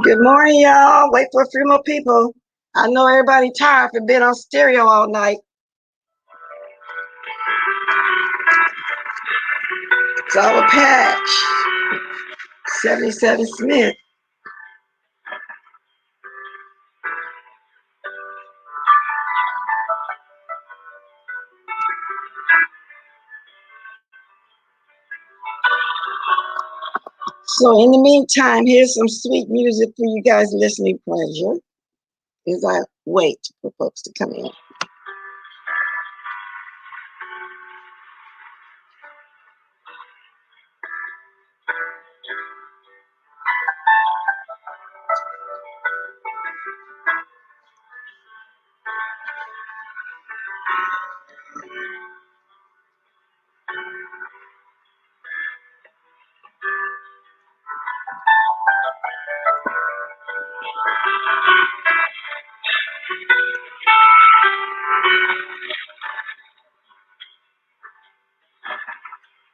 Good morning, y'all. Wait for a few more people. I know everybody tired for being on stereo all night. Sour Patch, 77 Smith. So in the meantime, here's some sweet music for you guys' listening pleasure as I wait for folks to come in.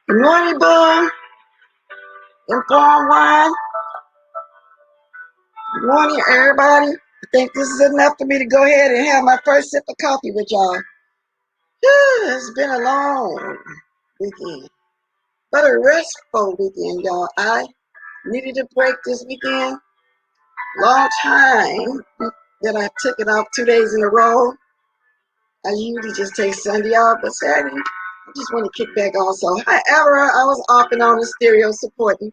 Good morning, Boom. Inform One. Good morning, everybody. I think this is enough for me to go ahead and have my first sip of coffee with y'all. It's been a long weekend, but a restful weekend, y'all. I needed a break this weekend. Long time that I took it off 2 days in a row. I usually just take Sunday off, but Saturday, I just want to kick back also. However, I was off and on the stereo supporting.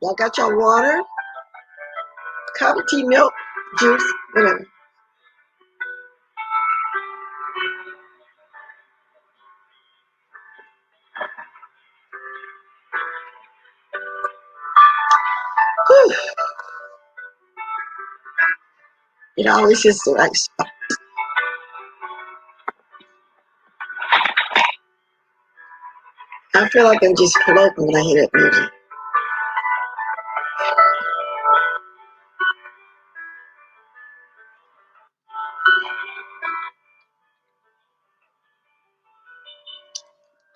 Y'all got your water, coffee, tea, milk, juice, whatever. Whew. It always hits the right spot. I feel like I'm just floating when I hear that music.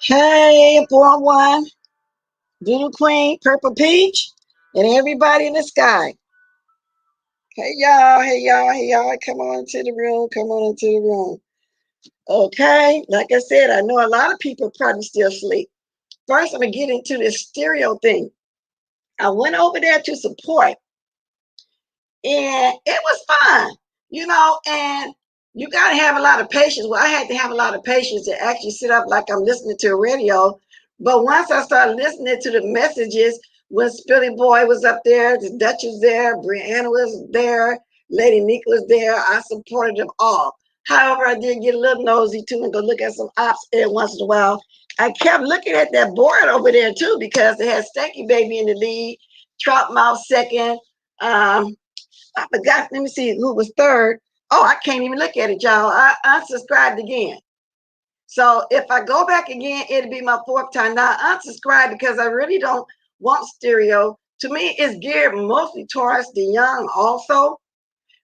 Hey, 401, Blue Queen, Purple Peach, and everybody in the sky. Hey, y'all, hey, y'all, hey, y'all. Come on into the room. Come on into the room. Okay, like I said, I know a lot of people probably still asleep. First, I'm going to get into this stereo thing. I went over there to support, and it was fun, you know, and you got to have a lot of patience. Well, I had to have a lot of patience to actually sit up like I'm listening to a radio. But once I started listening to the messages, when Spilly Boy was up there, the Dutch was there, Brianna was there, Lady Nika was there, I supported them all. However, I did get a little nosy too and go look at some ops every once in a while. I kept looking at that board over there too because it had Stanky Baby in the lead, Trout Mouth second. I forgot, let me see who was third. Oh, I can't even look at it, y'all. I unsubscribed again. So if I go back again, it'll be my fourth time. Now I unsubscribe because I really don't want stereo. To me, it's geared mostly towards the young also.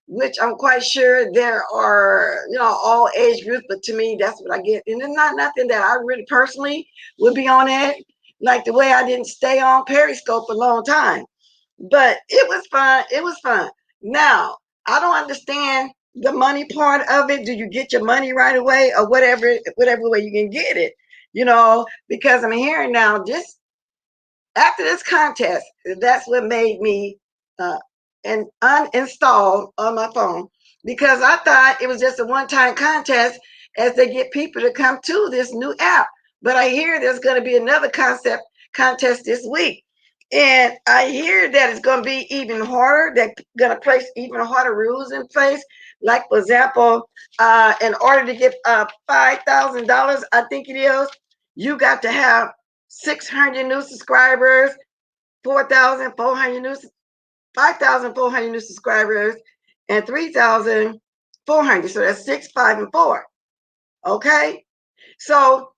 which I'm quite sure there are, all age groups, but to me, that's what I get. And it's not nothing that I really personally would be on it, like the way I didn't stay on Periscope a long time. But it was fun. It was fun. Now, I don't understand the money part of it. Do you get your money right away or whatever way you can get it? Because I'm hearing now this after this contest, that's what made me uh, and uninstall on my phone because I thought it was just a one-time contest as they get people to come to this new app. But I hear there's going to be another contest this week. And I hear that it's going to be even harder. They're going to place even harder rules in place. Like, for example, in order to get $5,000, I think it is, you got to have 600 new subscribers, 4,400 new, 5,400 new subscribers, and 3,400. So that's 6, 5, and 4. Okay, so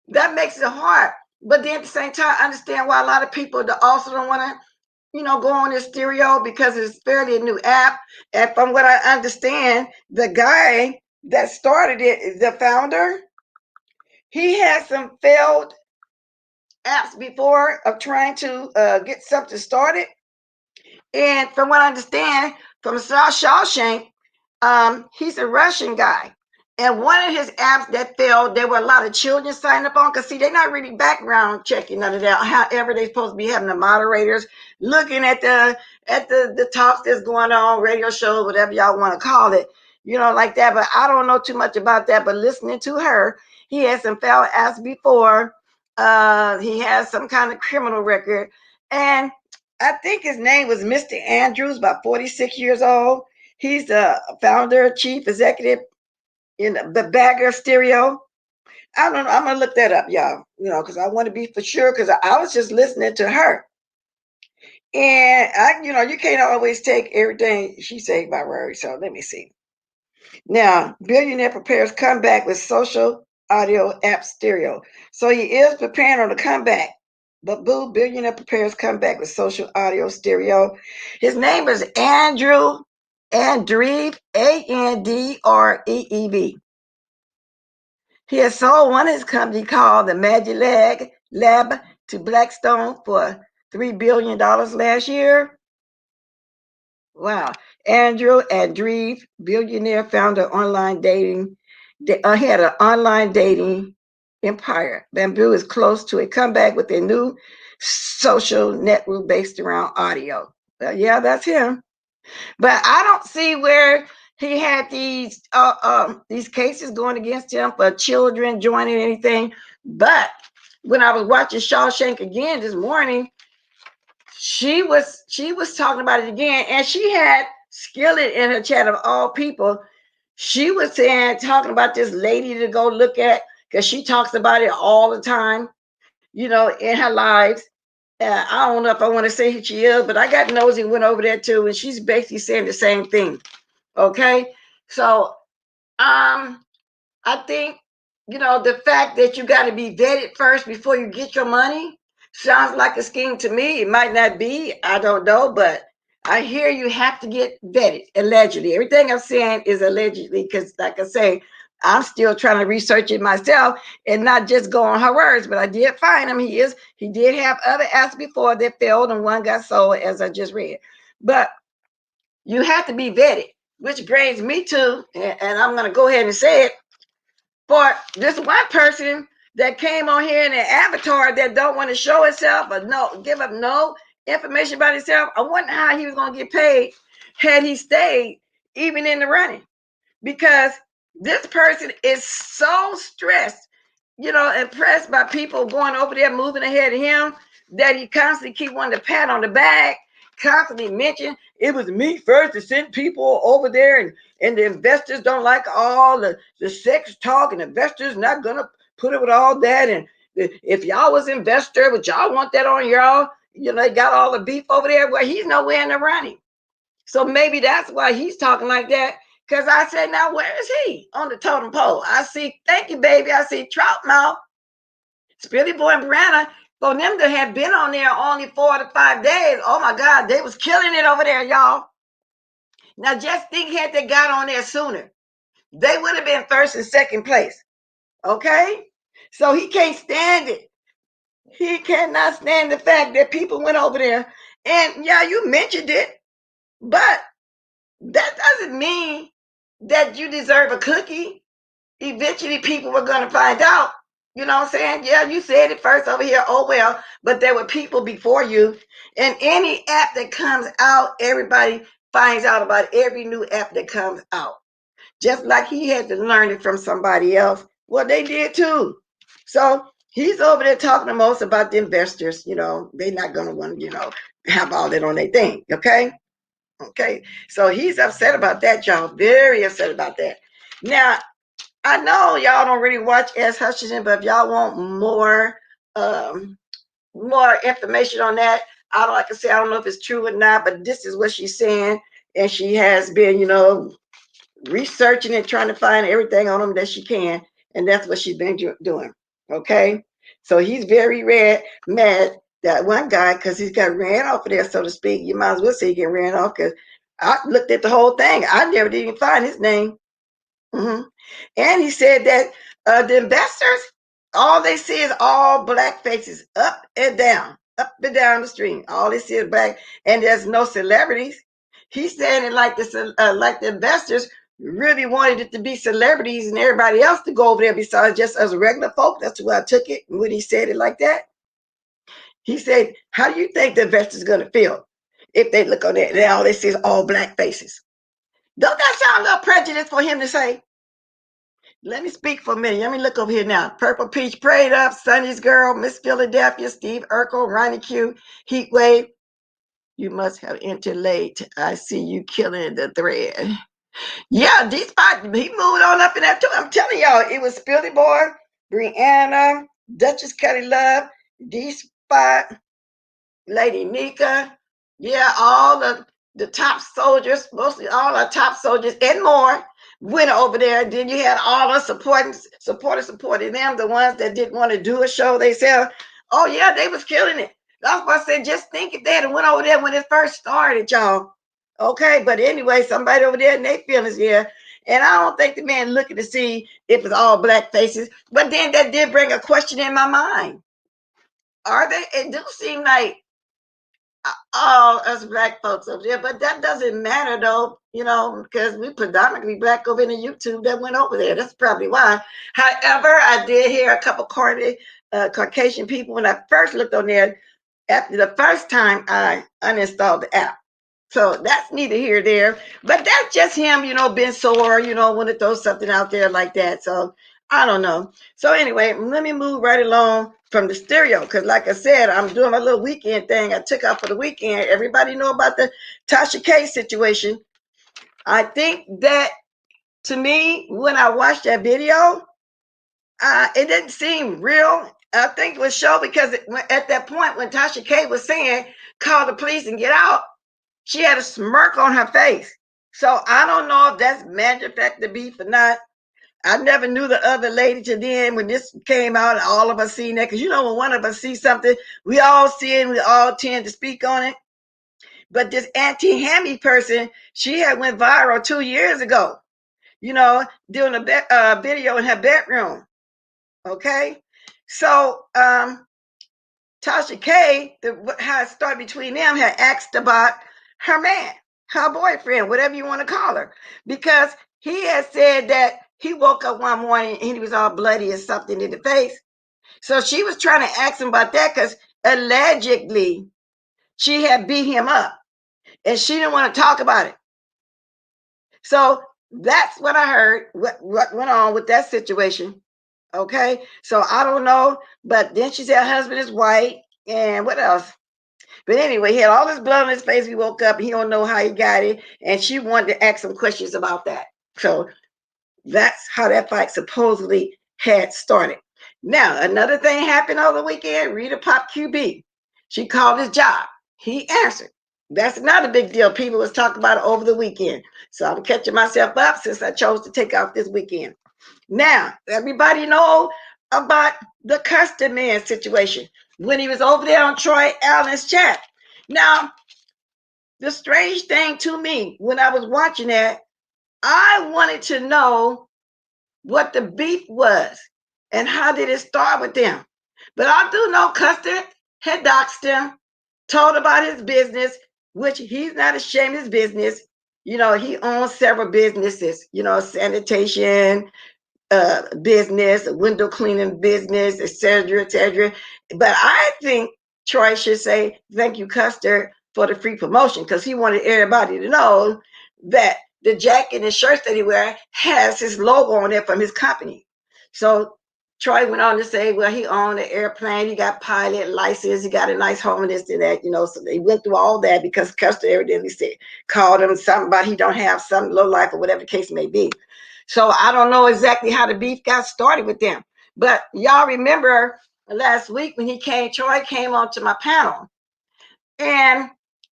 that makes it hard. But then at the same time, I understand why a lot of people also don't want to, go on this stereo because it's fairly a new app. And from what I understand, the guy that started it, the founder, he had some failed apps before of trying to get something started. And from what I understand from Shawshank, he's a Russian guy. And one of his apps that failed, there were a lot of children signing up on because see, they're not really background checking none of that. However, they're supposed to be having the moderators looking at the talks that's going on, radio shows, whatever y'all want to call it, like that. But I don't know too much about that. But listening to her, he had some failed apps before. He has some kind of criminal record. And I think his name was Mr. Andrews, about 46 years old. He's the founder, chief executive in the Bagger Stereo. I don't know. I'm gonna look that up, y'all. Because I want to be for sure. Because I was just listening to her, and you can't always take everything she say by word. So let me see. Now, billionaire prepares comeback with social audio app stereo. So he is preparing on the comeback. But boo, billionaire prepares comeback with social audio stereo. His name is Andreev, Andreev. He has sold one of his company called the Magic Lab to Blackstone for $3 billion last year. Wow. Andreev, billionaire, founder online dating. He had an online dating empire. Bamboo is close to a comeback with a new social network based around audio. Yeah, that's him. But I don't see where he had these cases going against him for children joining anything. But when I was watching Shawshank again this morning, she was talking about it again, and she had Skillet in her chat of all people. She was talking about this lady to go look at because she talks about it all the time, in her lives. I don't know if I want to say who she is, but I got nosy and went over there too, and she's basically saying the same thing. Okay, so I think, the fact that you got to be vetted first before you get your money sounds like a scheme to me. It might not be, I don't know, but I hear you have to get vetted, allegedly. Everything I'm saying is allegedly because, like I say, I'm still trying to research it myself and not just go on her words, but I did find him. He did have other apps before that failed and one got sold, as I just read. But you have to be vetted, which brings me to, and I'm going to go ahead and say it, for this one person that came on here in an avatar that don't want to show itself or give up no information about himself. I wonder how he was going to get paid had he stayed even in the running, because this person is so stressed, impressed by people going over there moving ahead of him, that he constantly keep wanting to pat on the back, constantly mention it was me first to send people over there, and the investors don't like all the sex talk, and investors not gonna put it with all that, and if y'all was investor, would y'all want that on y'all? They got all the beef over there. Well, he's nowhere in the running, so maybe that's why he's talking like that. Because I said, now where is he on the totem pole? I see, thank you, baby. I see Troutmouth, Spilly Boy, and Brianna. For them to have been on there only 4 to 5 days, oh my God, they was killing it over there, y'all. Now, just think, had they got on there sooner, they would have been first and second place. Okay? So he can't stand it. He cannot stand the fact that people went over there. And yeah, you mentioned it, but that doesn't mean that you deserve a cookie. Eventually, people were going to find out. You know what I'm saying? Yeah, you said it first over here. Oh, well, but there were people before you. And any app that comes out, everybody finds out about every new app that comes out. Just like he had to learn it from somebody else. Well, they did too. So he's over there talking the most about the investors. You know, they're not going to want to, have all that on their thing. Okay. Okay. So he's upset about that, y'all. Very upset about that. Now, I know y'all don't really watch As Hutchinson, but if y'all want more information on that, like I say, I don't know if it's true or not, but this is what she's saying. And she has been, researching and trying to find everything on them that she can. And that's what she's been doing. Okay. So he's very mad, that one guy, because he's got ran off of there, so to speak. You might as well say he get ran off, because I looked at the whole thing. I never did even find his name. And he said that the investors, all they see is all black faces, up and down the street. All they see is black, and there's no celebrities. He's saying it like the investors really wanted it to be celebrities and everybody else to go over there besides just us regular folk. That's why I took it when he said it like that. He said, "How do you think the investors going to feel if they look on there and all they see is all black faces?" Don't that sound a little prejudice for him to say? Let me speak for a minute. Let me look over here now. Purple Peach, Prayed Up, Sunny's Girl, Miss Philadelphia, Steve Urkel, Ronnie Q, Heat Wave. You must have entered late. I see you killing the thread. Yeah, D-Spot, he moved on up in that too. I'm telling y'all, it was Spilly Boy, Brianna, Duchess Kelly Love, D-Spot, Lady Nika. Yeah, all the top soldiers, mostly all our top soldiers and more went over there. Then you had all the supporting them, the ones that didn't want to do a show. They said, oh yeah, they was killing it. That's why I said, just think if they had went over there when it first started, y'all. Okay, but anyway, somebody over there and they feelings here. And I don't think the man looking to see if it's all black faces. But then that did bring a question in my mind. Are they? It do seem like all us black folks over there, but that doesn't matter though, because we predominantly black over in the YouTube that went over there. That's probably why. However, I did hear a couple Caucasian people when I first looked on there after the first time I uninstalled the app. So that's neither here nor there. But that's just him, being sore, want to throw something out there like that. So I don't know. So anyway, let me move right along from the stereo, because like I said, I'm doing my little weekend thing. I took out for the weekend. Everybody know about the Tasha K situation. I think that, to me, when I watched that video, it didn't seem real. I think it was show, because at that point when Tasha K was saying, call the police and get out, she had a smirk on her face. So I don't know if that's manufactured beef or not. I never knew the other lady till then when this came out, all of us seen that. Because when one of us sees something, we all see it and we all tend to speak on it. But this Auntie Hammy person, she had went viral 2 years ago, doing a video in her bedroom. Okay? So Tasha K, how it started between them, had asked about her man, her boyfriend, whatever you want to call her, because he had said that he woke up one morning and he was all bloody or something in the face. So she was trying to ask him about that, because allegedly she had beat him up and she didn't want to talk about it. So that's what I heard, what went on with that situation. Okay, so I don't know, but then she said her husband is white, and what else? But anyway, he had all this blood on his face. He woke up. He don't know how he got it. And she wanted to ask some questions about that. So that's how that fight supposedly had started. Now, another thing happened over the weekend. Rita Pop QB. She called his job. He answered. That's not a big deal. People was talking about it over the weekend. So I'm catching myself up since I chose to take off this weekend. Now, everybody know about the custard man situation when he was over there on Troy Allen's chat. Now, the strange thing to me when I was watching that, I wanted to know what the beef was and how did it start with them. But I do know Custer had doxed him, told about his business, which he's not ashamed of his business. You know, he owns several businesses, you know, sanitation, business, a window cleaning business, etc., etc. But I think Troy should say thank you, Custer, for the free promotion because he wanted everybody to know that the jacket and shirts that he wear has his logo on it from his company. So Troy went on to say, well, he owned an airplane, he got pilot license, he got a nice home and this and that, you know. So they went through all that because Custer evidently said, called him something about he don't have some low life or whatever the case may be. So I don't know exactly how the beef got started with them. But y'all remember last week when Troy came onto my panel and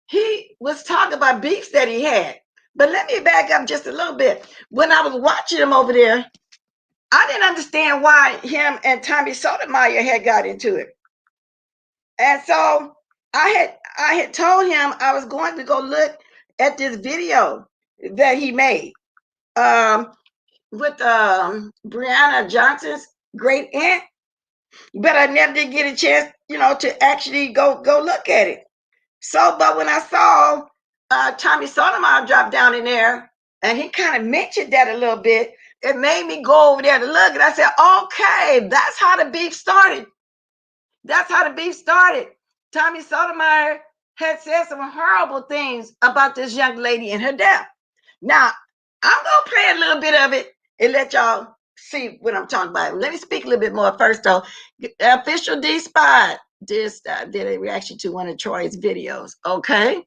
he was talking about beefs that he had. But let me back up just a little bit. When I was watching him over there, I didn't understand why him and Tommy Sotomayor had got into it. And so I had told him I was going to go look at this video that he made. With Brianna Johnson's great aunt, but I never did get a chance, you know, to actually go look at it. So, but when I saw Tommy Sotomayor drop down in there, and he kind of mentioned that a little bit, it made me go over there to look, and I said, okay, that's how the beef started. That's how the beef started. Tommy Sotomayor had said some horrible things about this young lady and her death. Now, I'm going to play a little bit of it and let y'all see what I'm talking about. Let me speak a little bit more first, though. Official D Spot did a reaction to one of Troy's videos. Okay.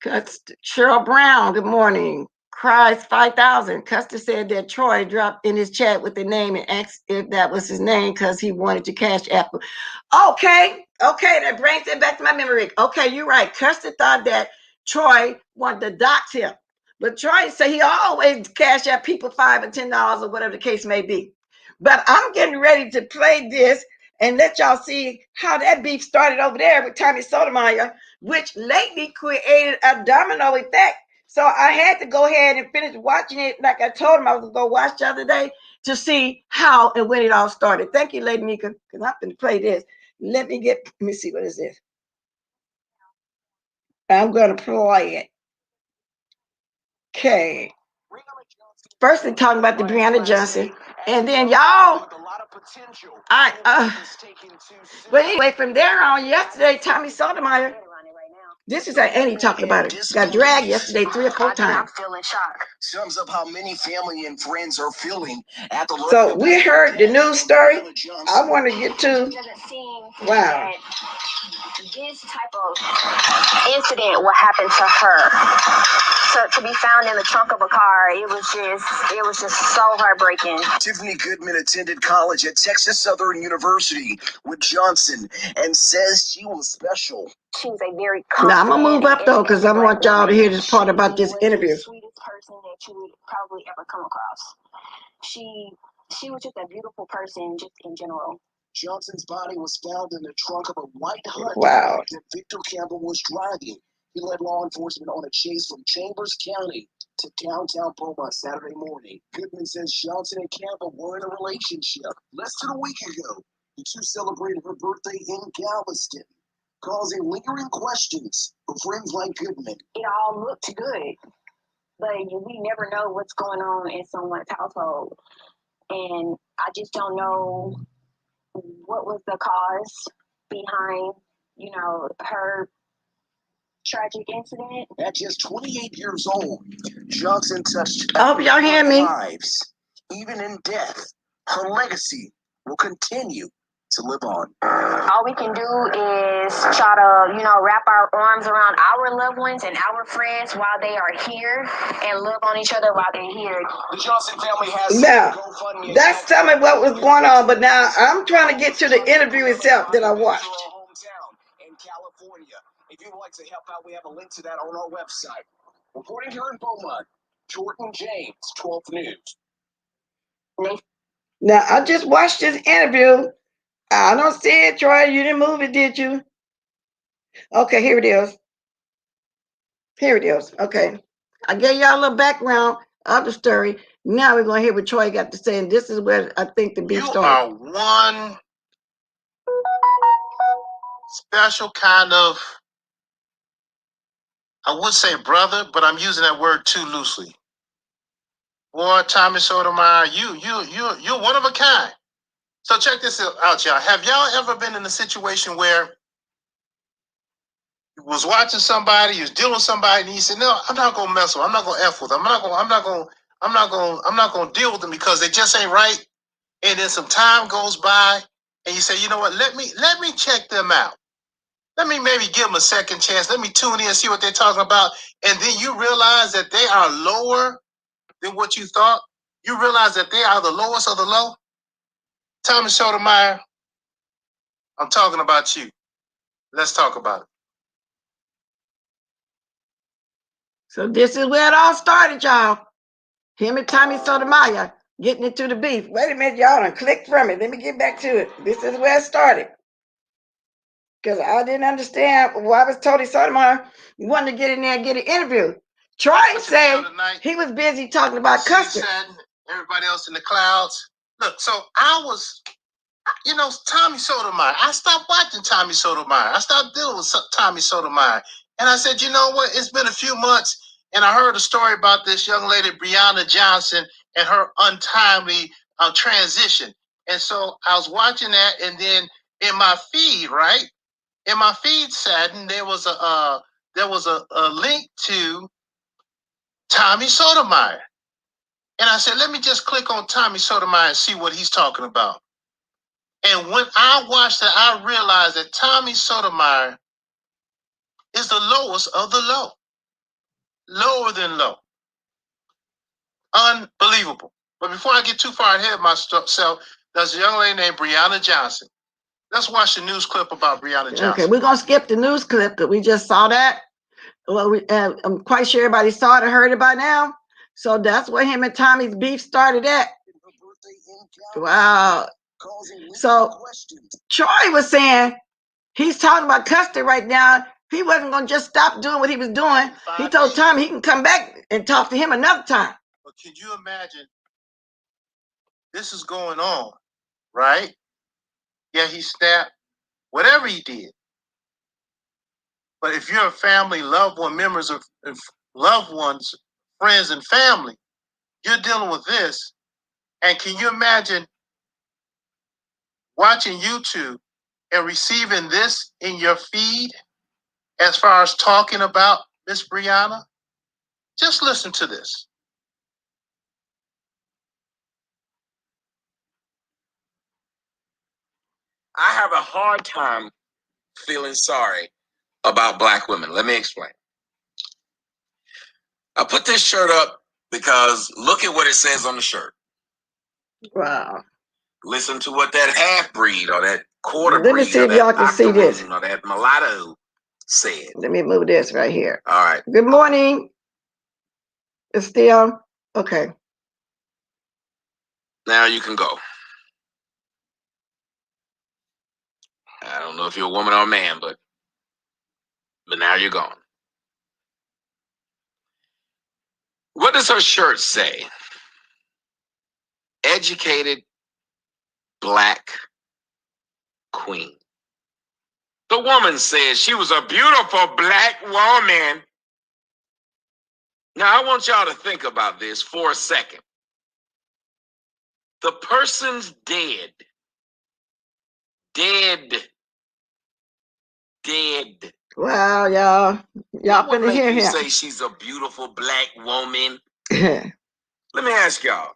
Cheryl Brown, good morning. Cries 5,000. Custer said that Troy dropped in his chat with the name and asked if that was his name because he wanted to cash app. Okay, that brings it back to my memory. Okay, you're right. Custer thought that Troy wanted to dox him. But Troy said he always cash out people $5 or $10 or whatever the case may be. But I'm getting ready to play this and let y'all see how that beef started over there with Tommy Sotomayor, which lately created a domino effect. So I had to go ahead and finish watching it like I told him I was going to go watch the other day to see how and when it all started. Thank you, Lady Mika, because I'm going to play this. Let me see, what is this? I'm going to play it. Okay. First, they're talking about the Brianna Johnson, and then y'all, but anyway, from there on, yesterday, Tommy Sotomayor, this is Annie talking about it. Got dragged yesterday 3 or 4 times. I'm feeling shocked. Sums up how many family and friends are feeling at the. So we heard the news story. I want to get to. Wow. This type of incident will happen to her. To be found in the trunk of a car, it was just so heartbreaking. Tiffany Goodman attended college at Texas Southern University with Johnson and says she was special. She was a very now I'm gonna move up though because I want y'all to hear this part about this interview. The sweetest person that you would probably ever come across. She was just a beautiful person, just in general. Johnson's body was found in the trunk of a white Hunt that Victor Campbell was driving. He led law enforcement on a chase from Chambers County to downtown Beaumont Saturday morning. Goodman says Johnson and Campbell were in a relationship. Less than a week ago, the two celebrated her birthday in Galveston, causing lingering questions for friends like Goodman. It all looked good, but we never know what's going on in someone's household. And I just don't know what was the cause behind, her tragic incident. At just 28 years old, Johnson touched lives. Even in death, her legacy will continue to live on. All we can do is try to, wrap our arms around our loved ones and our friends while they are here and love on each other while they're here. The Johnson family has now. That's some of what was going on, but now I'm trying to get to the interview itself that I watched. Hometown in California. If you would like to help out, we have a link to that on our website. Reporting here in Beaumont, Jordan James, 12th News. Now, I just watched this interview. I don't see it, Troy. You didn't move it, did you? Okay, here it is. Here it is. Okay. I gave y'all a little background of the story. Now we're going to hear what Troy got to say, and this is where I think the beef started. You are one special kind of, I would say brother, but I'm using that word too loosely. Boy, Tommy Sotomayor, you're one of a kind. So check this out, y'all. Have y'all ever been in a situation where you was watching somebody, you was dealing with somebody, and you said, "No, I'm not gonna mess with them. I'm not gonna f with them. I'm not gonna deal with them because they just ain't right." And then some time goes by, and you say, "You know what? Let me check them out. Let me maybe give them a second chance. Let me tune in and see what they're talking about." And then you realize that they are lower than what you thought. You realize that they are the lowest of the low. Tommy Sotomayor, I'm talking about you. Let's talk about it. So this is where it all started, y'all. Him and Tommy Sotomayor getting into the beef. Wait a minute, y'all done clicked from it. Let me get back to it. This is where it started. Because I didn't understand why was Tony Sotomayor wanted to get in there and get an interview. Troy said he was busy talking about custard. Everybody else in the clouds. Look, so I was, Tommy Sotomayor. I stopped watching Tommy Sotomayor. I stopped dealing with Tommy Sotomayor. And I said, you know what? It's been a few months, and I heard a story about this young lady, BRIANNA Johnson, and her untimely transition. And so I was watching that, and then in my feed, right? In my feed Satin, there was a link to Tommy Sotomayor. And I said, let me just click on Tommy Sotomayor and see what he's talking about. And when I watched it, I realized that Tommy Sotomayor is the lowest of the low. Lower than low. Unbelievable. But before I get too far ahead of myself, there's a young lady named BRIANNA Johnson. Let's watch the news clip about BRIANNA Johnson. Okay, we're going to skip the news clip because we just saw that. Well, I'm quite sure everybody saw it and heard it by now. So that's where him and Tommy's beef started at. Wow. So Troy was saying he's talking about custard right now. He wasn't going to just stop doing what he was doing. He told Tommy he can come back and talk to him another time. But can you imagine? This is going on, right? Yeah, he snapped. Whatever he did. But if you're a family, loved one, members of loved ones, friends and family, you're dealing with this. And can you imagine watching YouTube and receiving this in your feed as far as talking about Miss BRIANNA? Just listen to this. I have a hard time feeling sorry about Black women. Let me explain. I put this shirt up because look at what it says on the shirt. Wow. Listen to what that half breed or that quarter breed. Let me see if y'all can see this. Or that mulatto said. Let me move this right here. All right. Good morning. It's still okay. Now you can go. I don't know if you're a woman or a man, but now you're gone. What does her shirt say? Educated Black queen. The woman says she was a beautiful Black woman. Now, I want y'all to think about this for a second. The person's dead. Dead. Dead. Wow, y'all. Y'all finna hear him. Say she's a beautiful Black woman. Let me ask y'all.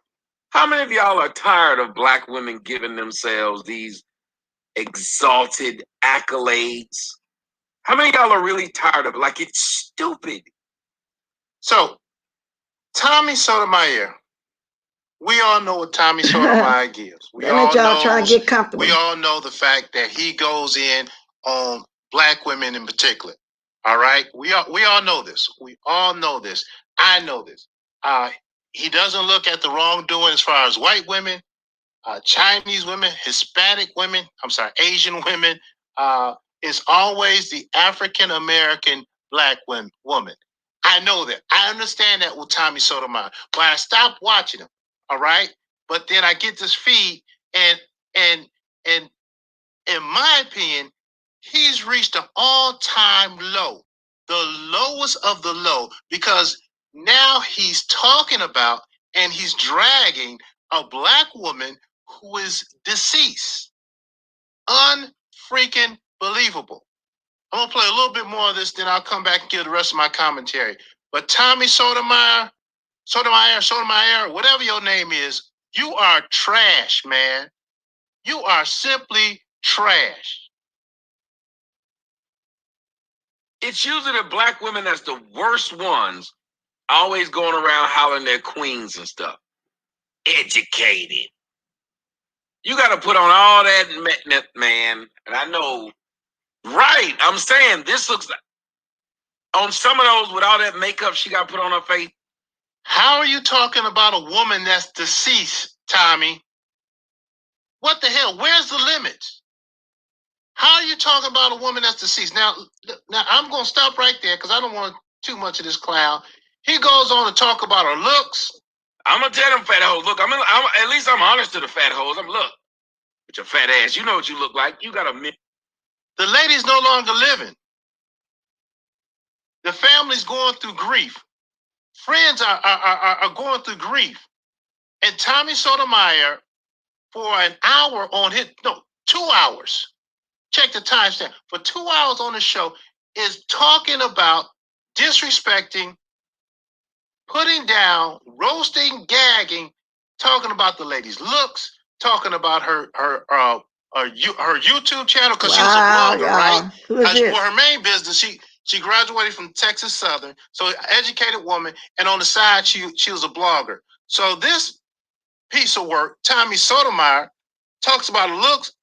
How many of y'all are tired of Black women giving themselves these exalted accolades? How many of y'all are really tired of it? Like, it's stupid. So, Tommy Sotomayor, we all know what Tommy Sotomayor gives. We all know, try to get comfortable. We all know the fact that he goes in on Black women in particular. All right? We all know this. We all know this. I know this. He doesn't look at the wrongdoing as far as white women, Chinese women, Hispanic women, Asian women. It's always the African American Black woman. I know that. I understand that with Tommy Sotomayor, but I stopped watching him. All right, but then I get this feed, and in my opinion, he's reached an all-time low, the lowest of the low, because now he's talking about and he's dragging a black woman who is deceased. Unfreaking believable. I'm gonna play a little bit more of this, then I'll come back and give the rest of my commentary. But Tommy Sotomayor, whatever your name is, you are trash, man. You are simply trash. It's usually the black women that's the worst ones, always going around hollering their queens and stuff. Educated. You got to put on all that, man. And I know, right? I'm saying this looks like, on some of those with all that makeup she got put on her face. How are you talking about a woman that's deceased, Tommy? What the hell? Where's the limits? How are you talking about a woman that's deceased? Now I'm going to stop right there because I don't want too much of this clown. He goes on to talk about her looks. I'm going to tell them fat hoes, look, at least I'm honest to the fat hoes. Look, with your fat ass, you know what you look like. You got a... The lady's no longer living. The family's going through grief. Friends are going through grief. And Tommy Sotomayor, for an hour on his, no, 2 hours, check the timestamp, for 2 hours on the show, is talking about disrespecting, putting down, roasting, gagging, talking about the lady's looks, talking about her YouTube channel, because she was a blogger, right? For her main business, she graduated from Texas Southern, so an educated woman, and on the side she was a blogger. So this piece of work, Tommy Sotomayor, talks about looks,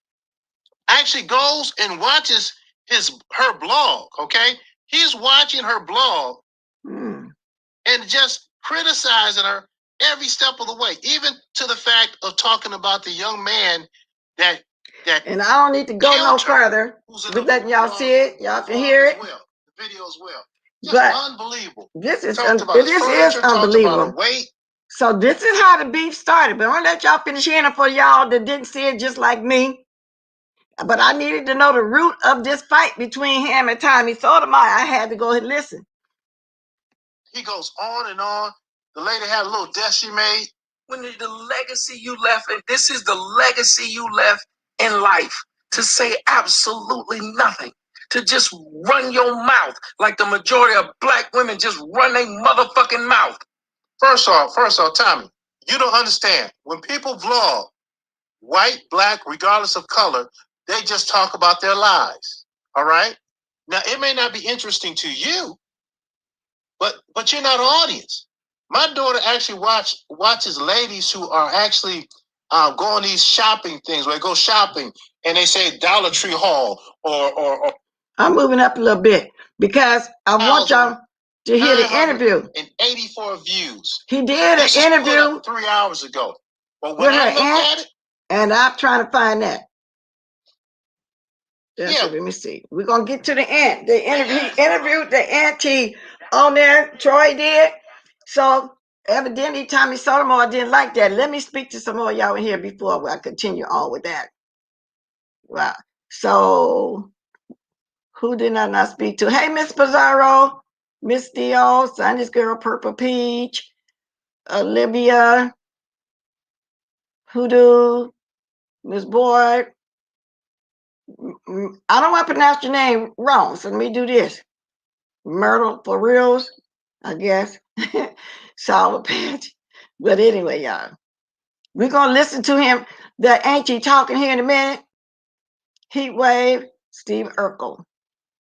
actually goes and watches her blog. Okay, he's watching her blog and just criticizing her every step of the way, even to the fact of talking about the young man that. And I don't need to go no further. We're letting y'all see it. Y'all can hear it. The video as well. Just unbelievable. This is unbelievable. So this is how the beef started. But I'm gonna let y'all finish hearing it for y'all that didn't see it just like me. But I needed to know the root of this fight between him and Tommy Sotomayor. I had to go and listen. He goes on and on. The lady had a little death she made. When the legacy you left, and this is the legacy you left in life, to say absolutely nothing, to just run your mouth like the majority of black women just run their motherfucking mouth. First off, Tommy, you don't understand. When people vlog, white, black, regardless of color, they just talk about their lives. All right? Now, it may not be interesting to you, but you're not an audience. My daughter actually watches ladies who are actually go on these shopping things where they go shopping and they say Dollar Tree haul or I'm moving up a little bit because I want y'all to hear the interview. And 84 views. He did an interview 3 hours ago. But when I look at it, and I'm trying to find that. Yeah. Let me see. We're gonna get to the end. The interview, he interviewed the auntie on there. Troy did. So evidently Tommy Sotomayor didn't like that. Let me speak to some more of y'all in here before I continue on with that. Wow. So who did I not speak to? Hey, Miss Pizarro, Miss Dio, Sandy's girl, Purple Peach, Olivia, Hoodoo, Miss Boyd. I don't want to pronounce your name wrong, so let me do this. Myrtle for reals, I guess. Sour Patch. But anyway, y'all, we're going to listen to him, the ancient talking here in a minute. Heat Wave, Steve Urkel.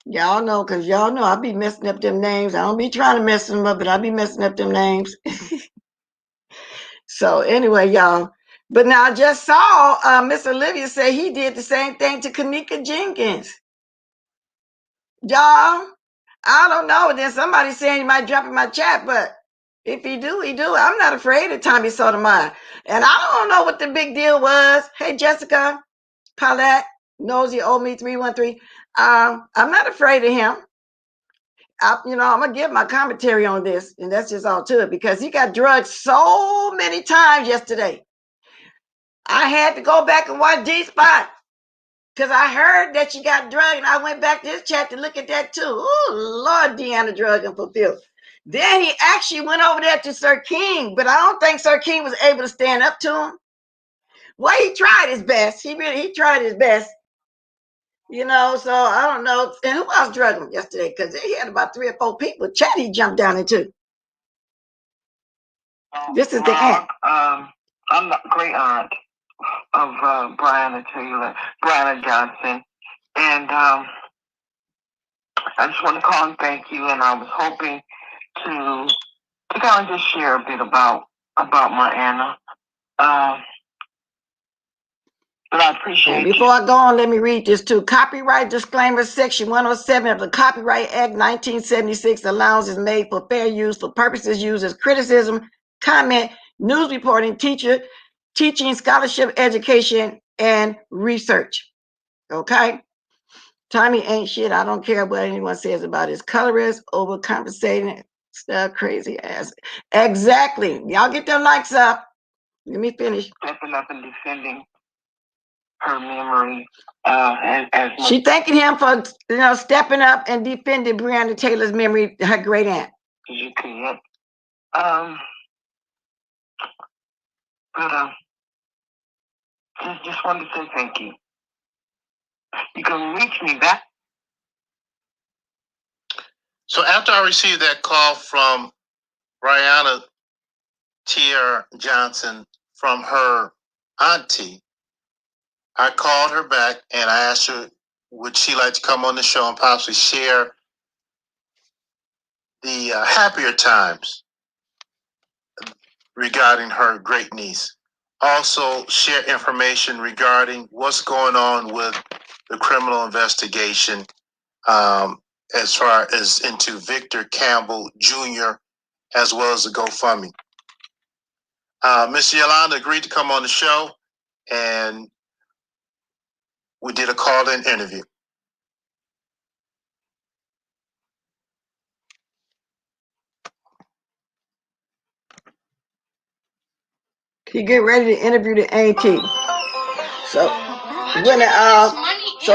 Y'all know, because y'all know I be messing up them names. I don't be trying to mess them up, but I be messing up them names. So anyway, y'all. But now I just saw Miss Olivia say he did the same thing to Kanika Jenkins. Y'all, I don't know. Then somebody saying he might drop in my chat, but if he do, he do. I'm not afraid of Tommy Sotomayor. And I don't know what the big deal was. Hey, Jessica, Paulette, Nosy, owe me 313. I'm not afraid of him. I'm gonna give my commentary on this, and that's just all to it, because he got drugged so many times yesterday. I had to go back and watch D-Spot because I heard that she got drugged, and I went back to his chat to look at that too. Oh Lord, Deanna drugged him for filth. Then he actually went over there to Sir King, but I don't think Sir King was able to stand up to him. Well, he tried his best. He tried his best. So I don't know. And who else drugged him yesterday? Because he had about 3 or 4 people. Chat he jumped down into. This is the aunt. I'm the great aunt of Brianna Johnson. And I just want to call and thank you. And I was hoping to kind of just share a bit about my Anna. But I appreciate it. Before I go on, let me read this too. Copyright disclaimer, section 107 of the Copyright Act 1976. Allowance is made for fair use for purposes used as criticism, comment, news reporting, teaching, scholarship, education, and research. Okay? Tommy ain't shit. I don't care what anyone says about his colorist, overcompensating, stuff, crazy ass. Exactly. Y'all get them likes up. Let me finish. Stepping up and defending her memory. As she thanking him for stepping up and defending Breonna Taylor's memory, her great aunt. You can. Just wanted to say thank you. You can reach me back. So after I received that call from Brianna Tier Johnson from her auntie, I called her back and I asked her, would she like to come on the show and possibly share the happier times regarding her great niece. Also share information regarding what's going on with the criminal investigation as far as into Victor Campbell Jr. as well as the GoFundMe. Miss Yolanda agreed to come on the show, and we did a call-in interview. He get ready to interview the auntie. So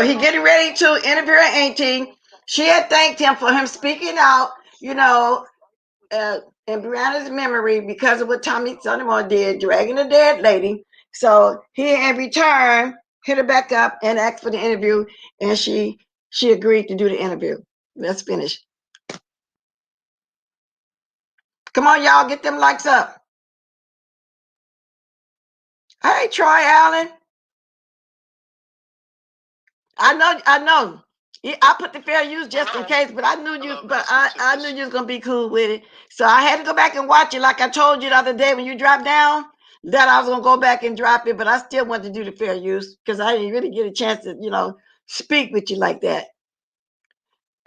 he getting ready to interview her auntie. She had thanked him for him speaking out, in Brianna's memory because of what Tommy Sotomayor did, dragging a dead lady. So he in return hit her back up and asked for the interview, and she agreed to do the interview. Let's finish. Come on, y'all, get them likes up. Hey, Troy Allen. I know. I put the fair use just in case, but I knew you. But I knew you was gonna be cool with it. So I had to go back and watch it, like I told you the other day when you dropped down. That I was gonna go back and drop it, but I still wanted to do the fair use because I didn't really get a chance to, speak with you like that.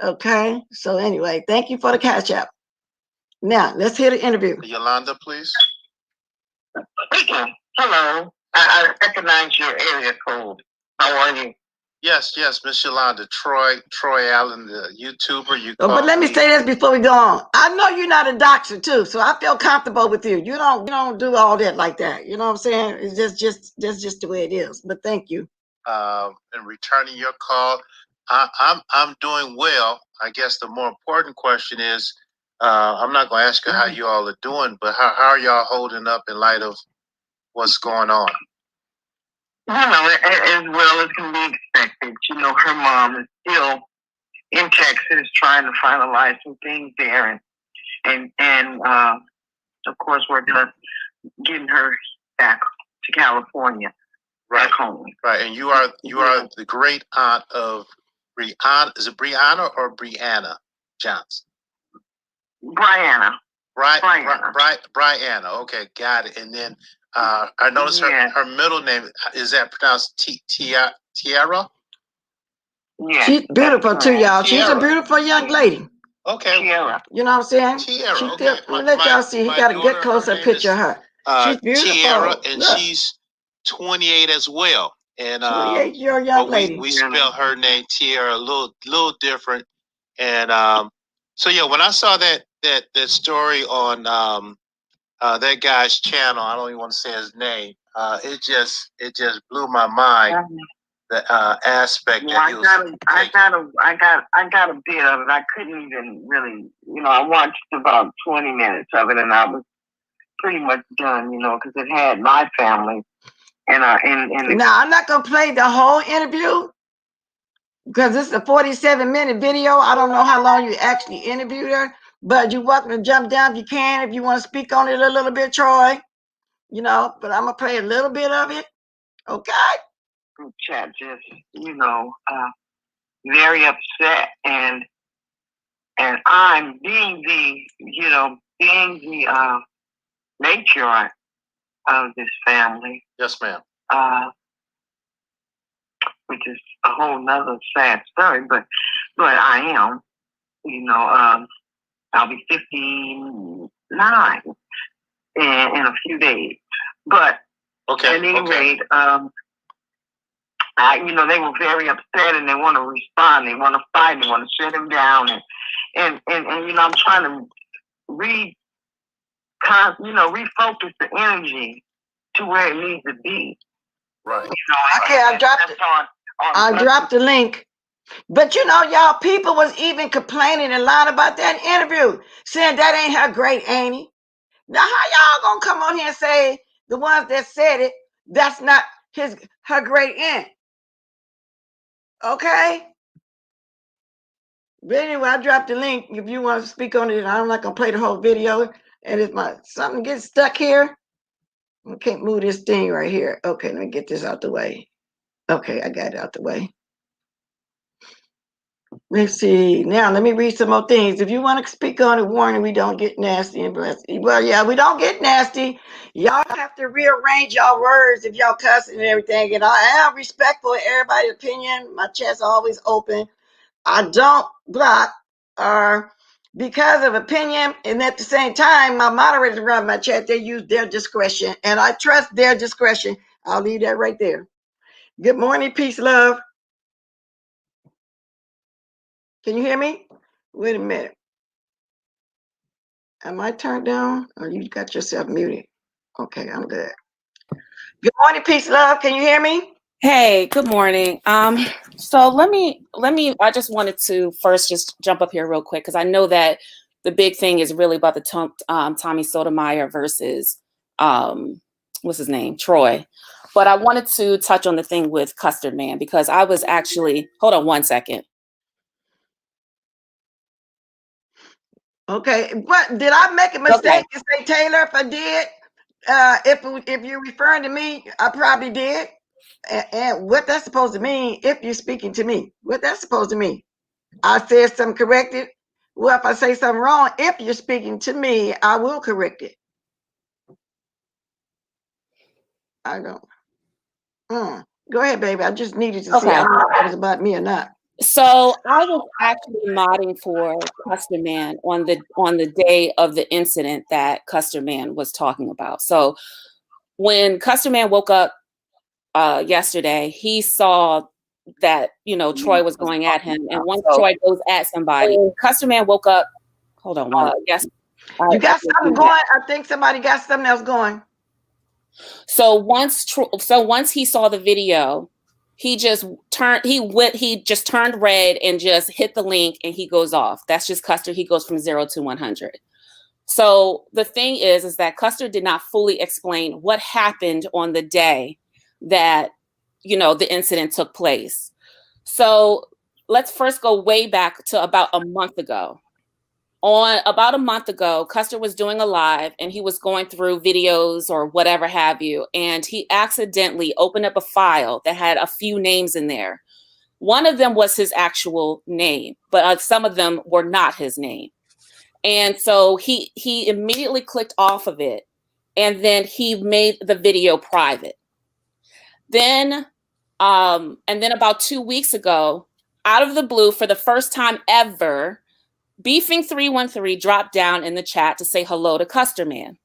Okay. So anyway, thank you for the cash app. Now let's hear the interview. Yolanda, please. Speaking. Hello. I recognize your area code. How are you? Yes, Miss Yolanda. Troy Allen, the YouTuber. But let me say this before we go on. I know you're not a doctor too, so I feel comfortable with you. You don't do all that like that. You know what I'm saying? It's just the way it is. But thank you. And returning your call, I'm doing well. I guess the more important question is, I'm not going to ask you how you all are doing, but how are y'all holding up in light of what's going on? As well as can be expected. Her mom is still in Texas trying to finalize some things there, and of course we're getting her back to California, back home. Right, and you are the great aunt of Brianna. Is it Brianna or Brianna Johnson? Brianna. Brianna. Okay, got it. And then I noticed her middle name, is that pronounced Tiara? Yeah. She's beautiful too, y'all. She's a beautiful young lady. Okay. Tiara. You know what I'm saying? Tiara. Okay. Let y'all see. He got a good close-up picture of her. She's beautiful. Tiara, and she's 28 as well. And 28-year-old young lady. We spell her name Tiara a little different. And So yeah, when I saw that story on that guy's channel, I don't even want to say his name. It just blew my mind. The aspect that he was. I got a bit of it. I couldn't even really, I watched about 20 minutes of it, and I was pretty much done, because it had my family. Now I'm not gonna play the whole interview because this is a 47-minute video. I don't know how long you actually interviewed her, but you're welcome to jump down if you can, if you want to speak on it a little bit, Troy. But I'm gonna play a little bit of it. Okay. Chat just, very upset, and I'm being the matriarch of this family. Yes, ma'am. Which is a whole nother sad story, but I am, I'll be 59 in a few days. But okay, at any rate, they were very upset, and they want to respond, they want to fight, they want to shut him down, and I'm trying to refocus the energy to where it needs to be. Right. Okay, I dropped the link. But y'all, people was even complaining a lot about that interview, saying that ain't her great auntie. Now, how y'all gonna come on here and say the ones that said it, that's not her great aunt? Okay. But anyway, I dropped the link if you want to speak on it. I'm not gonna play the whole video. And if something gets stuck here, I can't move this thing right here. Okay, let me get this out the way. Okay, I got it out the way. Let's see. Now, let me read some more things. If you want to speak on it, warning, we don't get nasty and blessy. Well, yeah, we don't get nasty. Y'all have to rearrange y'all words if y'all cussing and everything. And I am respectful of everybody's opinion. My chat's always open. I don't block or because of opinion. And at the same time, my moderators run my chat. They use their discretion, and I trust their discretion. I'll leave that right there. Good morning, peace, love. Can you hear me? Wait a minute. Am I turned down or you got yourself muted? Okay, I'm good. Good morning, peace, love. Can you hear me? Hey, good morning. So let me, I just wanted to first just jump up here real quick because I know that the big thing is really about the Tommy Sotomayor versus, what's his name? Troy. But I wanted to touch on the thing with Custard Man because I was actually, hold on one second. Okay, what did I make a mistake and say Taylor? If I did, if you're referring to me, I probably did. And what that's supposed to mean, if you're speaking to me, what that's supposed to mean? I said something corrected. Well, if I say something wrong, if you're speaking to me, I will correct it. I don't. Go ahead, baby. I just needed to see. I don't know if it was about me or not. So I was actually modding for Custard Man on the day of the incident that Custard Man was talking about. So when Custard Man woke up yesterday, he saw that Troy was going at him, and once Troy goes at somebody, Custard Man woke up. Hold on one. Yes, you got something going. I think somebody got something else going. So once he saw the video, he just turned red and just hit the link and he goes off. That's just Custard. He goes from 0 to 100. So the thing is that Custard did not fully explain what happened on the day that, the incident took place. So let's first go way back to about a month ago. About a month ago, Custard was doing a live and he was going through videos or whatever have you. And he accidentally opened up a file that had a few names in there. One of them was his actual name, but some of them were not his name. And so he immediately clicked off of it. And then he made the video private. Then, and then about 2 weeks ago, out of the blue, for the first time ever, Beefing 313 dropped down in the chat to say hello to Custard Man.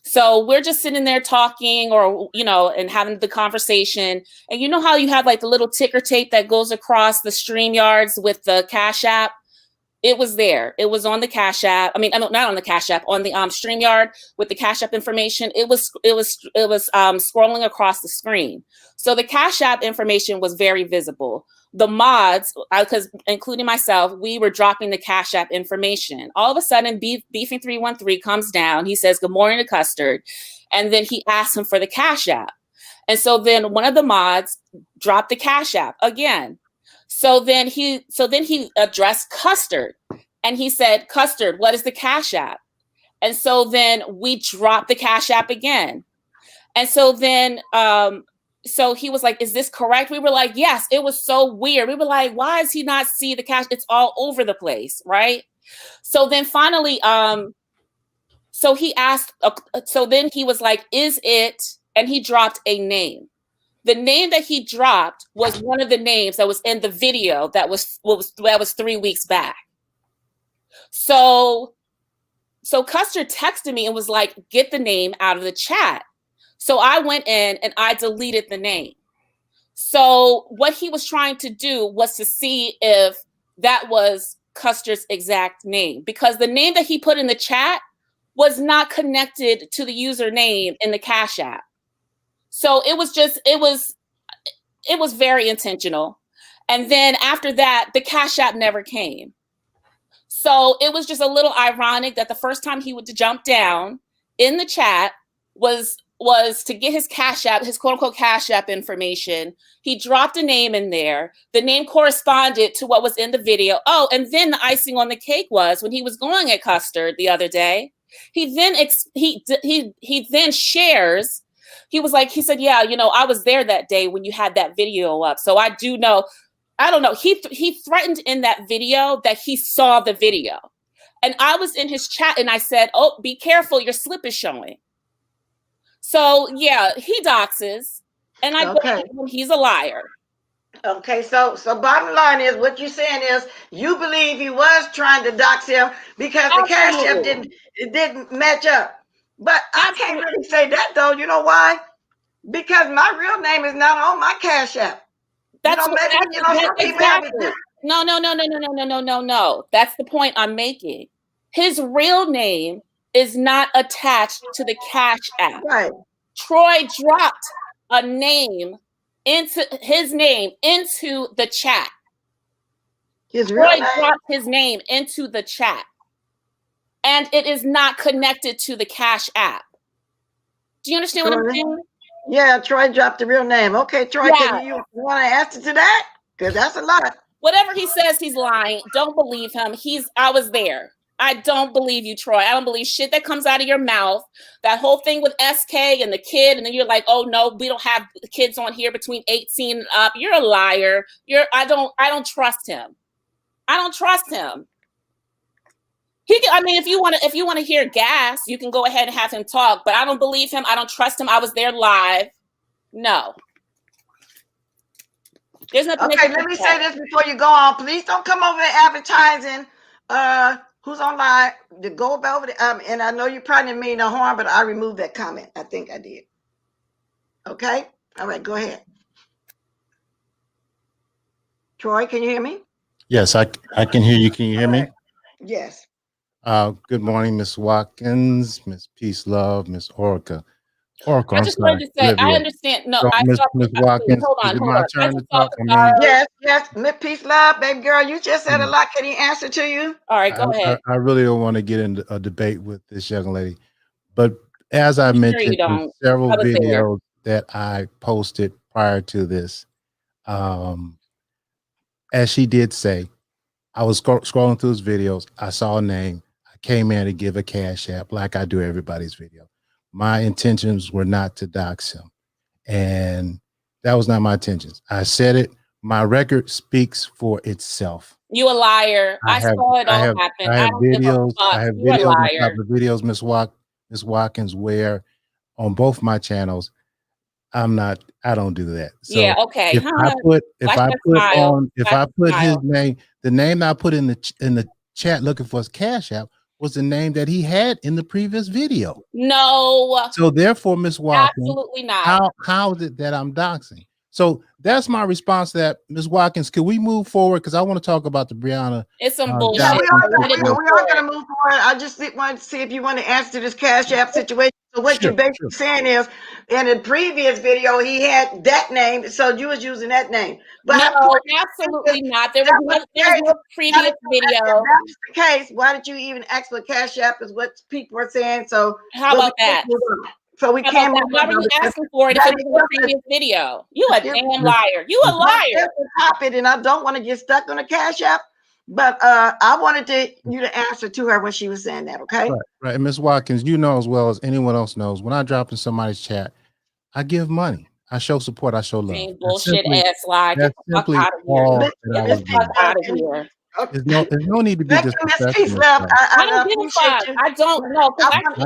So we're just sitting there talking and having the conversation. And you know how you have like the little ticker tape that goes across the StreamYards with the Cash App? It was there. It was on the Cash App. I mean, not on the Cash App, on the StreamYard with the Cash App information. It was scrolling across the screen. So the Cash App information was very visible. The mods, because including myself, we were dropping the Cash App information. All of a sudden, Beefing 313 comes down. He says, "Good morning" to Custard, and then he asks him for the Cash App. And so then one of the mods dropped the Cash App again. So then he addressed Custard, and he said, "Custard, what is the Cash App?" And so then we dropped the Cash App again. And so then, so he was like, "Is this correct?" We were like, "Yes." It was so weird. We were like, "Why does he not see the cash? It's all over the place," right? So then finally, so he asked, so then he was like, "Is it?" And he dropped a name. The name that he dropped was one of the names that was in the video that was 3 weeks back. So Custard texted me and was like, "Get the name out of the chat." So I went in and I deleted the name. So what he was trying to do was to see if that was Custard's exact name, because the name that he put in the chat was not connected to the username in the Cash App. So it was very intentional. And then after that, the Cash App never came. So it was just a little ironic that the first time he would jump down in the chat was to get his Cash App, his quote unquote Cash App information. He dropped a name in there. The name corresponded to what was in the video. Oh, and then the icing on the cake was when he was going at Custard the other day, he then shares. He was like, he said, "Yeah, I was there that day when you had that video up. So I do know." I don't know. He threatened in that video that he saw the video. And I was in his chat and I said, "Oh, be careful, your slip is showing." So yeah, he doxes. And I believe him, he's a liar. Okay, so bottom line is, what you're saying is you believe he was trying to dox him because the Cash App didn't match up. But I can't really say that though. You know why? Because my real name is not on my Cash App. That's some people have it. No. That's the point I'm making. His real name is not attached to the Cash App. Right. Troy dropped a name into the chat. Troy dropped his name into the chat. And it is not connected to the Cash App. Do you understand what I'm saying? Yeah, Troy dropped the real name. Okay, Troy, can you want to answer to that? Because that's a lot. Whatever he says, he's lying. Don't believe him. I was there. I don't believe you, Troy. I don't believe shit that comes out of your mouth. That whole thing with SK and the kid, and then you're like, "Oh no, we don't have kids on here between 18 and up." You're a liar. I don't trust him. I don't trust him. If you want to hear gas, you can go ahead and have him talk, but I don't believe him. I don't trust him. I was there live. No. There's nothing. Okay, let me say this before you go on. Please don't come over there advertising who's online to go over the, and I know you probably didn't mean no harm, but I removed that comment. I think I did. Okay? All right, go ahead. Troy, can you hear me? Yes, I can hear you. Can you hear me? Yes. Good morning, Miss Watkins, Miss Peace Love, Miss Orica. I just wanted to say, Olivia. I understand. No, So, I Miss thought. Watkins, Hold is it on. my turn to talk? Yes, Miss Peace Love, baby girl, you just said a lot. Can he answer to you? All right, go ahead. I really don't want to get into a debate with this young lady, but as I mentioned in several videos that I posted prior to this, as she did say, I was scrolling through his videos. I saw a name. I came in to give a Cash App like I do everybody's video. My intentions were not to dox him. And that was not my intentions. I said it. My record speaks for itself. You a liar. I saw it all happen. I have videos. I have videos on top of videos, Miss Watkins, where on both my channels, I don't do that. So yeah, okay. If I put his name, the name I put in the chat looking for his Cash App was the name that he had in the previous video. No. So therefore, Miss Watkins, absolutely not. How is it that I'm doxing? So that's my response to that. Ms. Watkins, can we move forward? Because I want to talk about the Brianna. It's some bullshit. Yeah, we are Johnson going to move forward. I just want to see if you want to answer this Cash App situation. So what you're basically saying is, in the previous video, he had that name, so you was using that name. But no, absolutely not. There's no previous video. If that was the case, why did you even ask for Cash App? Is what people are saying. So how about that? So we can't move on. Why were you asking for it if it was a previous video? You a damn liar. You a liar. And I don't want to get stuck on a Cash App. But I wanted you to answer to her when she was saying that, okay? Right. And Ms. Watkins, you know as well as anyone else knows, when I drop in somebody's chat, I give money. I show support. I show love. Same bullshit ass lie. Get the fuck out of here. Get the fuck out of here. There's no need to be disrespectful. I don't give a fuck. I don't know.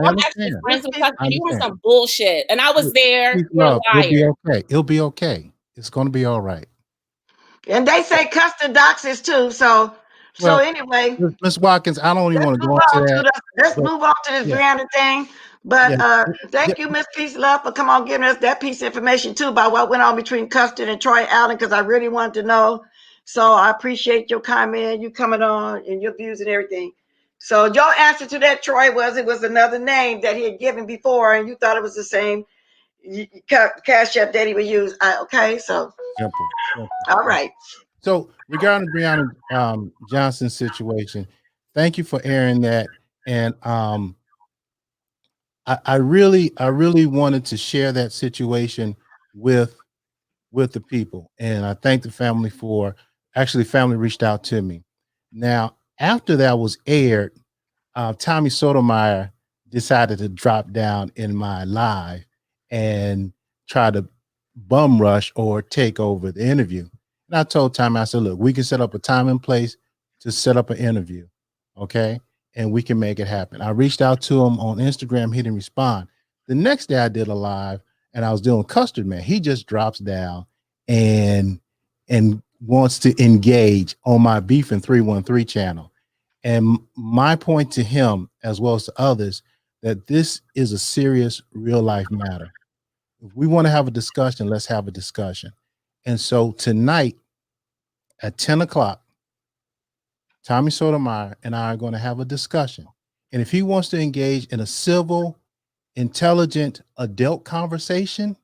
I'm actually friends with Custer. You want some bullshit. And I was there. You're a liar. It'll be okay. It'll be okay. It's going to be all right. And they say Custer doxes too. So anyway, Ms. Watkins, I don't even want to go into that. Let's move on to this Brianna thing. But thank you, Miss Peace Love, for come on giving us that piece of information too about what went on between Custer and Troy Allen, because I really wanted to know. So I appreciate your comment, you coming on, and your views and everything. So your answer to that, Troy, was it was another name that he had given before, and you thought it was the same Cash App that he would use. Okay, so simple. All right. So regarding Brianna Johnson's situation, thank you for airing that. And I really wanted to share that situation with the people, and I thank the family for family reached out to me. Now, after that was aired, Tommy Sotomayor decided to drop down in my live and try to bum rush or take over the interview. And I told Tommy, I said, look, we can set up a time and place to set up an interview, okay? And we can make it happen. I reached out to him on Instagram. He didn't respond. The next day I did a live and I was doing Custard Man. He just drops down and wants to engage on my Beef in 313 channel. And my point to him, as well as to others, that this is a serious real life matter. If we want to have a discussion, let's have a discussion. And so tonight at 10 o'clock, Tommy Sotomayor and I are going to have a discussion. And if he wants to engage in a civil, intelligent, adult conversation,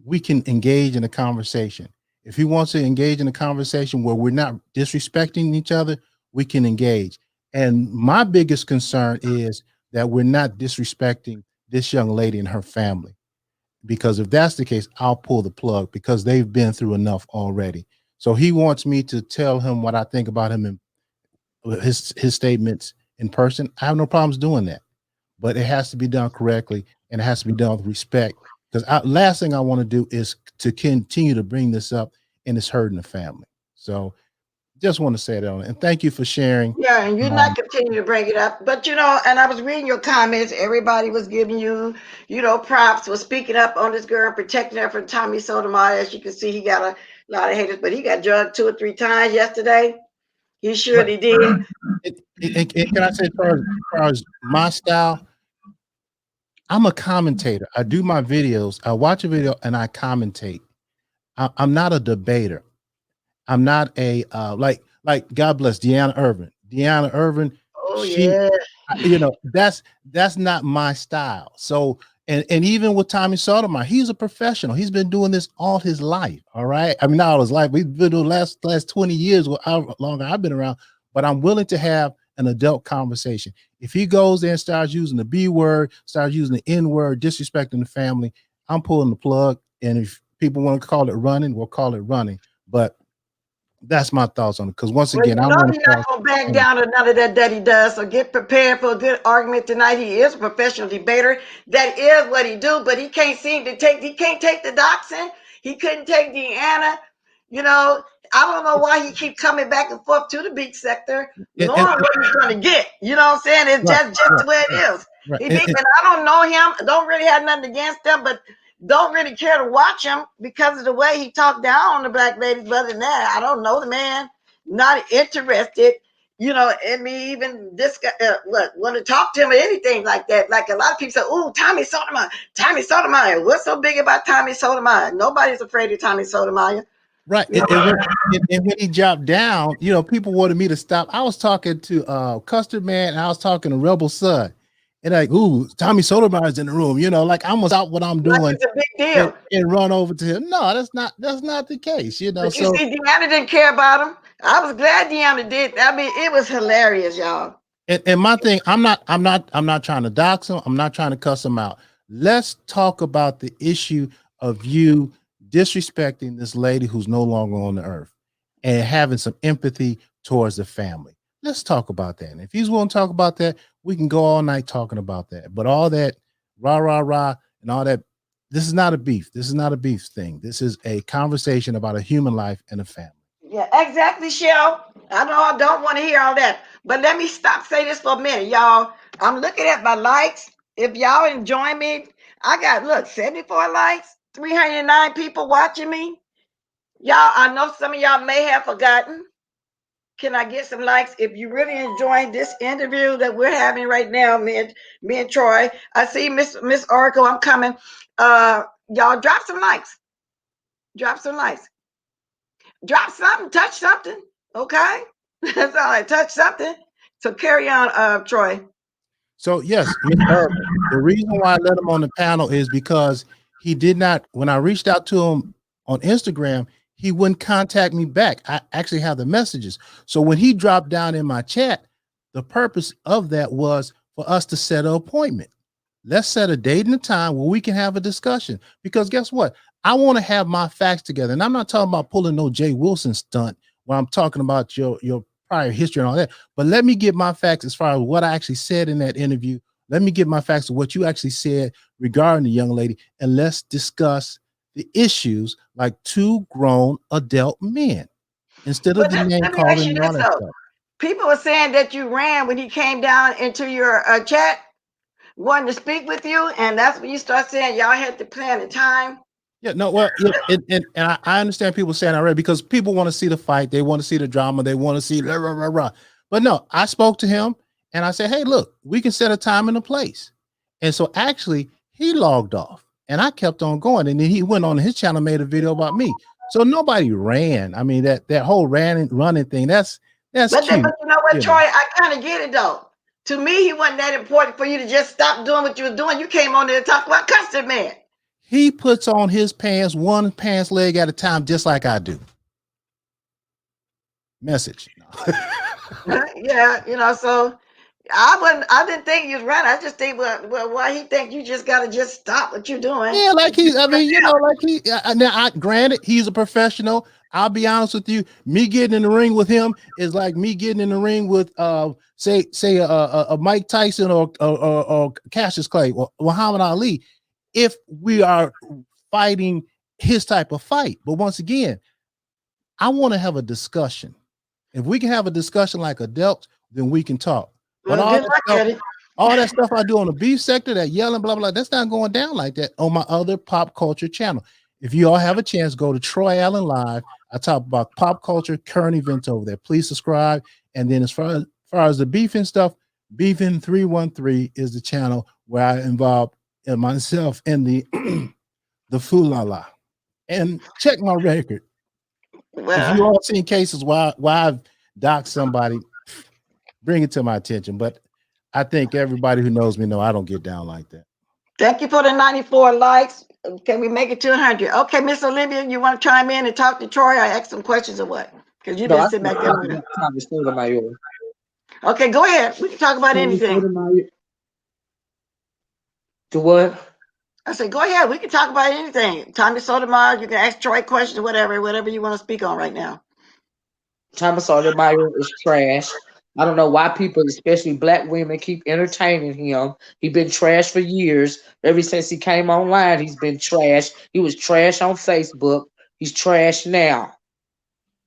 we can engage in a conversation. If he wants to engage in a conversation where we're not disrespecting each other, we can engage. And my biggest concern is that we're not disrespecting this young lady and her family. Because if that's the case, I'll pull the plug because they've been through enough already. So he wants me to tell him what I think about him and his statements in person. I have no problems doing that, but it has to be done correctly and it has to be done with respect. Because last thing I want to do is to continue to bring this up and it's hurting the family. So just want to say that on it. And thank you for sharing. Yeah, and you're not continuing to bring it up. But, and I was reading your comments. Everybody was giving you, props for speaking up on this girl, protecting her from Tommy Sotomayor. As you can see, he got a lot of haters, but he got drugged 2 or 3 times yesterday. He surely did. Can I say, as far as my style, I'm a commentator. I do my videos. I watch a video and I commentate. I'm not a debater. I'm not a like God bless Deanna Irvin. Deanna Irvin. Oh yeah. That's not my style. So and even with Tommy Sotomayor, he's a professional. He's been doing this all his life. All right. I mean, not all his life. We've been doing last 20 years, how long I've been around. But I'm willing to have an adult conversation. If he goes there and starts using the B word, starts using the N word, disrespecting the family, I'm pulling the plug. And if people want to call it running, we'll call it running. But that's my thoughts on it. Because once again, I'm not going to back down to none of that he does. So get prepared for a good argument tonight. He is a professional debater. That is what he do. But he can't seem to he can't take the doxing. He couldn't take Deanna. I don't know why he keep coming back and forth to the beach sector. Knowing what he's going to get. You know what I'm saying? It's just the way it is. Right. And I don't know him. Don't really have nothing against him, but don't really care to watch him because of the way he talked down on the black ladies. But other than that, I don't know the man. Not interested you know, and me even this guy, want to talk to him or anything like that. Like a lot of people say, "Oh, Tommy Sotomayor. What's so big about Tommy Sotomayor?" Nobody's afraid of Tommy Sotomayor. Right. And when he dropped down, you know, people wanted me to stop. I was talking to Custard Man, and I was talking to Rebel Son. And like, ooh, Tommy Sotomayor's in the room, you know, like I almost out what I'm doing. Like it's a big deal. And run over to him. No, that's not the case, you know. But you see, Deanna didn't care about him. I was glad Deanna did. I mean, it was hilarious, y'all. And my thing, I'm not trying to dox him. I'm not trying to cuss him out. Let's talk about the issue of you disrespecting this lady who's no longer on the earth and having some empathy towards the family. Let's talk about that. And if he's willing to talk about that, we can go all night talking about that. But all that rah, rah, rah, and all that, this is not a beef. This is not a beef thing. This is a conversation about a human life and a family. Yeah, exactly, Shell. I know I don't want to hear all that. But let me say this for a minute, y'all. I'm looking at my likes. If y'all enjoy me, I got, look, 74 likes, 309 people watching me. Y'all, I know some of y'all may have forgotten. Can I get some likes? If you really enjoying this interview that we're having right now, me and Troy. I see Miss Oracle, I'm coming. Y'all drop some likes. Drop some likes. Drop something, touch something. Okay? That's all right. Touch something. So carry on, Troy. So yes, the reason why I let him on the panel is because he did not, when I reached out to him on Instagram, he wouldn't contact me back. I actually have the messages. So when he dropped down in my chat, the purpose of that was for us to set an appointment. Let's set a date and a time where we can have a discussion. Because guess what? I want to have my facts together. And I'm not talking about pulling no Jay Wilson stunt where I'm talking about your prior history and all that. But let me get my facts as far as what I actually said in that interview. Let me get my facts of what you actually said regarding the young lady. And let's discuss the issues like two grown adult men instead of the name calling and all that stuff. People were saying that you ran when he came down into your chat, wanting to speak with you, and that's when you start saying y'all had to plan the time. Yeah, no, well, and I understand people saying I read because people want to see the fight, they want to see the drama, they want to see rah, rah, rah, rah. But no, I spoke to him and I said, hey, look, we can set a time and a place. And so actually he logged off. And I kept on going, and then he went on his channel, made a video about me. So nobody ran. I mean, that whole running thing. That's cute. But you know what, Troy? I kind of get it though. To me, he wasn't that important for you to just stop doing what you were doing. You came on there to talk about Custard Man. He puts on his pants one pants leg at a time, just like I do. Message. Yeah, you know. So I didn't think you was right. I just think, well, why he think you just gotta just stop what you're doing? Yeah, like granted, he's a professional. I'll be honest with you. Me getting in the ring with him is like me getting in the ring with say a Mike Tyson or Cassius Clay or Muhammad Ali, if we are fighting his type of fight. But once again, I want to have a discussion. If we can have a discussion like adults, then we can talk. But all that stuff I do on the beef sector, that yelling, blah, blah, that's not going down like that on my other pop culture channel. If you all have a chance, go to Troy Allen Live. I talk about pop culture, current events over there. Please subscribe. And then as far as the beefing stuff, Beefing 313 is the channel where I involve myself in the the Fulala. And check my record. Well, if you all seen cases why I've doxed somebody, bring it to my attention. But I think everybody who knows me know I don't get down like that. Thank you for the 94 likes. Can we make it to 100? Okay, Miss Olivia, you want to chime in and talk to Troy or ask some questions or what? Because you've been sitting back there. Okay, go ahead. We can talk about anything. To what? I said, go ahead. We can talk about anything. Tommy Sotomayor, you can ask Troy questions, whatever you want to speak on right now. Tommy Sotomayor is trash. I don't know why people, especially black women, keep entertaining him. He's been trash for years. Ever since he came online, he's been trash. He was trash on Facebook. He's trash now.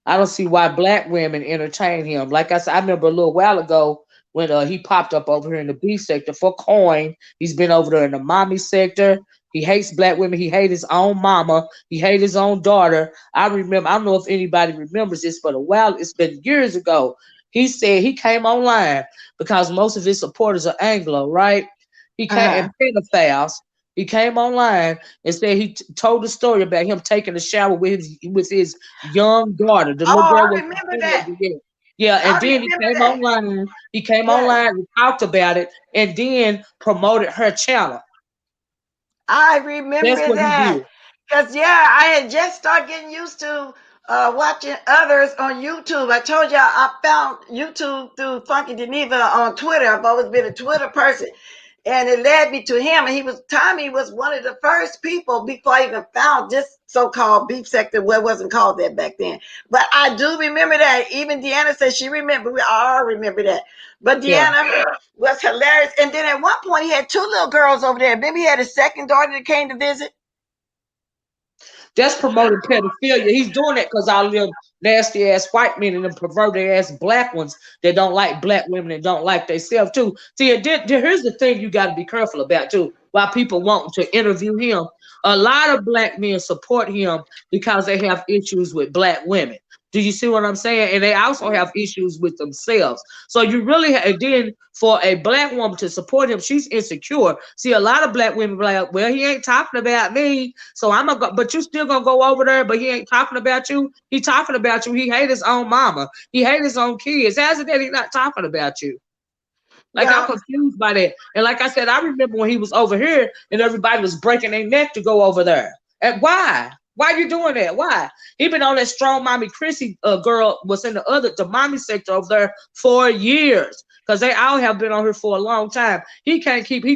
I don't see why black women entertain him. Like I said, I remember a little while ago when he popped up over here in the beef sector for coin. He's been over there in the mommy sector. He hates black women. He hates his own mama. He hates his own daughter. I remember, I don't know if anybody remembers this, but a while, it's been years ago. He said he came online because most of his supporters are Anglo, right? He came and pedophiles. He came online and said he told the story about him taking a shower with his young daughter. The little girl was remember that. Yeah, and then he came online. He came online and talked about it, and then promoted her channel. I remember that. Because, I had just started getting used to watching others on YouTube. I told y'all I found YouTube through Funky Geneva on Twitter. I've always been a Twitter person. And it led me to him. And Tommy was one of the first people before I even found this so-called beef sector. Well, it wasn't called that back then. But I do remember that. Even Deanna said she remembered. We all remember that. But Deanna was hilarious. And then at one point, he had 2 little girls over there. Maybe he had a second daughter that came to visit. That's promoting pedophilia. He's doing that because all them nasty ass white men and them perverted ass black ones that don't like black women and don't like themselves too. See, here's the thing you got to be careful about too. Why people want to interview him. A lot of black men support him because they have issues with black women. Do you see what I'm saying? And they also have issues with themselves. So you really, and then for a black woman to support him, she's insecure. See, a lot of black women be like, well, he ain't talking about me, so I'm gonna go, but you still gonna go over there, but he ain't talking about you. He talking about you. He hate his own mama. He hate his own kids. How's it that he's not talking about you? Like, I'm confused by that. And like I said, I remember when he was over here and everybody was breaking their neck to go over there. And why? Why are you doing that? Why? He been on that Strong Mommy Chrissy girl was in the mommy sector over there for years. Because they all have been on here for a long time. He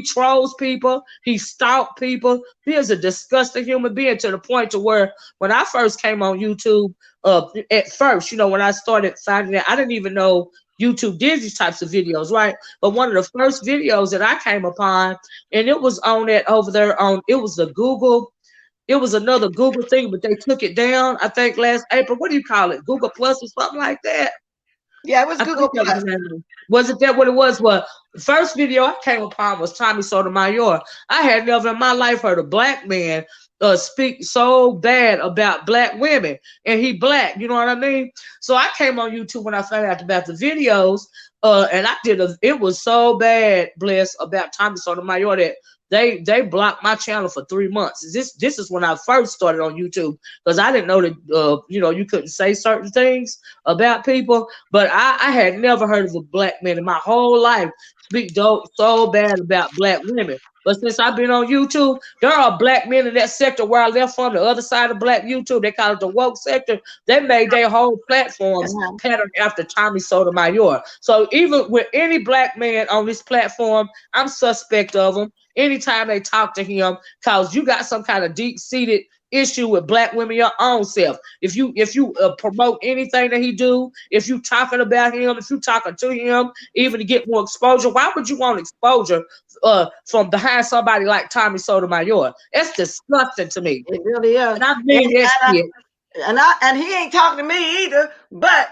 trolls people, he stalks people. He is a disgusting human being to the point to where when I first came on YouTube, at first, when I started finding out, I didn't even know YouTube did these types of videos, right? But one of the first videos that I came upon, and it was on that over there it was the Google. It was another Google thing, but they took it down, I think, last April. What do you call it? Google Plus or something like that? Yeah, it was Google Plus. Wasn't that what it was? Well, the first video I came upon was Tommy Sotomayor. I had never in my life heard a black man speak so bad about black women. And he black, you know what I mean? So I came on YouTube when I found out about the videos, and it was so bad, Bless, about Tommy Sotomayor that they blocked my channel for 3 months. This is when I first started on YouTube, because I didn't know that you couldn't say certain things about people. But I had never heard of a black man in my whole life speak so bad about black women. But since I've been on YouTube, there are black men in that sector where I left from, the other side of black YouTube. They call it the woke sector. They made their whole platforms patterned after Tommy Sotomayor. So even with any black man on this platform, I'm suspect of them anytime they talk to him, because you got some kind of deep-seated issue with black women your own self. If you promote anything that he do, if you talking about him, if you talking to him, even to get more exposure, why would you want exposure from behind somebody like Tommy Sotomayor? It's disgusting to me. It really is. And I mean that shit. And he ain't talking to me either, but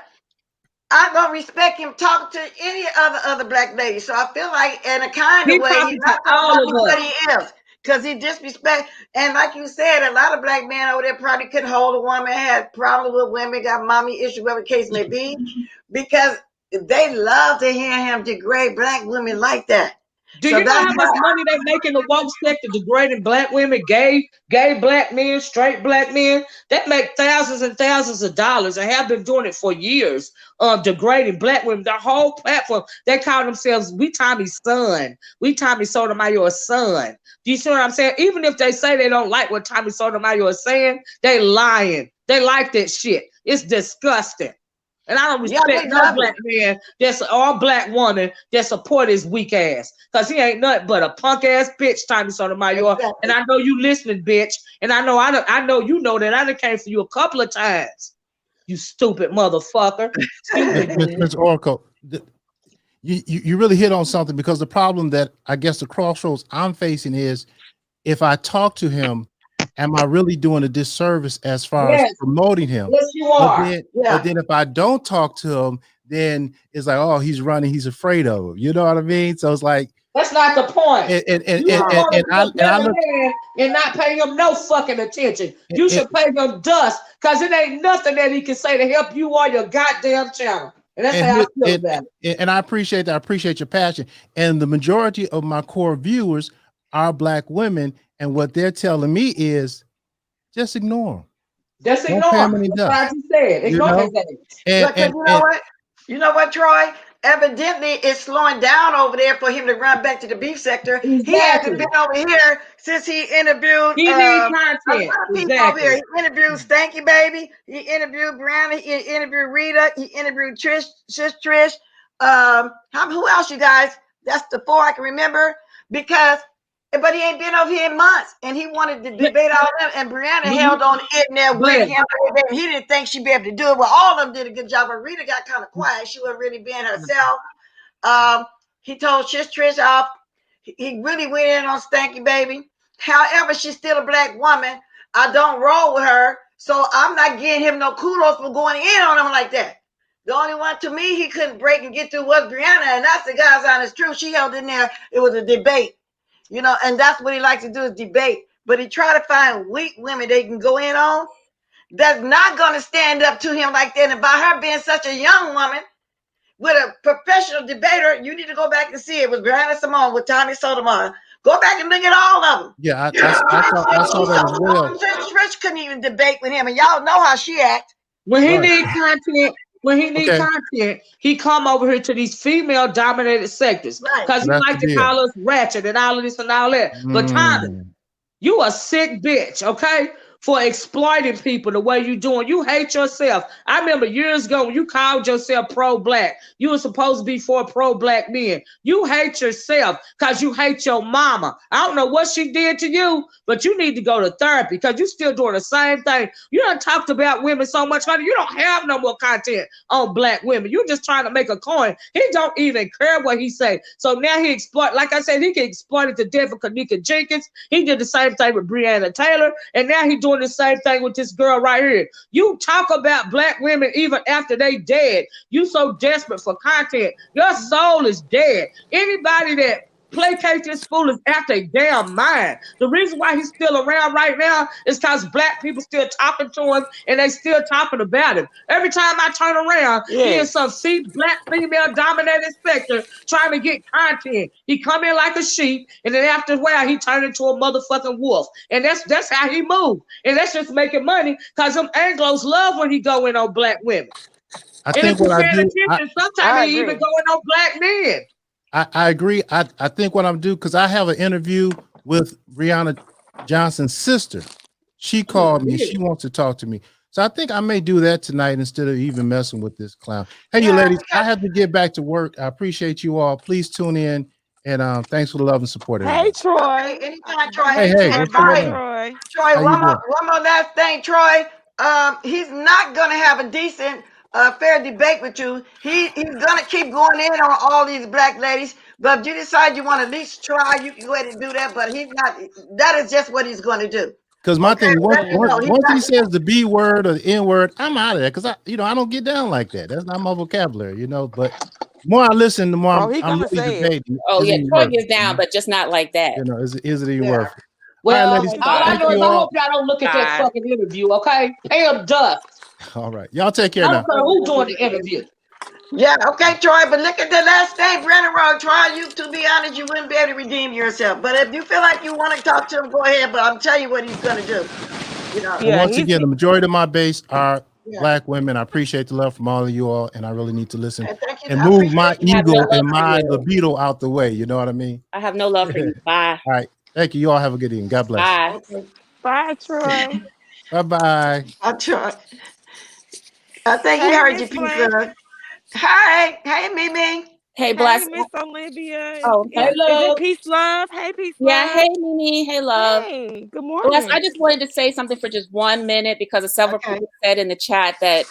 I'm gonna respect him talking to any other black lady. So I feel like in a kind of way he's not talking about what he is. Because he disrespect, and like you said, a lot of black men over there probably couldn't hold a woman, had problems with women, got mommy issues, whatever the case may be, because they love to hear him degrade black women like that. Do you know how much money they make in the woke sector degrading black women, gay black men, straight black men? They make thousands and thousands of dollars and have been doing it for years, degrading black women. The whole platform, they call themselves, we Tommy's son. We Tommy Sotomayor's son. Do you see what I'm saying? Even if they say they don't like what Tommy Sotomayor is saying, they lying. They like that shit. It's disgusting. And I don't respect no black man or black woman that support his weak ass. Because he ain't nothing but a punk ass bitch, Tommy Sotomayor. Exactly. And I know you listening, bitch. And I know you know that I done came for you a couple of times. You stupid motherfucker. Mr. Oracle, you really hit on something, because the problem that I guess the crossroads I'm facing is, if I talk to him, am I really doing a disservice as far as promoting him? Yes, you are. But then if I don't talk to him, then it's like, oh, he's running, he's afraid of him. You know what I mean? So it's like, that's not the point. And not pay him no fucking attention. You should pay him dust, because it ain't nothing that he can say to help you or your goddamn channel. And that's how I feel about it. And I appreciate that. I appreciate your passion. And the majority of my core viewers are Black women. And what they're telling me is just ignore them. Just ignore them. That's what I just said. Ignore his ass. You know what, Troy? Evidently, it's slowing down over there for him to run back to the beef sector. Exactly. He hasn't been over here since he interviewed. He needs content. Over here. He interviewed Stanky Baby. He interviewed Brianna. He interviewed Rita. He interviewed Trish. Who else, you guys? That's the 4 I can remember. But he ain't been over here in months, and he wanted to debate all of them. And Brianna held on in there with him. He didn't think she'd be able to do it. Well, all of them did a good job, but Rita got kind of quiet. She wasn't really being herself. He told Trish off. He really went in on Stanky Baby. However, she's still a Black woman. I don't roll with her, so I'm not giving him no kudos for going in on him like that. The only one to me he couldn't break and get through was Brianna, and that's the God's honest truth. She held in there. It was a debate. You know, and that's what he likes to do is debate. But he try to find weak women they can go in on that's not going to stand up to him like that. And by her being such a young woman with a professional debater, you need to go back and see it. It was Brianna Simone with Tommy Sotomayor. Go back and look at all of them. Yeah, I saw that as well. Trish couldn't even debate with him, and y'all know how she act. When he needs content. When he needs content, he come over here to these female-dominated sectors because he like to call us ratchet and all of this and all that. But Tommy, you a sick bitch, okay? For exploiting people the way you doing. You hate yourself. I remember years ago when you called yourself pro-Black. You were supposed to be for pro-Black men. You hate yourself because you hate your mama. I don't know what she did to you, but you need to go to therapy because you're still doing the same thing. You done talked about women so much, honey. You don't have no more content on Black women. You're just trying to make a coin. He don't even care what he say. So now he exploit, like I said, he can exploit it to death for Kanika Jenkins. He did the same thing with Breonna Taylor, and now he doing the same thing with this girl right here. You talk about Black women even after they dead. You so desperate for content. Your soul is dead. Anybody that placate this fool is out their damn mind. The reason why he's still around right now is because Black people still talking to him and they still talking about him. Every time I turn around, he is some Black female dominated sector trying to get content. He come in like a sheep, and then after a while he turned into a motherfucking wolf. And that's how he moved. And that's just making money because them Anglos love when he go in on Black women. I think what I do, sometimes he even going on Black men. I agree. I think what I'm doing, because I have an interview with Brianna Johnson's sister. She called me. She wants to talk to me. So I think I may do that tonight instead of even messing with this clown. Hey, you ladies, I have to get back to work. I appreciate you all. Please tune in. And thanks for the love and support. Hey, Troy. Anytime, Troy. Hey, Troy, one more last thing, Troy. He's not going to have a decent fair debate with you. He's gonna keep going in on all these Black ladies, but if you decide you want to at least try, you can go ahead and do that. But he's not. That is just what he's going to do. Because my thing, once he says the B word or the N word, I'm out of there. Because I don't get down like that. That's not my vocabulary, But the more I listen, the more I'm really debating. Oh yeah, Troy gets down, but just not like that. Is it even worth it? Well, all I know is I hope y'all don't look at that fucking interview, okay? Pay him dust. All right. Y'all take care now. I don't care who's doing the interview. Yeah, okay, Troy, but look at the last thing, Brandon Rowe. Troy, to be honest, you wouldn't be able to redeem yourself. But if you feel like you want to talk to him, go ahead. But I'm telling you what he's going to do. Once again, the majority of my base are Black women. I appreciate the love from all of you all, and I really need to listen and move my ego and my libido out the way. You know what I mean? I have no love for you. Bye. All right. Thank you. You all have a good evening. God bless. Bye. Okay. Bye, Troy. Bye-bye. I'll try. I think he heard you, Pizza. Hey, Mimi. Hey, Bless. Hey, Miss Olivia. Oh, hey, love. Peace, love. Hey, peace, yeah, love. Hey, Mimi. Hey, love. Hey, good morning. Bless, I just wanted to say something for just 1 minute because of several people said in the chat that,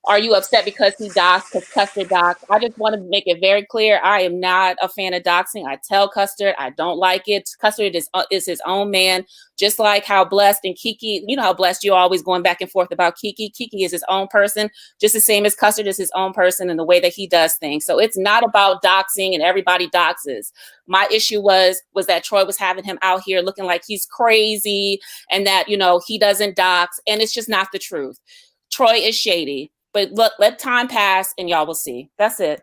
are you upset because he doxed, because Custard doxed? I just want to make it very clear. I am not a fan of doxing. I tell Custard I don't like it. Custard is his own man, just like how Blessed and Kiki, how Blessed you're always going back and forth about Kiki. Kiki is his own person, just the same as Custard is his own person in the way that he does things. So it's not about doxing and everybody doxes. My issue was that Troy was having him out here looking like he's crazy and that, he doesn't dox, and it's just not the truth. Troy is shady. But look, let time pass and y'all will see. That's it.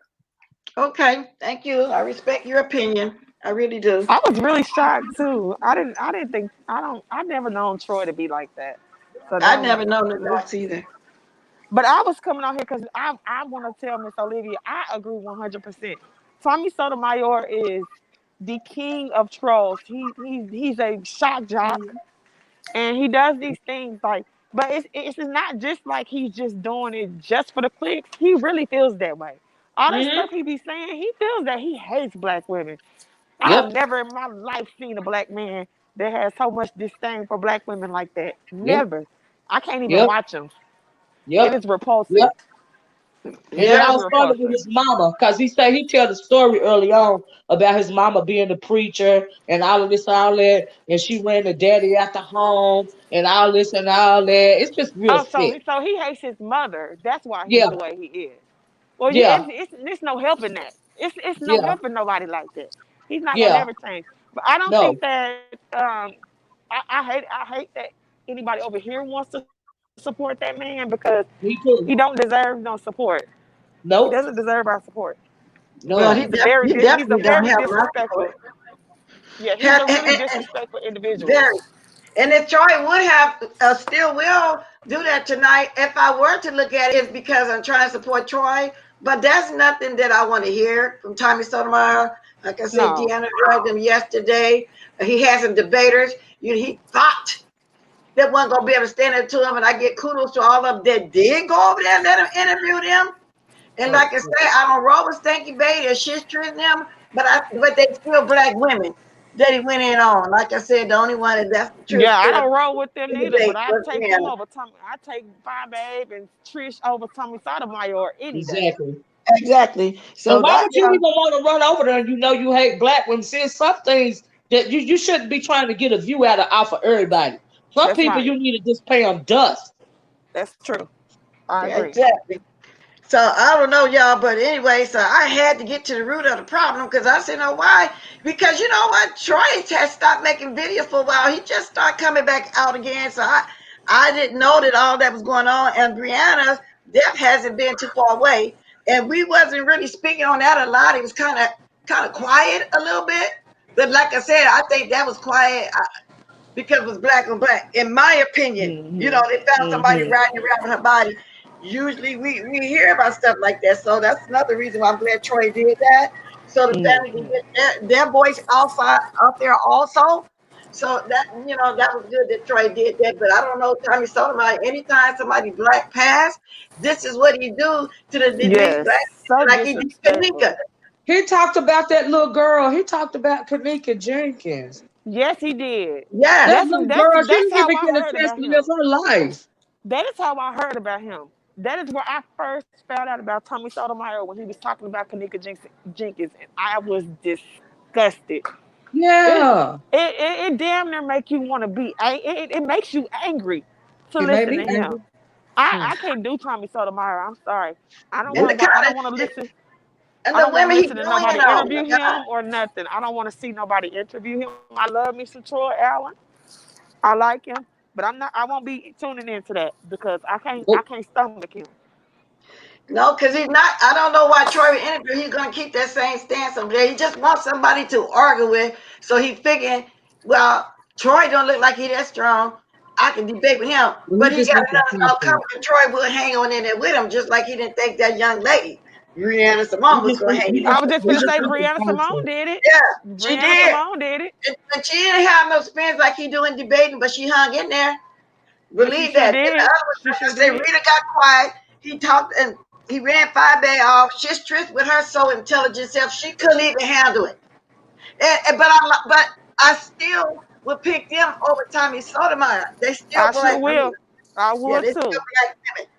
Okay, thank you. I respect your opinion. I really do. I was really shocked too. I didn't think I never known Troy to be like that. So I've don't never known the dogs either. but I was coming on here because I want to tell Miss Olivia I agree 100%. Tommy Sotomayor is the king of trolls. He's a shock jock, and he does these things like. But it's not just like he's just doing it just for the clicks. He really feels that way. All that Mm-hmm. stuff he be saying, he feels that he hates black women. I've Yep. never in my life seen a black man that has so much disdain for black women like that. Yep. Never. I can't even Yep. watch him. It Yep. is repulsive. Yep. And it Very Yeah. all started with repulsive. his mama, because he said he tell the story early on about his mama being the preacher and all of this, all that, and she ran the daddy out the home and all this and all that. It's just real Oh, sick. so he hates his mother. That's why he's Yeah, the way he is. Well, you yeah, it's no helping that. It's no yeah, helping nobody like that. He's not gonna yeah. never change. But I don't No, think that I hate that anybody over here wants to support that man because he me don't too. deserve no support. He doesn't Nope, deserve our support. Well, no. he He's a definitely don't very have my disrespectful. support. Yeah, he's Have, a really disrespectful individual. very. And if Troy would have, still will do that tonight, if I were to look at it, it's because I'm trying to support Troy. But that's nothing that I want to hear from Tommy Sotomayor. Like I said, No. Deanna heard him yesterday. He has some debaters. He thought that wasn't going to be able to stand up to him. And I get kudos to all of them that did go over there and let him interview them. And Oh, like I say, I don't roll with Stanky Baby or shit treating them, but they still black women that he went in on. Like I said, the only one that's the truth Yeah, I to don't roll with them the neither, but debate I was take them Brianna. over Tommy. I take Fine Babe and Trish over Tommy Sotomayor any day. exactly. Exactly. And So why that would you even want to run over there and you know you hate black women? See, some things that you shouldn't be trying to get a view out of off of everybody. Some That's people right. you need to just pay them dust. That's true. I agree. exactly. So I don't know, y'all, but anyway, so I had to get to the root of the problem because I said, "No, why?" Because you know what, Troy has stopped making videos for a while. He just started coming back out again. So I didn't know that all that was going on. And Brianna's death hasn't been too far away, and we wasn't really speaking on that a lot. It was kind of quiet a little bit, but like I said, I think that was quiet because it was black on black. In my opinion, Mm-hmm. they found somebody Mm-hmm. riding around with her body. Usually we hear about stuff like that. So that's another reason why I'm glad Troy did that. So the family can Mm-hmm. get their voice outside out there also. So that was good that Troy did that. But I don't know Tommy Sotomayor. Anytime somebody black pass, this is what he do to these Yes. black So people like he did disrespectful. Kanika. He talked about that little girl. He talked about Kanika Jenkins. Yes, he did. Yes. That That's little that's girl, she that's didn't how even I get a heard about testimony of him. her life. That is how I heard about him. That is where I first found out about Tommy Sotomayor when he was talking about Kanika Jenkins, and I was disgusted. It Yeah. it damn near make you want to be. It makes you angry to It made listen me to him. angry. I can't do Tommy Sotomayor. I'm sorry. I don't And want the to. I kind don't of want to listen. and I the don't want to women he listen to doing it nobody on. interview him or nothing. I don't want to see nobody interview him. I love me some Troy Allen. I like him, but I'm not. I won't be tuning into that because I can't. I Nope. can't stomach him. No, because he's not. I don't know why Troy would interview. He's going to keep that same stance over there. He just wants somebody to argue with. So he figuring, well, Troy don't look like he that strong. I can debate with him. Well, But he he just got wants some another content. couple, and Troy would hang on in there with him, just like he didn't think that young lady, Brianna Simone, was going to hang in there. I was just He gonna just say wants some Brianna Simone content. did it. Yeah, she Brianna did. Simone did it. And she didn't have no spins like he doing debating, but she hung in there. But she Believe sure that. Then the did. other one, She like sure I say, did. Rita got quiet. He talked and he ran 5 Bay off. She's tricked with her so intelligent self. She couldn't even handle it. But I still would pick them over Tommy Sotomayor. They still I sure black women. will. I Yeah, would they still too. black women.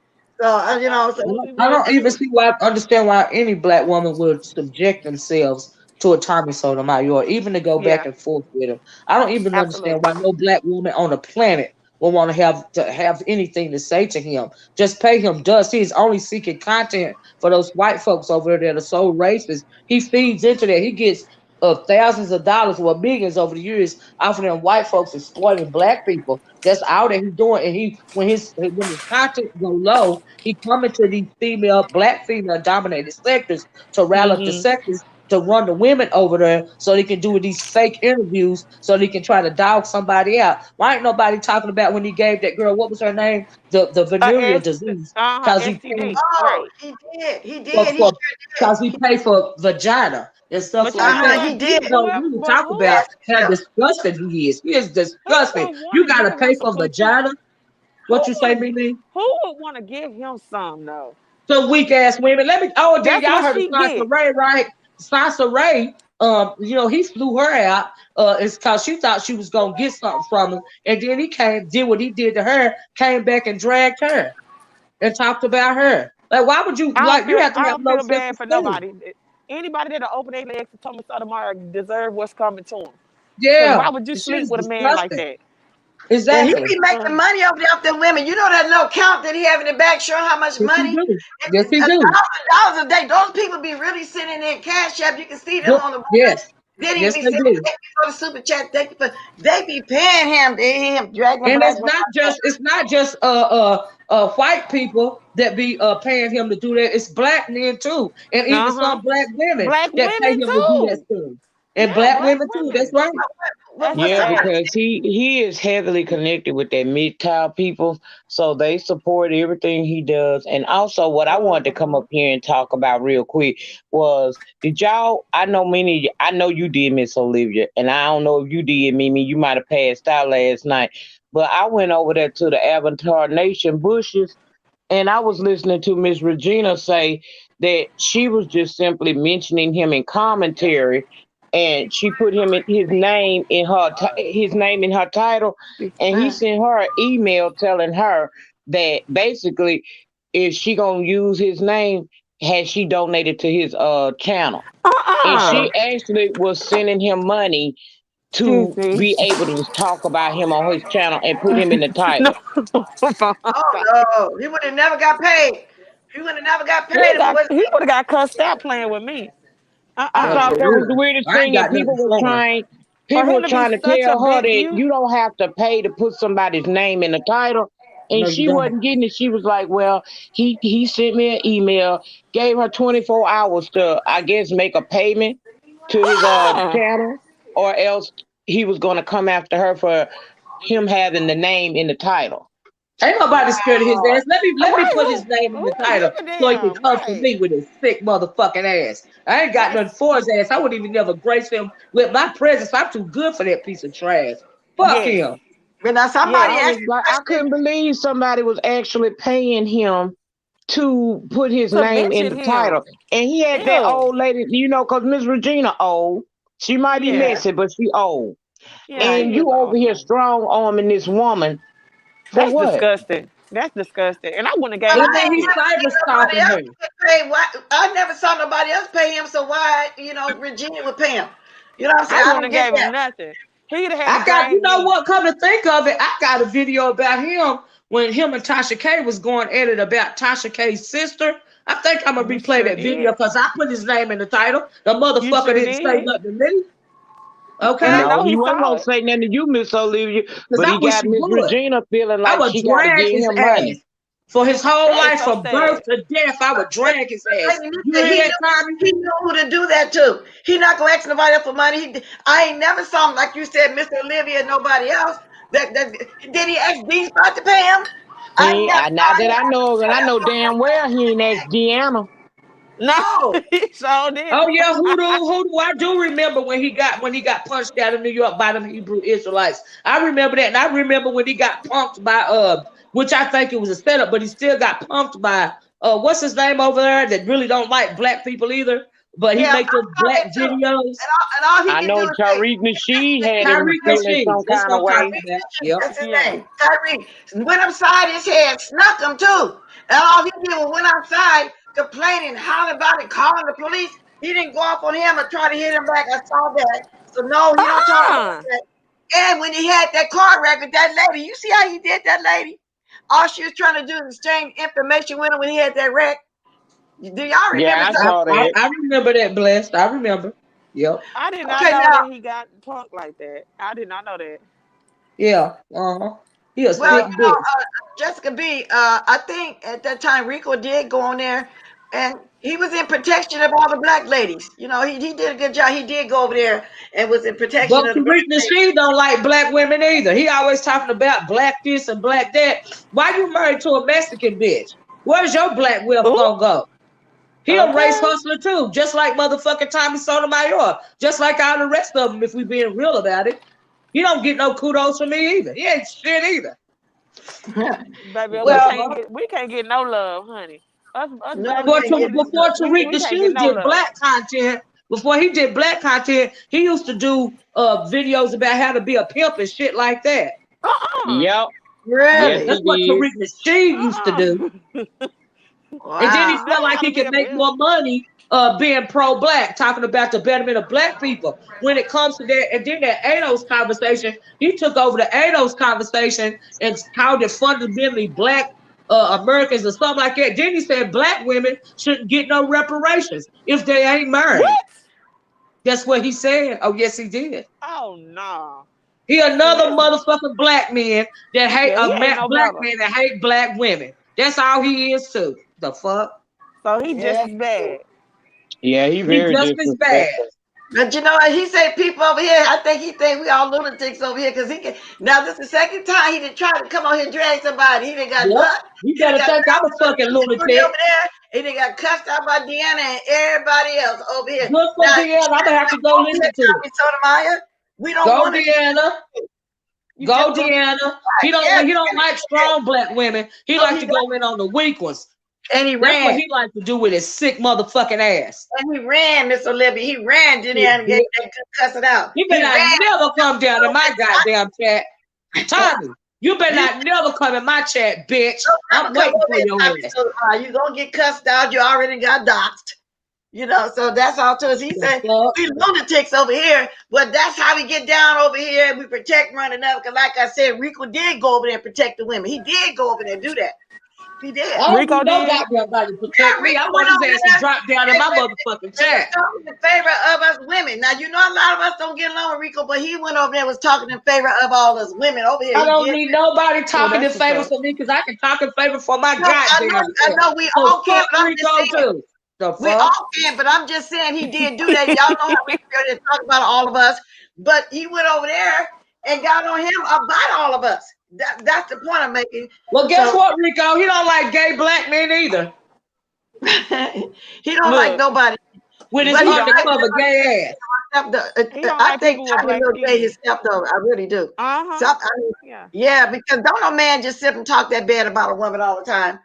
So I so absolutely I would don't even too. see understand why any black woman would subject themselves to a Tommy Sotomayor, even to go back Yeah, and forth with him. I don't even understand absolutely. why no black woman on the planet will want to have anything to say to him. Just pay him dust. He's only seeking content for those white folks over there that are so racist. He feeds into that. He gets of thousands of dollars or millions over the years off of them white folks exploiting black people. That's all that he's doing. And when his content go low, he coming to these black female dominated sectors to rally up the sectors to run the women over there so they can do these fake interviews so they can try to dog somebody out. Why ain't nobody talking about when he gave that girl, what was her name? The venereal disease. Because he STD. Oh, Right. he did. He did. He for sure because did. he paid for vagina and stuff But you like know that. what? He did. People don't Whoever, really but talk who about Yes, how yeah. disgusting he is. He is who disgusting. would want You to gotta give pay him some for coochie? vagina. Who What you say, would Mimi? who would want to give him some though? Some weak ass women. Then That's y'all what heard of she Sansa get. Ray, right? Sansa Ray, he flew her out. It's cause she thought she was gonna get something from him, and then he did what he did to her, came back and dragged her and talked about her. Like, why would you you have to I have don't low feel bad for self-esteem? nobody. Anybody that'll open their legs to Thomas Sotomayor deserve what's coming to him. Because Yeah, why would you the shit sleep is with a man like disgusting. that? And he Exactly. be making money off them women. You know that little count that he have in the back showing how much Yes, he money? do. Yes, he do. $1,000 a day. Those people be really sitting in Cash App. You can see them on the board. Yes, Then he yes, be they saying, do. thank you for the super chat. Thank you for, they be paying him to hear him dragging a And black woman like that. it's not just white people that be paying him to do that. It's black men too, and even Uh-huh. some black women Black that pay women him to do that too. stuff. And Yeah, black black women too. That's women. right. What, That's what's Yeah, up? sad. because he is heavily connected with that MGTOW people, so they support everything he does. And also, what I wanted to come up here and talk about real quick was, did y'all? I know you did, Miss Olivia, and I don't know if you did, Mimi. You might have passed out last night, but I went over there to the Avatar Nation bushes, and I was listening to Miss Regina say that she was just simply mentioning him in commentary, and she put his name in her title, and he sent her an email telling her that basically, if she gonna use his name, had she donated to his channel, and Uh-uh. she actually was sending him money Excuse to me. be able to talk about him on his channel and put him in the No. title. Oh, no. He would have never got paid. He would have never got paid if it wasn't. He would have got cussed out playing with me. I Oh, thought for Uh-uh. that was the real. weirdest I ain't thing, and got nothing for her. For people him were to be trying to such a tell her big that beauty. you don't have to pay to put somebody's name in the title, and No, you she don't. wasn't getting it. She was like, "Well, he sent me an email, gave her 24 hours to, I guess, make a payment to his Uh-uh. channel, or else he was going to come after her for him having the name in the title." Ain't nobody scared of his ass. Let me Right, put his name in who the would give title a so he can damn? come for Right. me with his sick motherfucking ass. I ain't got That's nothing for his ass. I wouldn't even never grace him with my presence. I'm too good for that piece of trash. Fuck yes. him. But now somebody Yes. I was asked like, the I question. couldn't believe somebody was actually paying him to put his To name in mention the him. title. And he had that Ew. old lady, because Miss Regina old. She might be Yeah. messy, but she old. Yeah, Right. she And is you an over older here lady. strong arming this woman for That's what? disgusting. That's disgusting. And I wouldn't have Well, gave And him I then ain't he's shit. never cyber seen nobody stalking else her. get paid. Why? I never saw nobody else pay him. So why, Virginia would pay him? You know what I'm saying? I I wouldn't don't have get gave him that. nothing. He'd have had to I got, you drag know me. what? Come to think of it, I got a video about him when him and Tasha K was going at it about Tasha K's sister. I think I'm gonna You replay sure that video did. because I put his name in the title. The You motherfucker sure didn't say did. nothing to me. And I Okay? know No, he he wasn't saw gonna it. say nothing to you, Miss Olivia, Because but I he wish got he Miss would. Regina feeling I like would she gotta drag give his him ass money. for his whole That is life, so from birth sad. to death. I would But drag his ass. like you You said, hear that, Tommy? he knew who to do that to. He not gonna ask nobody else for money. I ain't never saw him like you said, Mr. Olivia, and nobody else. That did he ask D Spot to pay him? I never Now saw that him I ask know, and I nobody else know for damn well he ain't asked Deanna. No, money. he sure didn't. Oh yeah, who do I do remember when he got punched out of New York by them Hebrew Israelites. I remember that, and I remember when he got punked by which I think it was a setup, but he still got punked by what's his name over there that really don't like black people either, but he Yeah, I make those saw black that too. videos. And all he I can do know is say, Tariq Nasheed had him Tyreek feeling Nasheed, some that's kind what of I'm way. talking about. Yep. that's his Yeah. name, Tyreek. Went upside his head, snuck him too. And all he did was went outside complaining, hollering about it, calling the police. He didn't go off on him or try to hit him back. I saw that. So no, he don't talk about Uh-uh. that. And when he had that car wreck with that lady, you see how he did that lady? All she was trying to do is exchange information with him when he had that wreck. Do y'all remember Yeah, I something? saw that. I remember that, blessed. I remember. Yep. I did not Okay, know now, that he got punked like that. I did not know that. Yeah. He a well, sick bitch. Jessica B, I think at that time Rico did go on there, and he was in protection of all the black ladies. You know, he did a good job. He did go over there and was in protection But of the black Tariq Nasheed don't like black women either. He always talking about black this and black that. Why you married to a Mexican bitch? Where's your black wealth Ooh, gonna go? He a race okay. hustler too, just like motherfucking Tommy Sotomayor, just like all the rest of them. If we being real about it, he don't get no kudos from me either. He ain't shit either. Baby, Well, we can't get no love, honey. Us no, black we Before, women, can't get before Tariq we can't get Nasheed no did love. black content, before he did black content, he used to do videos about how to be a pimp and shit like that. Yep. Yes, really. That's he what did. Tariq Nasheed used to do. And then he Wow. felt Not like how to he be could a make pimp. more money being pro-black, talking about the betterment of black people. When it comes to that, and then that ADOS conversation, he took over the ADOS conversation and called it fundamentally black Americans or something like that. Then he said black women shouldn't get no reparations if they ain't married. What? That's what he said. Oh, yes, he did. Oh no. He See, another that's motherfucking black man that hate yeah. He ain't no black better. man that hate black women. That's all he is too. The fuck? So he just Yeah. as bad. Yeah, he He very just as bad. disrespectful. But you know what? He say people over here. I think he think we all lunatics over here because he can. Now this is the second time he did try to come on here and drag somebody. He done got Yep. ducked. You He done better got think I'm a fucking studio lunatic. over there. He done got cussed out by Deanna and everybody else over here. Good for Now Deanna. I'm gonna have to go over listen here, to it. Tommy Sotomayor. We don't Go want to. Deanna. You Go just gonna Deanna. He yeah. don't like strong black women. He Oh, like to go in on the weak ones. and he That's what ran. he like to do with his sick motherfucking ass. And he ran, Miss Olivia. He ran to the end and gave that cussing out. You He better ran. not never come down in my goddamn chat. Tommy, you better You not never come in my chat, bitch. don't I'm ever come waiting over for here, your Tommy ass. Sotomayor. You gonna get cussed out. You already got doxxed. You know, so that's all to us. He The said fuck? we lunatics over here, but that's how we get down over here and we protect one another. Because, like I said, Rico did go over there and protect the women. He did go over there and do that. He did. I don't Rico need no did. goddamn body to Yeah, protect me. I Rico want went his over ass to there drop down in and my motherfucking was chat. talking in favor of us women. Now, you know, a lot of us don't get along with Rico, but he went over there and was talking in favor of all us women over here. I He don't did. need nobody Well, talking in that's what's favor up. for me because I can talk in favor for my No, goddamn I self. know we So all can, fuck but I'm just Rico saying. too. The We fuck? all can, but I'm just saying he did do that. Y'all know how we feel to talk about all of us, but he went over there and got on him about all of us. That's the point I'm making. Well, guess So what, Rico? He don't like gay black men either. he don't like Look, nobody, With his but he he don't. undercover gay ass. He don't I like think people with Tommy black Little J skin. himself though. I really do. So Uh-huh. I mean, Yeah. yeah, because don't no man just sit and talk that bad about a woman all the time.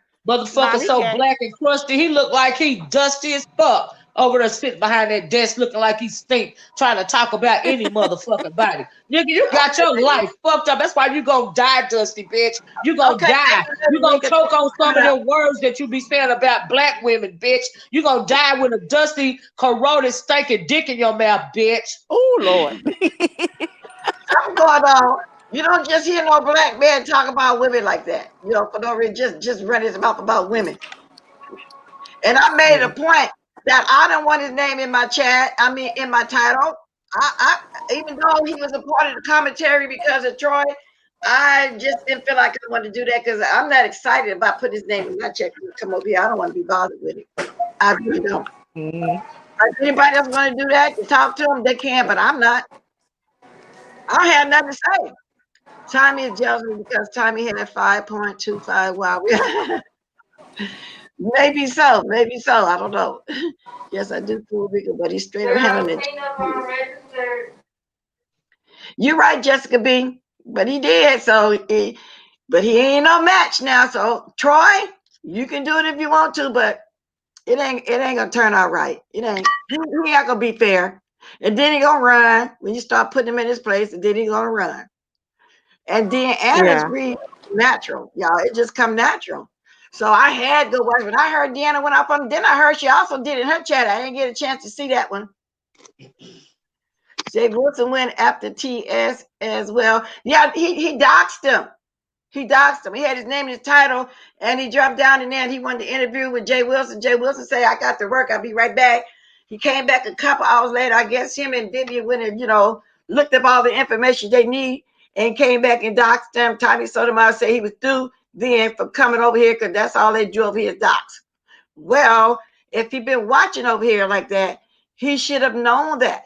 Nah, Motherfucker he so can't. black and crusty, he look like he dusty as fuck over there sitting behind that desk looking like he stink, trying to talk about any motherfucking body. Nigga, you got your life fucked up. That's why you gonna die, Dusty bitch. You gonna Okay, die. thank You you, gonna Rika. choke on some of Coming up. them words that you be saying about black women, bitch. You gonna die with a dusty, corroded, stinking dick in your mouth, bitch. Oh Lord. Something going on. You don't just hear no black man talk about women like that. You know, for no reason, just run his mouth about women. And I made a point that I don't want his name in my chat. I mean, in my title. I even though he was a part of the commentary because of Troy, I just didn't feel like I wanted to do that because I'm not excited about putting his name in my chat. Come over here. I don't want to be bothered with it. I really don't. If anybody else want to do that, to talk to him, they can, but I'm not. I don't have nothing to say. Tommy is jealous because Tommy had 5.25. Wow. Maybe so. Maybe so. I don't know. Yes, I do Puerto Rico, but he's straight up handling it. You're right, Jessica B. But he did. But he ain't no match now. So Troy, you can do it if you want to, but it ain't gonna turn out right. It ain't. He ain't gonna be fair. And then he gonna run when you start putting him in his place, and then he gonna run. And then Anna's Yeah. breed natural, y'all. It just come natural. So I had to watch. When I heard Deanna went off on, then I heard she also did in her chat. I didn't get a chance to see that one. Jay Wilson went after TS as well. Yeah, he doxed him. He doxed him. He had his name and his title, and he dropped down in there and he wanted to interview with Jay Wilson. Jay Wilson said, I got to work. I'll be right back. He came back a couple hours later. I guess him and Vivian went and, looked up all the information they need and came back and doxed them. Tommy Sotomayor said he was through then for coming over here because that's all they do over here is dox. Well, if he'd been watching over here like that, he should have known that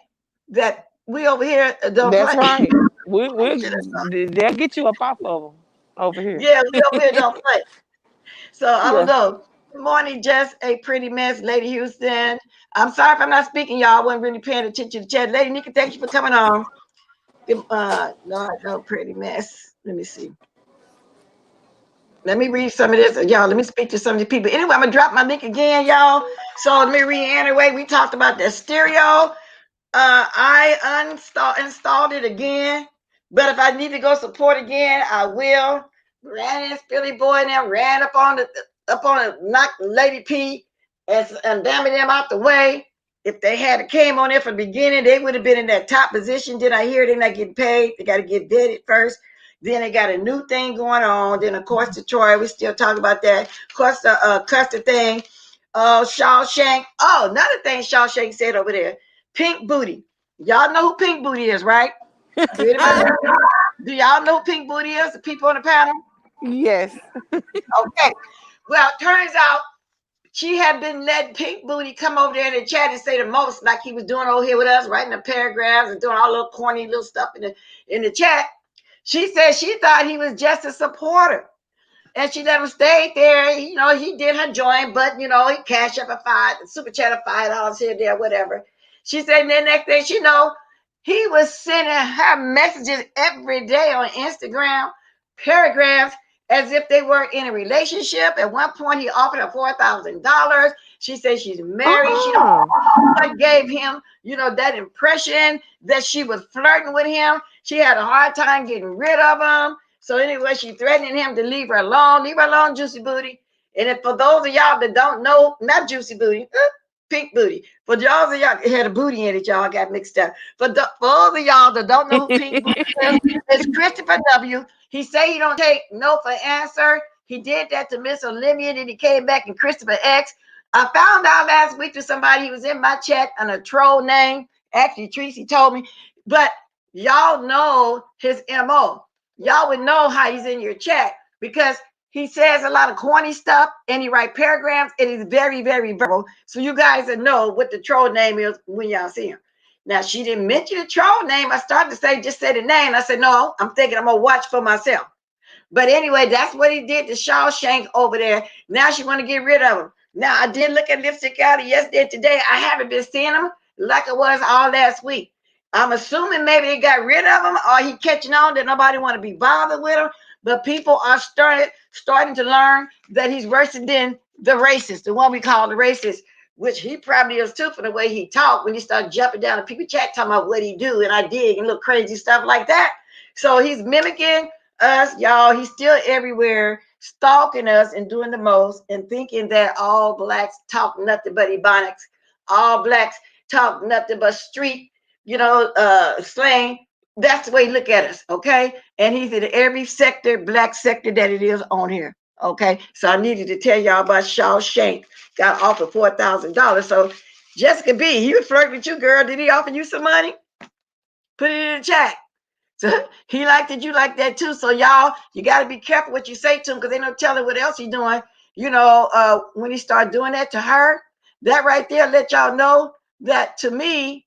we over here don't That's play. right. They'll get you up off of them over here. Yeah, we over here don't play. So I don't Yeah. know. Good morning, just a pretty mess, Lady Houston. I'm sorry if I'm not speaking, y'all. I wasn't really paying attention to the chat. Lady Nika, thank you for coming on. No, pretty mess. Let me see. Let me read some of this, y'all. Let me speak to some of the people. Anyway, I'm gonna drop my link again, y'all. So let me reiterate. We talked about the stereo. I installed it again, but if I need to go support again, I will. Ran this Philly boy and them ran up on knocked Lady P and damn them out the way. If they had came on there from the beginning, they would have been in that top position. Did I hear they're not getting paid? They got to get vetted first. Then they got a new thing going on. Then of course Detroit, we still talking about that. Of course the Custer thing. Shawshank. Oh, another thing Shawshank said over there. Pink Booty. Y'all know who Pink Booty is, right? Do y'all know who Pink Booty is? The people on the panel? Yes. Okay. Well, it turns out she had been letting Pink Booty come over there in the chat and say the most, like he was doing over here with us, writing the paragraphs and doing all little corny little stuff in the chat. She said she thought he was just a supporter. And she let him stay there. He did her join, but he cashed up a super chat of $5 here, there, whatever. She said, and then next thing she know, he was sending her messages every day on Instagram, paragraphs, as if they were in a relationship. At one point, he offered her $4,000. She said she's married. She don't what gave him, that impression that she was flirting with him. She had a hard time getting rid of him. So anyway, she threatening him to leave her alone, Juicy Booty. And if for those of y'all that don't know, not Juicy Booty, Pink Booty. For y'all of y'all, it had a booty in it, y'all got mixed up. For those of y'all that don't know who Pink Booty is, it's Christopher W. He say he don't take no for answer. He did that to Miss Olivia, and he came back in Christopher X. I found out last week to somebody, he was in my chat on a troll name. Actually, Tracy told me. But y'all know his MO. Y'all would know how he's in your chat because he says a lot of corny stuff and he writes paragraphs and he's very, very verbal. So you guys will know what the troll name is when y'all see him. Now, she didn't mention the troll name. I started to say, just say the name. I said, no, I'm thinking I'm going to watch for myself. But anyway, that's what he did to Shawshank over there. Now she want to get rid of him. Now, I did look at Lipstick Alley yesterday and today. I haven't been seeing him like I was all last week. I'm assuming maybe they got rid of him or he catching on that nobody want to be bothered with him. But people are starting to learn that he's worse than the racist, the one we call the racist, which he probably is too for the way he talked when he started jumping down and people chat talking about what he do and I dig and little crazy stuff like that. So he's mimicking us, y'all. He's still everywhere, stalking us and doing the most and thinking that all blacks talk nothing but ebonics. All blacks talk nothing but street, slang. That's the way he look at us, okay? And he's in every sector, black sector that it is on here, okay? So I needed to tell y'all about Shawshank. Got offered $4,000. So Jessica B, he was flirting with you, girl. Did he offer you some money? Put it in the chat. So he liked it, you like that too. So y'all, you got to be careful what you say to him because they don't tell him what else he's doing. When he started doing that to her, that right there let y'all know that to me,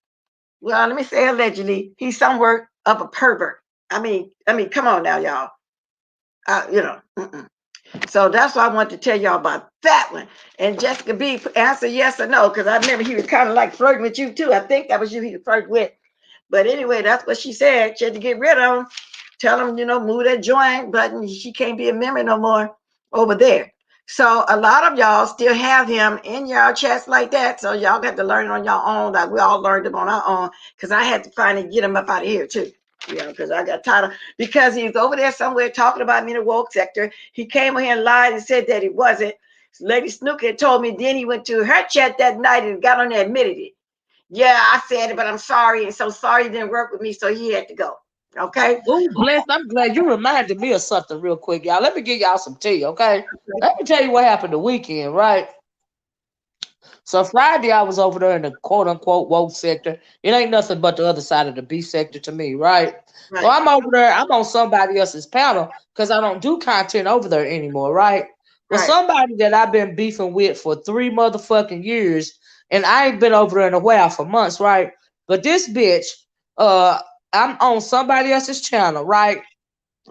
well, let me say allegedly, he's somewhere of a pervert. I mean, come on now, y'all. So that's why I want to tell y'all about that one. And Jessica B, answer yes or no, because I remember he was kind of like flirting with you too. I think that was you he was flirting with. But anyway, that's what she said. She had to get rid of him. Tell him, move that join button. She can't be a member no more over there. So a lot of y'all still have him in y'all chats like that. So y'all got to learn it on your own. Like we all learned him on our own. Because I had to finally get him up out of here too. Because I got tired of, because he was over there somewhere talking about me in the woke sector. He came in here and lied and said that he wasn't. Lady Snooker told me then he went to her chat that night and got on there and admitted it. Yeah, I said it, but I'm sorry. And so sorry it didn't work with me, so he had to go. Okay? Oh, blessed. I'm glad you reminded me of something real quick, y'all. Let me give y'all some tea, okay? Let me tell you what happened the weekend, right? So Friday I was over there in the quote unquote woke sector. It ain't nothing but the other side of the B sector to me, right? So I'm over there, I'm on somebody else's panel because I don't do content over there anymore, right? Well, somebody that I've been beefing with for 3 motherfucking years, and I ain't been over there in a while for months, right? But this bitch, I'm on somebody else's channel, right?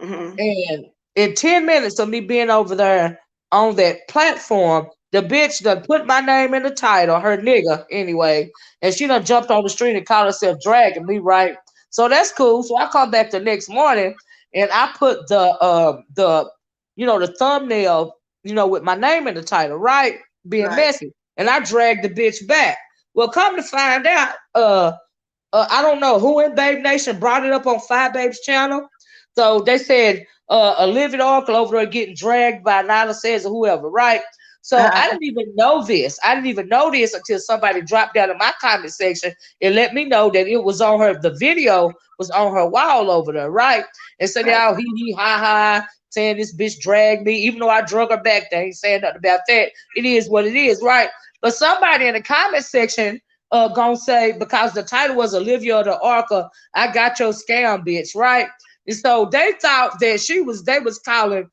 And in 10 minutes of me being over there on that platform, the bitch done put my name in the title, her nigga anyway, and she done jumped on the street and called herself dragging me, right? So that's cool. So I come back the next morning and I put the the thumbnail, with my name in the title, right? Being messy. And I dragged the bitch back. Well, come to find out, I don't know who in Babe Nation brought it up on Five Babes channel. So they said Olivia Oracle over there getting dragged by Nyla Says or whoever, right? So I didn't even know this. I didn't even know this until somebody dropped down in my comment section and let me know that it was on her. The video was on her wall over there, right? And so now he ha ha saying this bitch dragged me, even though I drug her back. They ain't saying nothing about that. It is what it is, right? But somebody in the comment section gonna say, because the title was Olivia the Oracle, I got your scam, bitch, right? And so they thought that they was calling,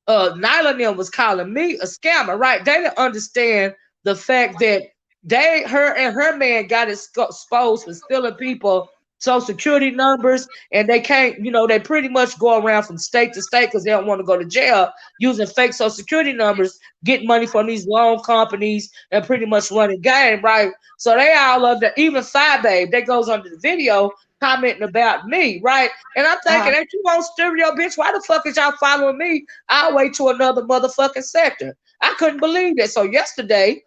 Nyla and them was calling me a scammer, right? They didn't understand the fact that her and her man got exposed for stealing people social security numbers, and they can't, they pretty much go around from state to state because they don't want to go to jail using fake social security numbers, get money from these loan companies, and pretty much running game, right? So they all under, even Five Babe, that goes under the video commenting about me, right? And I'm thinking, ain't you on stereo, bitch? Why the fuck is y'all following me? I'll wait to another motherfucking sector. I couldn't believe it. So yesterday,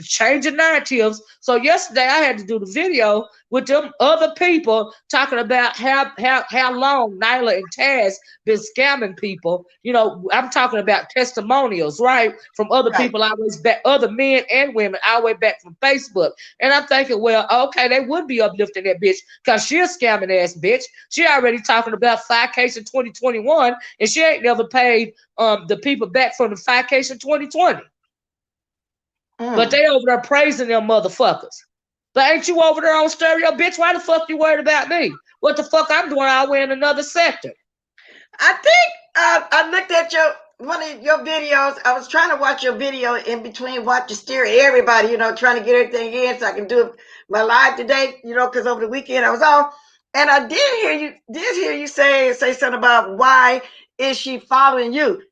changing narratives. So yesterday I had to do the video with them other people talking about how long Nyla and Taz been scamming people. I'm talking about testimonials, right? From other people always back, other men and women, all the way back from Facebook. And I'm thinking, well, okay, they would be uplifting that bitch because she a scamming ass bitch. She already talking about 5Ks in 2021 and she ain't never paid the people back from the 5Ks in 2020. But they over there praising them motherfuckers. But ain't you over there on stereo, bitch? Why the fuck you worried about me? What the fuck I'm doing out there in another sector? I think I looked at one of your videos. I was trying to watch your video in between watching stereo everybody, trying to get everything in so I can do my live today, because over the weekend I was off. And I did hear you say something about why is she following you?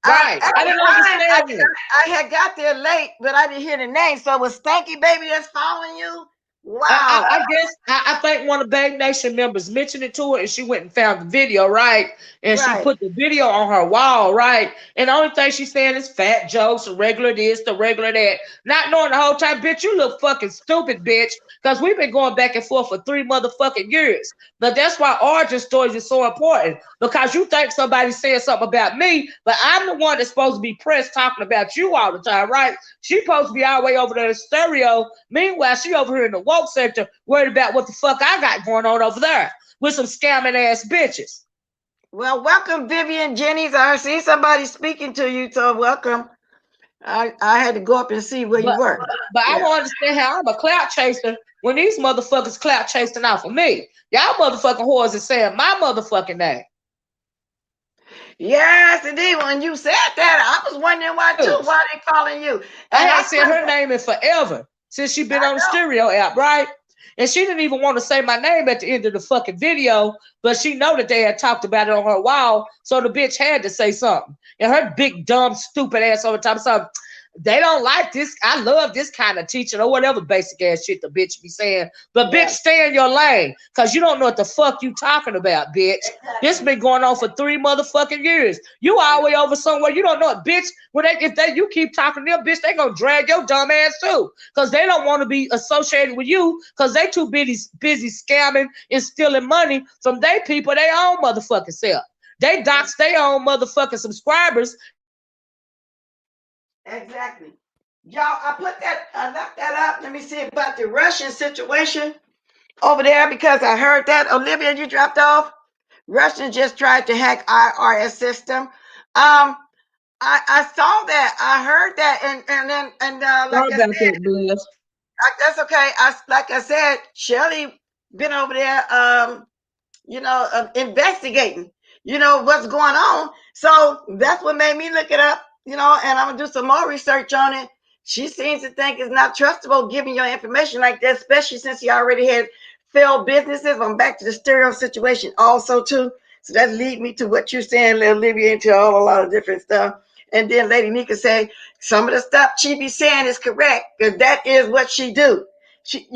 Right. I didn't understand. I had got there late, but I didn't hear the name. So it was Stanky Baby that's following you? Wow. I guess I think one of Babe Nation members mentioned it to her and she went and found the video, right? And she put the video on her wall, right? And the only thing she's saying is fat jokes, the regular this, the regular that. Not knowing the whole time, bitch, you look fucking stupid, bitch. Because we've been going back and forth for 3 motherfucking years. But that's why origin stories is so important. Because you think somebody's saying something about me, but I'm the one that's supposed to be pressed talking about you all the time, right? She's supposed to be all the way over there in stereo. Meanwhile, she over here in the woke sector worried about what the fuck I got going on over there with some scamming ass bitches. Well, welcome, Vivian Jennings. I see somebody speaking to you, so welcome. I had to go up and see where you were. But I don't understand how I'm a clout chaser when these motherfuckers clout chasing out for me. Y'all motherfucking whores is saying my motherfucking name. Yes, indeed. When you said that, I was wondering why too. Why they calling you? And I said her name in forever since she been on the stereo app, right? And she didn't even want to say my name at the end of the fucking video, but she know that they had talked about it on her wall, so the bitch had to say something. And her big, dumb, stupid ass over the top of something. They don't like this. I love this kind of teaching or whatever basic ass shit the bitch be saying. But bitch, stay in your lane because you don't know what the fuck you talking about, bitch. This been going on for 3 motherfucking years. You all the way over somewhere you don't know it, bitch. When you keep talking to them, bitch, they gonna drag your dumb ass too because they don't want to be associated with you because they too busy scamming and stealing money from their people, their own motherfucking self. They dox their own motherfucking subscribers. Exactly. Y'all, I left that up. Let me see about the Russian situation over there because I heard that. Olivia, you dropped off. Russians just tried to hack IRS system. I saw that. I heard that, like I said, that's okay. Like I said, Shelly been over there. Investigating, what's going on. So that's what made me look it up, and I'm gonna do some more research on it. She seems to think it's not trustable giving your information like that, especially since he already had failed businesses. I'm back to the stereo situation also too. So that lead me to what you're saying, Olivia, into a lot of different stuff. And then Lady Nika say some of the stuff she be saying is correct because that is what she do. She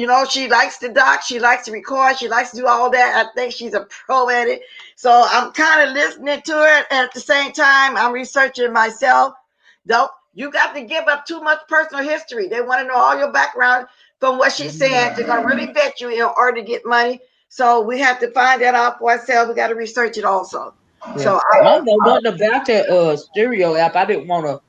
likes to doc, she likes to record, she likes to do all that. I think she's a pro at it. So I'm kind of listening to it. And at the same time, I'm researching myself. Don't you got to give up too much personal history. They want to know all your background from what she's saying. They're gonna really vet you in order to get money. So we have to find that out for ourselves. We got to research it also. Yeah. So I don't know nothing about that stereo app. I didn't want to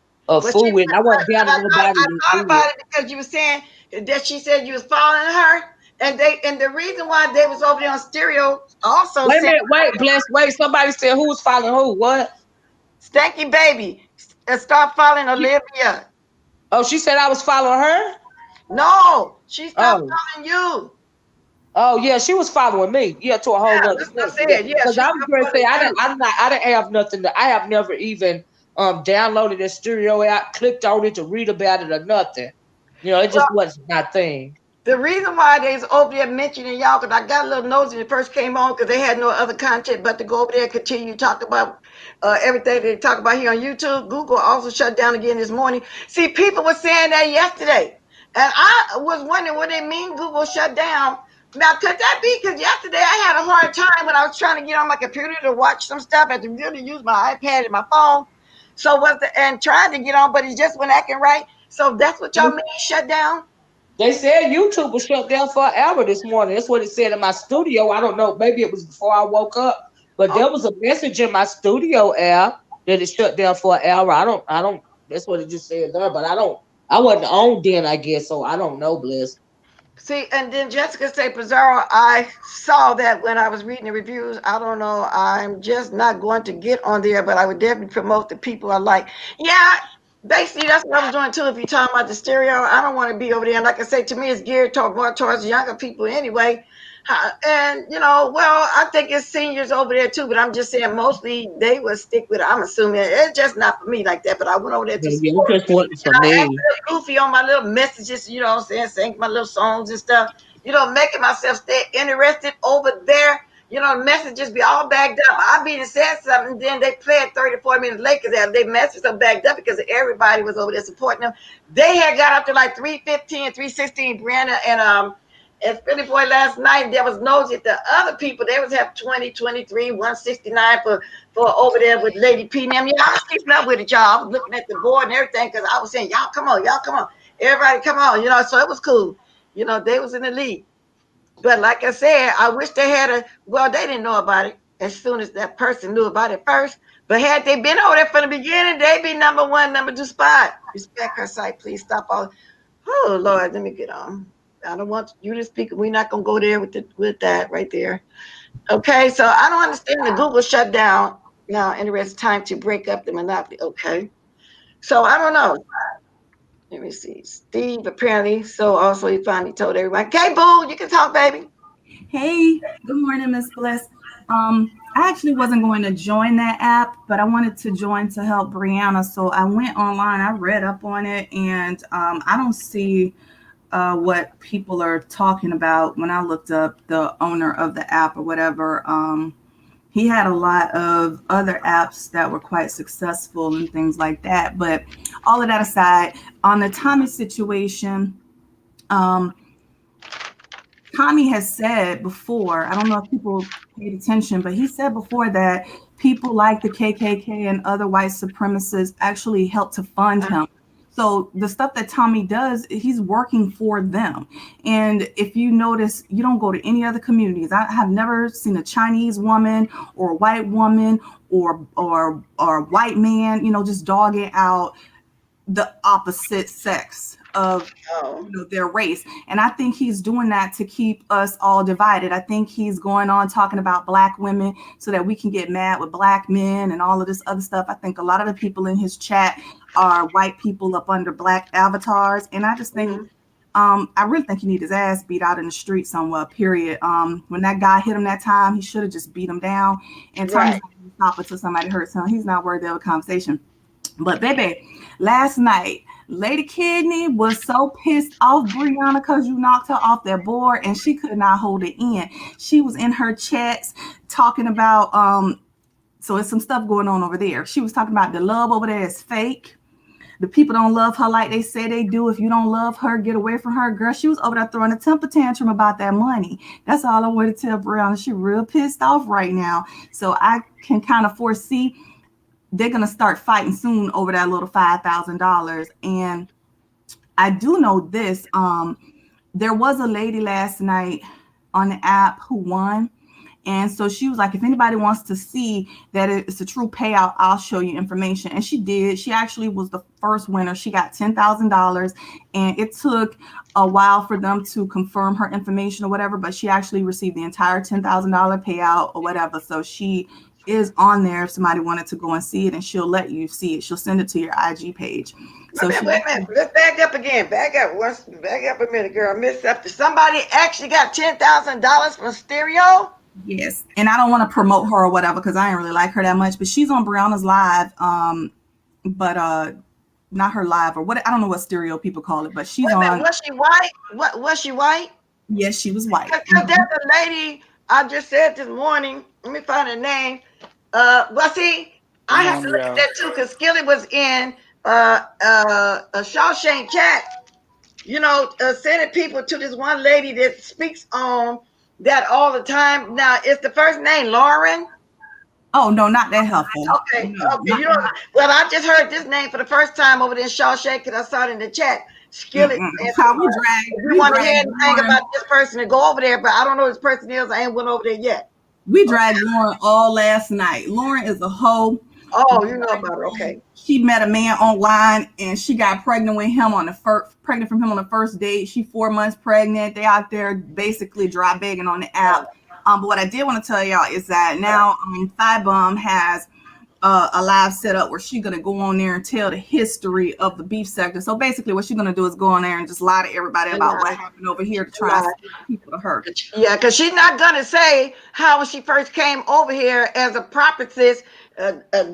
fool with it. I wasn't down to nobody. I thought about it because you were saying that she said you was following her, and the reason why they was over there on stereo also. Wait a minute, wait. Somebody said who was following who? What? Stanky Baby, stop following Olivia. Oh, she said I was following her. No, she stopped following you. Oh yeah, she was following me. Yeah, to a whole other I said, because I was going to say I didn't have nothing. I have never even downloaded a stereo app, clicked on it to read about it or nothing. It just wasn't my thing. The reason why they was over there mentioning y'all, because I got a little nosy when it first came on, because they had no other content but to go over there and continue to talk about everything they talk about here on YouTube. Google also shut down again this morning. See, people were saying that yesterday, and I was wondering what they mean Google shut down. Now, could that be because yesterday I had a hard time when I was trying to get on my computer to watch some stuff. I had to really use my iPad and my phone. And trying to get on, but it just wasn't acting right. So that's what y'all mean shut down? They said YouTube was shut down for an hour this morning. That's what it said in my studio. I don't know. Maybe it was before I woke up, but there was a message in my studio app that it shut down for an hour. I don't. That's what it just said there, but I wasn't on then, I guess, so I don't know, Bliss. See, and then Jessica say, Pizarro, I saw that when I was reading the reviews. I don't know. I'm just not going to get on there, but I would definitely promote the people I like. Yeah, basically, that's what I was doing too. If you're talking about the stereo, I don't want to be over there. And like I say, to me, it's geared more towards younger people anyway. And, I think it's seniors over there too, but I'm just saying mostly they will stick with it. I'm assuming it's just not for me like that, but I went over there to support. Just wasn't for I me. acted goofy on my little messages, what I'm saying, saying my little songs and stuff, making myself stay interested over there. The messages be all bagged up. I be said something, then they play it 30, 40 minutes later because they messages are bagged up because everybody was over there supporting them. They had got up to like 315, 316, BRIANNA and Philly Boy last night. There was nosy at the other people. They was have 20, 23, 169 for over there with Lady P and them. I was keeping up with it, y'all. I was looking at the board and everything because I was saying, y'all come on. Everybody come on, so it was cool. They was in the league. But like I said, I wish they had they didn't know about it as soon as that person knew about it first. But had they been over there from the beginning, they'd be number 1, number 2 spot. Respect her site, please stop all. Oh, Lord, let me get on. I don't want you to speak. We're not going to go there with that right there. Okay, so I don't understand the Google shutdown now, and it's time to break up the monopoly. Okay, so I don't know. Let me see. Steve apparently, so also he finally told everyone, okay, boo, you can talk, baby. Hey, good morning, Miss Bliss. I actually wasn't going to join that app, but I wanted to join to help Brianna. So I went online, I read up on it, and I don't see what people are talking about when I looked up the owner of the app or whatever. He had a lot of other apps that were quite successful and things like that. But all of that aside, on the Tommy situation, Tommy has said before, I don't know if people paid attention, but he said before that people like the KKK and other white supremacists actually help to fund him. So the stuff that Tommy does, he's working for them. And if you notice, you don't go to any other communities. I have never seen a Chinese woman or a white woman or white man, just dogging out the opposite sex of their race. And I think he's doing that to keep us all divided. I think he's going on talking about Black women so that we can get mad with Black men and all of this other stuff. I think a lot of the people in his chat are white people up under Black avatars. And I just think, I really think he needs his ass beat out in the street somewhere, period. When that guy hit him that time, he should have just beat him down. And Tommy's not going to stop until somebody hurts him. He's not worthy of a conversation. But baby, last night, Lady Kidney was so pissed off Brianna because you knocked her off that board and she could not hold it in. She was in her chats talking about, so it's some stuff going on over there. She was talking about the love over there is fake. The people don't love her like they say they do. If you don't love her, get away from her. Girl, she was over there throwing a temper tantrum about that money. That's all I wanted to tell Brianna. She real pissed off right now. So I can kind of foresee they're going to start fighting soon over that little $5,000. And I do know this. There was a lady last night on the app who won. And so she was like, if anybody wants to see that it's a true payout, I'll show you information. And she did. She actually was the first winner. She got $10,000. And it took a while for them to confirm her information or whatever. But she actually received the entire $10,000 payout or whatever. So she is on there if somebody wanted to go and see it, and she'll let you see it. She'll send it to your IG page. So wait a minute. Let's back up again. Back up a minute, girl. Miss After somebody actually got $10,000 from Stereo. Yes, and I don't want to promote her or whatever because I ain't really like her that much. But she's on Brianna's live, but not her live or what. I don't know what Stereo people call it, but she's on. Was she white? Was she white? Yes, she was white. Because there's a lady I just said this morning. Let me find her name. Well, see, I have to look at that too because Skilly was in a Shawshank chat, sending people to this one lady that speaks on that all the time. Now, is the first name Lauren? Oh, no, not that helpful. Okay. Well, I just heard this name for the first time over there in Shawshank because I saw it in the chat. Skilly. We want to hear anything about this person to go over there, but I don't know who this person is. I ain't went over there yet. We dragged Lauren all last night. Lauren is a hoe. Oh, you know about her. Okay. She met a man online and she got pregnant with him on the first date. She 4 months pregnant. They out there basically dry begging on the app. But what I did want to tell y'all is that now Thigh Bum has a live setup where she's gonna go on there and tell the history of the beef sector. So basically, what she's gonna do is go on there and just lie to everybody about what happened over here to try to get people to her. Yeah, because she's not gonna say how when she first came over here as a prophetess,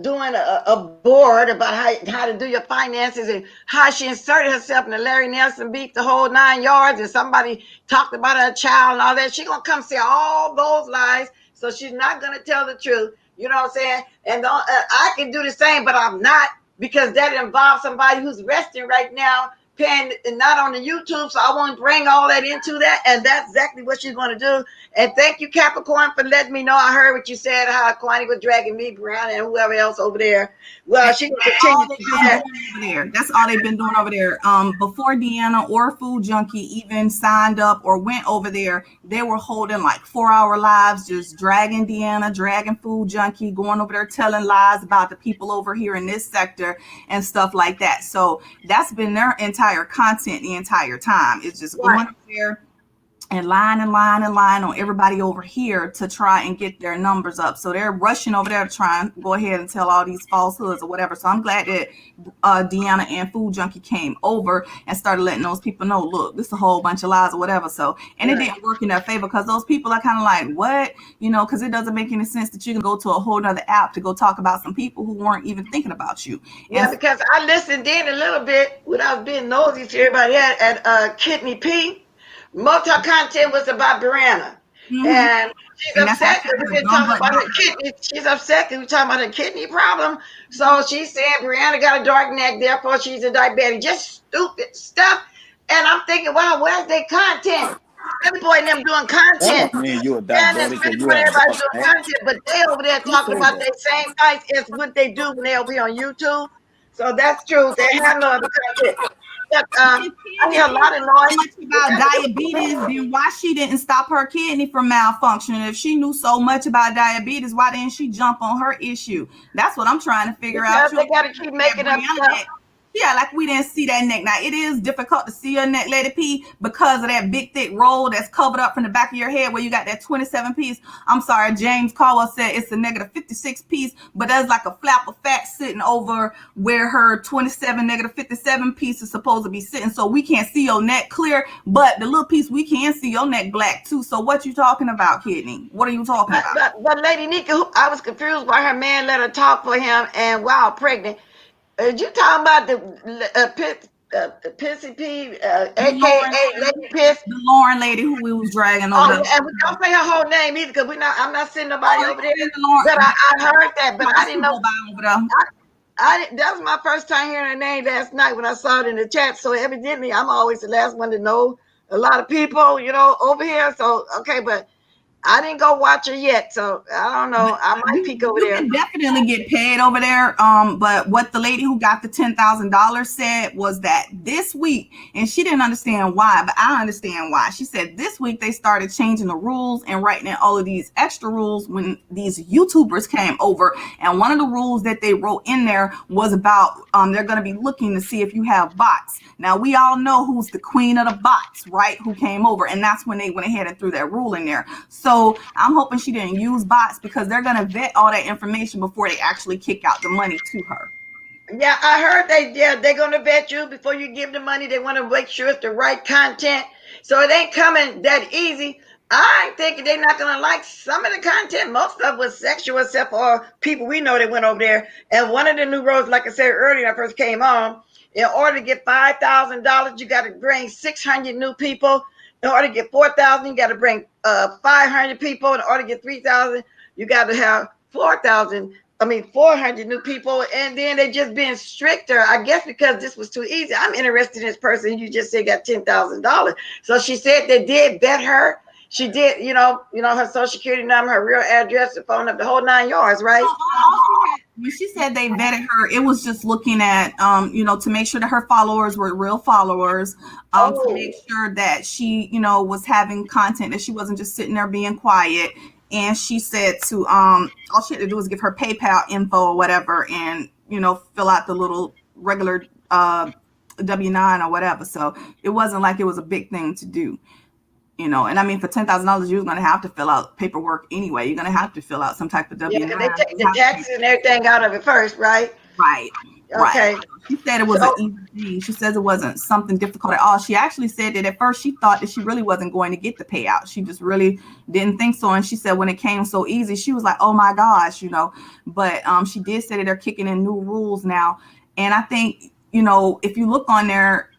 doing a board about how to do your finances and how she inserted herself in the Larry Nelson beef the whole 9 yards, and somebody talked about her child and all that. She's gonna come say all those lies, so she's not gonna tell the truth. You know what I'm saying? And I can do the same, but I'm not, because that involves somebody who's resting right now, paying not on the YouTube. So I won't bring all that into that. And that's exactly what she's going to do. And thank you, Capricorn, for letting me know. I heard what you said, how Kwani was dragging me, Brianna, and whoever else over there. Well, she can continue to do that. There. That's all they've been doing over there. Before Deanna or Food Junkie even signed up or went over there, they were holding like 4-hour lives, just dragging Deanna, dragging Food Junkie, going over there telling lies about the people over here in this sector and stuff like that. So that's been their entire content the entire time. It's just going over there and lying on everybody over here to try and get their numbers up. So they're rushing over there to try and go ahead and tell all these falsehoods or whatever. So I'm glad that Deanna and Food Junkie came over and started letting those people know, look, this is a whole bunch of lies or whatever. So, and it didn't work in their favor because those people are kind of like, what? Because it doesn't make any sense that you can go to a whole nother app to go talk about some people who weren't even thinking about you. Yeah, because I listened in a little bit without being nosy to everybody at Kidney P. Most of her content was about Brianna. And she's upset because we've been talking about her kidney. She's upset because we're talking about her kidney problem. So she's saying Brianna got a dark neck, therefore she's a diabetic. Just stupid stuff. And I'm thinking, wow, where's their content? Every boy and them doing content. You a diabetic and everybody's doing content, but they over there talking about their same fights as what they do when they over here on YouTube. So that's true. They have no other content. I hear a lot of noise about diabetes. Then why she didn't stop her kidney from malfunctioning? If she knew so much about diabetes, why didn't she jump on her issue? That's what I'm trying to figure out. They got to keep making up stuff. Yeah, like we didn't see that neck. Now it is difficult to see your neck, Lady P, because of that big thick roll that's covered up from the back of your head where you got that 27 piece. I'm sorry, James Caldwell said it's a negative 56 piece, but there's like a flap of fat sitting over where her 27 negative 57 piece is supposed to be sitting. So we can't see your neck clear, but the little piece we can see your neck black too. So what you talking about, Kidney? What are you talking about? But Lady Nika, I was confused why her man let her talk for him and while pregnant. You talking about the Pissy P, aka Lady Piss? The Lauren lady who we was dragging over. Oh, and we don't say her whole name either because I'm not sending nobody over there. But I heard that, but I didn't know. That was my first time hearing her name last night when I saw it in the chat. So evidently, I'm always the last one to know a lot of people, over here. So okay, but I didn't go watch her yet, so I don't know. I might peek over there. You can definitely get paid over there. But what the lady who got the $10,000 said was that this week, and she didn't understand why, but I understand why. She said this week they started changing the rules and writing in all of these extra rules when these YouTubers came over. And one of the rules that they wrote in there was about they're going to be looking to see if you have bots. Now we all know who's the queen of the bots, right? Who came over, and that's when they went ahead and threw that rule in there. So I'm hoping she didn't use bots because they're going to vet all that information before they actually kick out the money to her. Yeah, I heard they're going to vet you before you give the money. They want to make sure it's the right content. So it ain't coming that easy. I'm thinking they're not going to like some of the content. Most of it was sexual, except for people we know that went over there. And one of the new rules, like I said earlier when I first came on, in order to get $5,000, you got to bring 600 new people. In order to get 4,000, you got to bring 500 people. In order to get 3,000, you got to have 400 new people. And then they just being stricter, I guess, because this was too easy. I'm interested in this person. You just said got $10,000. So she said they did vet her. She did, her social security number, her real address, the phone number, the whole 9 yards, right? When she said they vetted her, it was just looking at, to make sure that her followers were real followers, to make sure that she, was having content, that she wasn't just sitting there being quiet. And she said to, all she had to do was give her PayPal info or whatever and, fill out the little regular W-9 or whatever. So it wasn't like it was a big thing to do. And I mean, for $10,000, you're going to have to fill out paperwork anyway. You're going to have to fill out some type of W-9. Yeah, they take the taxes and everything out of it first, right? Right. Okay. Right. She said it was an easy thing. She says it wasn't something difficult at all. She actually said that at first she thought that she really wasn't going to get the payout. She just really didn't think so. And she said when it came so easy, she was like, oh my gosh, But she did say that they're kicking in new rules now. And I think, if you look on there,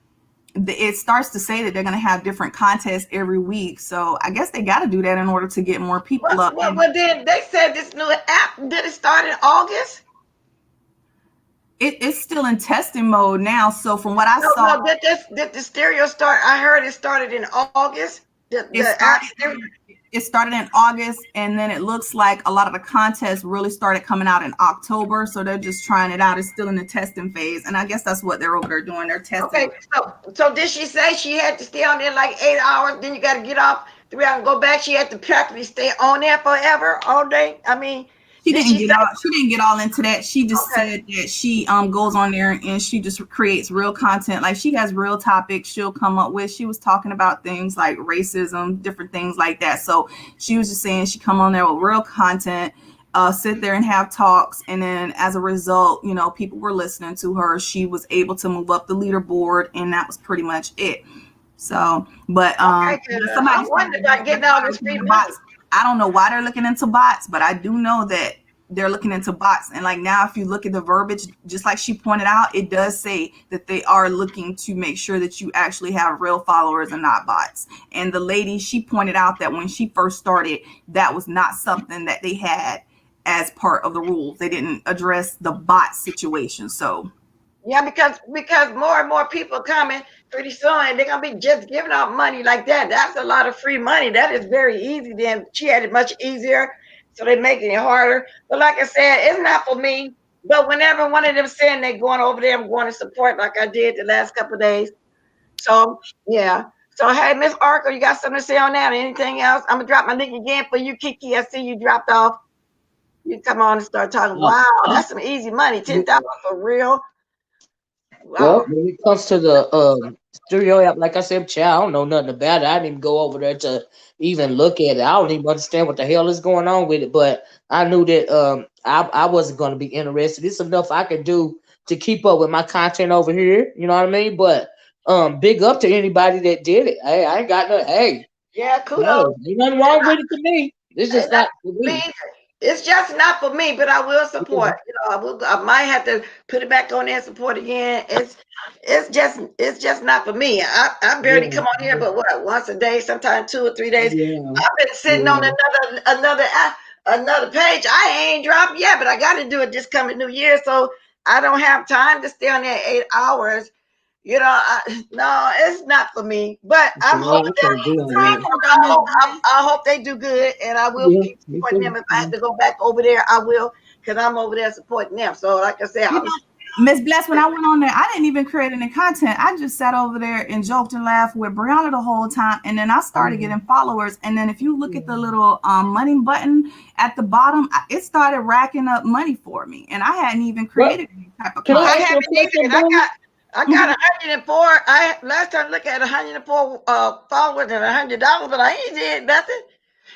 it starts to say that they're going to have different contests every week. So I guess they got to do that in order to get more people up. Well, then they said this new app, did it start in August? It's still in testing mode now. So from what I saw. No, did the stereo start? I heard it started in August. It started in August, and then it looks like a lot of the contests really started coming out in October. So they're just trying it out. It's still in the testing phase, and I guess that's what they're over there doing. They're testing. Okay, so did she say she had to stay on there like 8 hours? Then you got to get off 3 hours and go back. She had to practically stay on there forever, all day. I mean, she didn't get all into that. She just said that she goes on there and she just creates real content. Like she has real topics she'll come up with. She was talking about things like racism, different things like that. So she was just saying she come on there with real content, sit there and have talks. And then as a result, people were listening to her. She was able to move up the leaderboard, and that was pretty much it. So, but somebody wondered about getting all this free bots. I don't know why they're looking into bots, but I do know that they're looking into bots. And like now, if you look at the verbiage, just like she pointed out, it does say that they are looking to make sure that you actually have real followers and not bots. And the lady, she pointed out that when she first started, that was not something that they had as part of the rules. They didn't address the bot situation. So yeah, because more and more people coming pretty soon, and they're gonna be just giving out money like that. That's a lot of free money. That is very easy. Then she had it much easier, so they're making it harder. But like I said, it's not for me. But whenever one of them saying they're going over there, I'm going to support like I did the last couple of days. So yeah. So hey, Miss Arco, you got something to say on that? Or anything else? I'm gonna drop my link again for you, Kiki. I see you dropped off. You come on and start talking. Wow, that's some easy money. $10,000 for real. Well, when it comes to the stereo app, like I said, child, I don't know nothing about it. I didn't even go over there to even look at it. I don't even understand what the hell is going on with it. But I knew that I wasn't going to be interested. It's enough I can do to keep up with my content over here. You know what I mean? But big up to anybody that did it. Hey, I ain't got no. Hey, Yeah, hey, kudos. ain't nothing wrong with it to me. It's Ain't just not for nothing for me. me. It's just not for me, but I will Yeah, support. You know, I will. I might have to put it back on there and support again. It's just not for me. I barely come on here, yeah, but what, once a day, sometimes 2 or 3 days. yeah, I've been sitting on yeah. another page. I ain't dropped yet, but I got to do it this coming New Year, so I don't have time to stay on there 8 hours. You know, no, it's not for me. But I'm So hoping I that can't do all Time that. though, Miss Bless. I hope they do good, and I will Yeah, keep me supporting them. too. If I have to go back over there, I will, because I'm over there supporting them. So, like I said, I You was. know, Miss Bless, when I went on there, I didn't even create any content. I just sat over there and joked and laughed with Brianna the whole time. And then I started getting followers. And then if you look at the little money button at the bottom, it started racking up money for me. And I hadn't even Well, created any type of can I I content. ask you a haven't question, either. Boo? I got 104. I last time I looked at 104 followers and $100, but I ain't did nothing.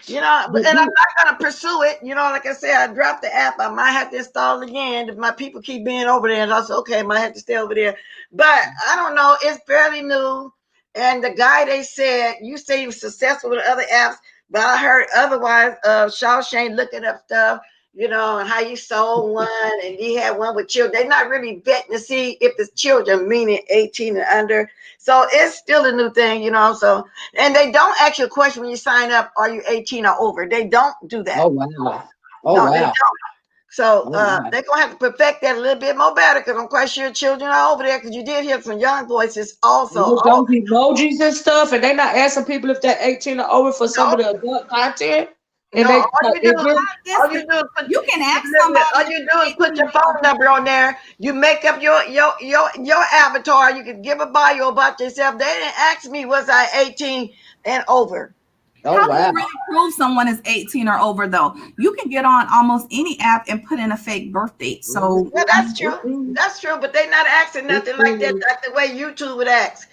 You know, and But I'm Boo, not gonna pursue it. You know, like I said, I dropped the app. I might have to install it again if my people keep being over there. And I said, okay, I might have to stay over there. But I don't know. It's fairly new. And the guy they said, you say he was successful with other apps, but I heard otherwise. Shawshank looking up stuff, you know, and how you sold one, and he had one with children. They're not really betting to see if it's children, meaning 18 and under. So it's still a new thing, you know. So, and they don't ask you a question when you sign up, are you 18 or over? They don't do that. oh wow, oh No, they wow, don't. So oh wow. they're gonna have to perfect that a little bit more better, because I'm quite sure children are over there, because you did hear some young voices also. And with Oh, those emojis and stuff, and they not asking people if they're 18 or over for some no, of the adult content. And no, they, all you do is put You can ask somebody all if you do is they're put 18 your or phone over. number on there. You make up your avatar. You can give a bio about yourself. They didn't ask me was I 18 and over. oh How do wow, you really prove someone is 18 or over, though? You can get on almost any app and put in a fake birth date. So, Yeah, I that's mean, true. That's true. But they're not asking nothing like that, like the way YouTube would ask.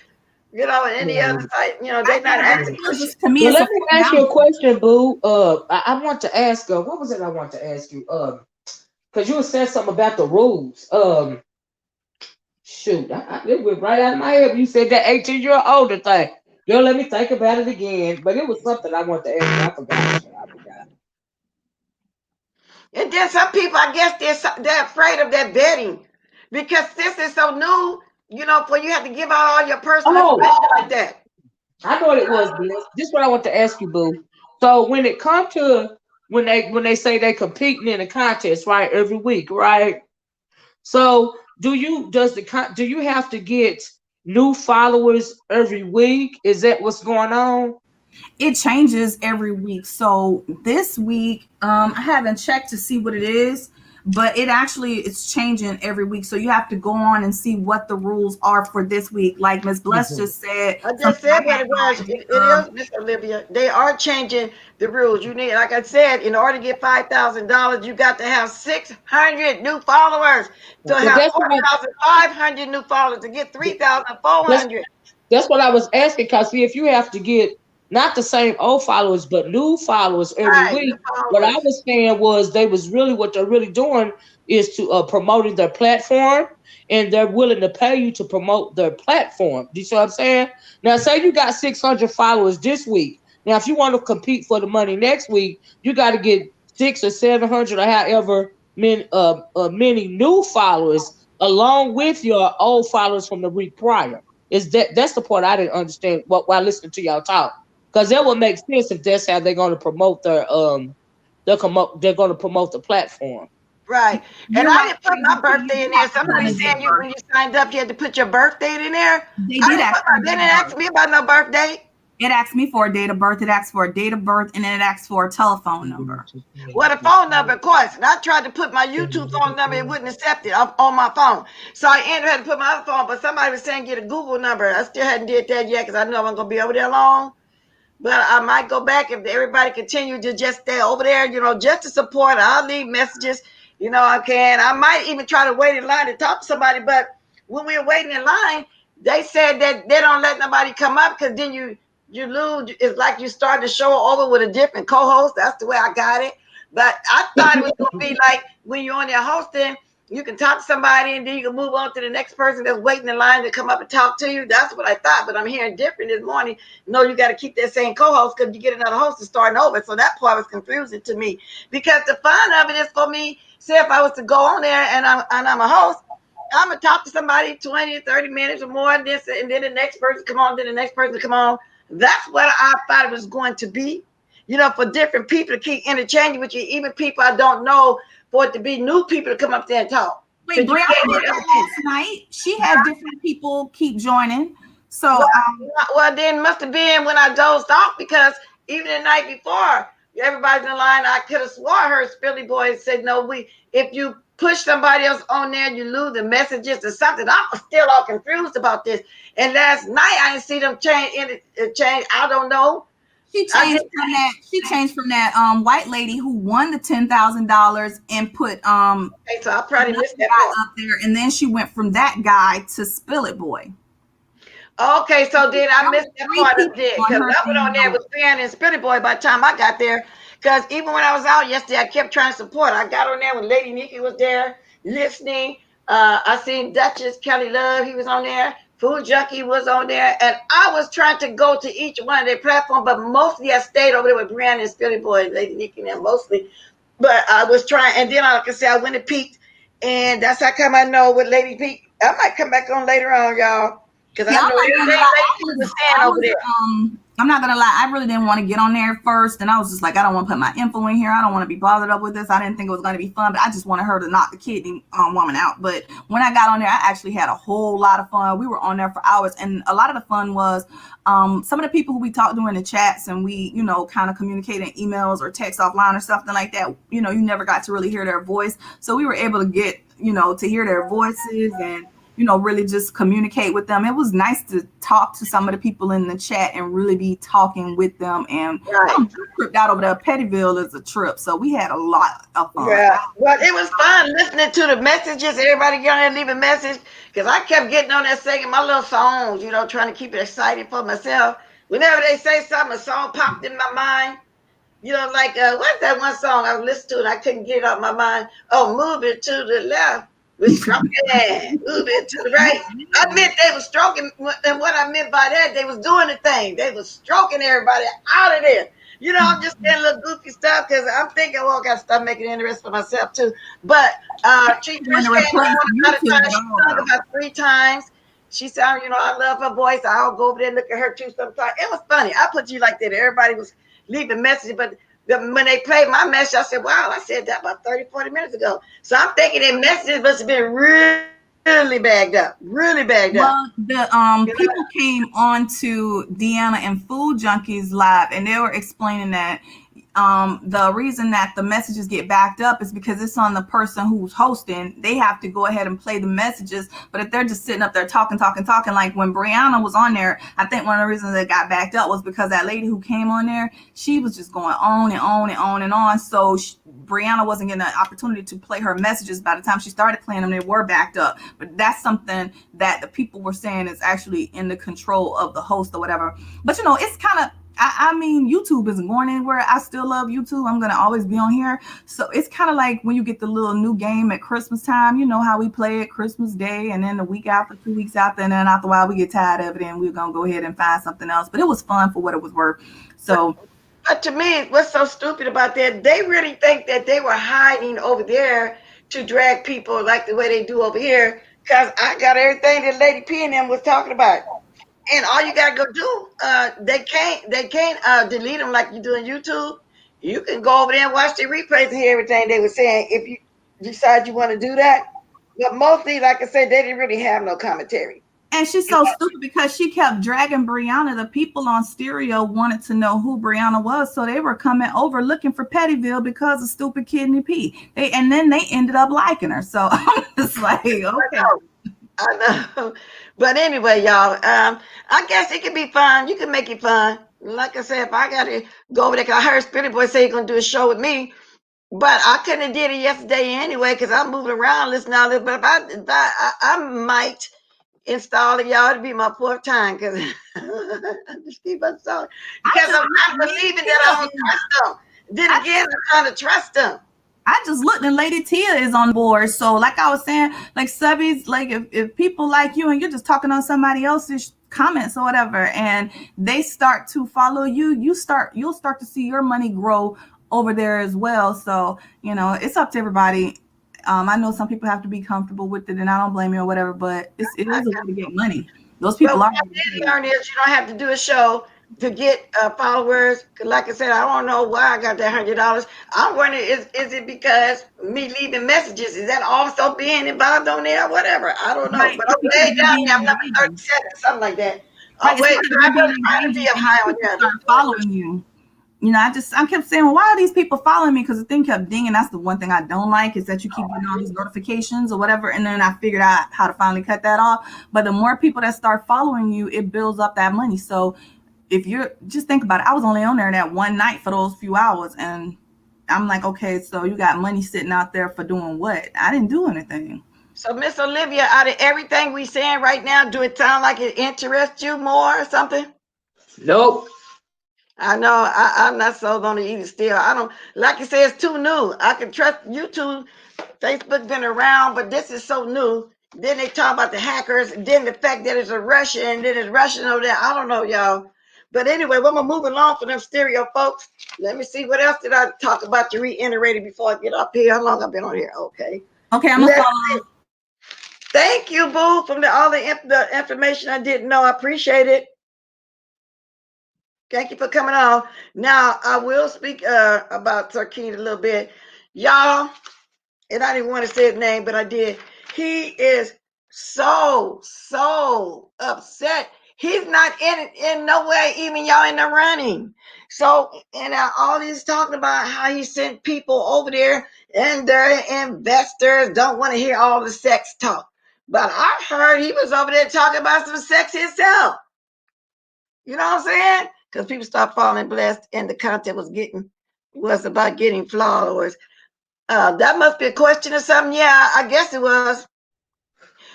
You know, and any other site, you know, I they're not think that asking still questions. just, to me, well, it's a let me ask you a formality. question, Boo. I want to ask. What was it? I want to ask you. Because you said something about the rules. Shoot, it went right out of my head. You said that 18-year older thing. Girl, let me think about it again. But it was something I wanted to ask you. I forgot. I forgot. And then some people, I guess, they're afraid of that betting, because this is so new. You know, for you have to give out all your personal Oh, information like that. I know what it was, Bliss. This is what I want to ask you, Boo. So when it comes to when they say they competing in a contest, right, every week, right? So do you have to get new followers every week? Is that what's going on? It changes every week. So this week, I haven't checked to see what it is, but it's changing every week. So you have to go on and see what the rules are for this week. Like Miss Bless Mhm. just said, I just something said I what had it no was. idea It of. is, Miss Olivia. They are changing the rules. You need, like I said, in order to get $5,000, you got to have 600 new followers. To Well, have 4,500 new followers. To get that's 3,400. That's what I was asking. Cause see, if you have to get not the same old followers, but new followers every Right, new week, what I followers. was saying was what they're really doing is to promoting their platform, and they're willing to pay you to promote their platform. Do you see what I'm saying? Now, say you got 600 followers this week. Now, if you want to compete for the money next week, you got to get 600 or 700 or however many new followers along with your old followers from the week prior. That's the part I didn't understand while listening to y'all talk. Because that would make sense if that's how they're gonna promote they're gonna promote the platform. Right. And You're I right, didn't put my Crazy. You birthday do in there. have to put Somebody in a date saying of you birth. when you signed up, you had to put your birth date in there. They I did didn't ask put for a they date didn't of ask birth. me about no birthday. It asked me for a date of birth. It asked for a date of birth, and then it asked for a telephone number. Well, the phone number, of course. And I tried to put my YouTube phone number, it wouldn't accept it on my phone. So I ended up having to put my other phone, but somebody was saying get a Google number. I still hadn't did that yet, because I know I wasn't gonna be over there long. But I might go back if everybody continue to just stay over there, you know, just to support. I'll leave messages, you know, I can. I might even try to wait in line to talk to somebody, but when we were waiting in line, they said that they don't let nobody come up because then you lose. It's like you start the show over with a different co-host. That's the way I got it. But I thought it was going to be like when you're on there hosting, you can talk to somebody and then you can move on to the next person that's waiting in line to come up and talk to you. That's what I thought. But I'm hearing different this morning. No, you got to keep that same co-host because you get another host and starting over. So that part was confusing to me because the fun of it is for me. Say if I was to go on there and I'm a host, I'm gonna talk to somebody 20 or 30 minutes or more, and then the next person come on, then the next person come on. That's what I thought it was going to be. You know, for different people to keep interchanging with you, even people I don't know, for it to be new people to come up there and talk. Wait, Brianna did that last night. She had different people keep joining. So well, then must have been when I dozed off because even the night before, everybody's in line. I could have swore I heard Philly Boy said, "No, if you push somebody else on there, you lose the messages or something." I'm still all confused about this. And last night I didn't see them change. I don't know. She changed from that white lady who won the $10,000 and put Okay, so I probably missed that guy up there, and then she went from that guy to Spill It Boy. Okay, so then I missed that part of it because I went on there with BRIANNA and Spirit Boy by the time I got there. Because even when I was out yesterday, I kept trying to support. I got on there when Lady Nikki was there listening. I seen Duchess Kelly Love, he was on there. Food Junkie was on there. And I was trying to go to each one of their platforms, but mostly I stayed over there with BRIANNA and Spirit Boy, Lady Nikki and them mostly. But I was trying, and then like I said, I went and peeked, and that's how come I know what Lady Peek. I might come back on later on, y'all. Because I know everything was saying over there. I'm not gonna lie, I really didn't want to get on there first, and I was just like, I don't want to put my info in here. I don't want to be bothered up with this. I didn't think it was going to be fun, but I just wanted her to knock the kidney woman out. But when I got on there, I actually had a whole lot of fun. We were on there for hours, and a lot of the fun was some of the people who we talked to in the chats, and we, you know, kind of communicated in emails or text offline or something like that. You know, you never got to really hear their voice, so we were able to get, you know, to hear their voices and, you know, really just communicate with them. It was nice to talk to some of the people in the chat and really be talking with them. And I'm tripped out over there. Pettyville is a trip, so we had a lot of fun. Yeah, but it was fun listening to the messages. Everybody get on there and leave a message because I kept getting on there singing my little songs, you know, trying to keep it exciting for myself. Whenever they say something, a song popped in my mind. You know, like what's that one song I was listening to and I couldn't get it out of my mind? Oh, move it to the left. We're stroking, move it to the right. I meant they were stroking, and what I meant by that, they was doing the thing. They was stroking everybody out of there. You know, I'm just getting a little goofy stuff because I'm thinking, well, I got to start making it interesting for myself too. But she came on about 3 times. She said, you know, I love her voice. I'll go over there and look at her too sometimes. It was funny. I put you like that. Everybody was leaving messages, but when they played my message, I said, wow, I said that about 30, 40 minutes ago. So I'm thinking their messages must have been really bagged up. Really bagged up. Well, the people came on to Deanna and Food Junkies live, and they were explaining that the reason that the messages get backed up is because it's on the person who's hosting. They have to go ahead and play the messages, but if they're just sitting up there talking, like when Brianna was on there, I think one of the reasons that got backed up was because that lady who came on there, she was just going on and on and on and on. So Brianna wasn't getting an opportunity to play her messages. By the time she started playing them, they were backed up. But that's something that the people were saying is actually in the control of the host or whatever. But you know, it's kind of, I mean, YouTube isn't going anywhere. I still love YouTube. I'm going to always be on here. So it's kind of like when you get the little new game at Christmas time, you know how we play it Christmas Day, and then the week after, 2 weeks after, and then after a while we get tired of it and we're going to go ahead and find something else. But it was fun for what it was worth. So, but to me, what's so stupid about that, they really think that they were hiding over there to drag people like the way they do over here, because I got everything that Lady P and them was talking about. And all you gotta go do, they can't delete them like you do on YouTube. You can go over there and watch the replays and hear everything they were saying if you decide you want to do that. But mostly, like I said, they didn't really have no commentary. And she's so stupid because she kept dragging Brianna. The people on stereo wanted to know who Brianna was, so they were coming over looking for Pettyville because of stupid Kidney P. And then they ended up liking her. So I'm just like, okay. I know. But anyway, y'all, I guess it can be fun. You can make it fun. Like I said, if I got to go over there, because I heard Spirit Boy say he's going to do a show with me, But I couldn't have did it yesterday anyway because I'm moving around listening to all this. But if I might install it, y'all. It'll be my 4th time because I just keep installing because I'm believing that I don't trust them. Then again, I'm trying to trust them. I just looked and Lady Tia is on board. So like I was saying, like subbies, like if people like you and you're just talking on somebody else's comments or whatever, and they start to follow you, you'll start to see your money grow over there as well. So, you know, it's up to everybody. I know some people have to be comfortable with it, and I don't blame you or whatever, but it is a way to get money. Those people But are. what I did learn is you don't have to do a show to get followers. Like I said, I don't know why I got that $100. I'm wondering, is it because me leaving messages? Is that also being involved on there? Whatever. I don't know. Right. But I'm It's way because down you're there. being I'm number engaging. 37, something like that. Right. Oh, It's wait. because you're being I engaging be up and high on people there. start following you. You know, I kept saying, well, why are these people following me? Because the thing kept dinging. That's the one thing I don't like is that you keep getting all these notifications or whatever. And then I figured out how to finally cut that off. But the more people that start following you, it builds up that money. So if you're just think about it, I was only on there that one night for those few hours. And I'm like, okay, so you got money sitting out there for doing what? I didn't do anything. So, Miss Olivia, out of everything we saying right now, do it sound like it interests you more or something? Nope. I know I'm not sold on it either still. I don't, like you say, it's too new. I can trust YouTube. Facebook been around, but this is so new. Then they talk about the hackers, and then the fact that it's a Russian, and then it's Russian over there. I don't know, y'all. But anyway, we're gonna move along for them stereo folks. Let me see what else did I talk about to reiterate it before I get up here. How long I've been on here? Okay. Okay, I'm gonna Let's follow. see. Thank you, Boo, from all the information I didn't know. I appreciate it. Thank you for coming on. Now I will speak about CHECKIN a little bit, y'all. And I didn't want to say his name, but I did. He is so upset. He's not in no way even y'all in the running. So and all he's talking about how he sent people over there and their investors don't want to hear all the sex talk. But I heard he was over there talking about some sex himself. You know what I'm saying? Because people start falling blessed and the content was about getting followers. That must be a question or something. Yeah, I guess it was.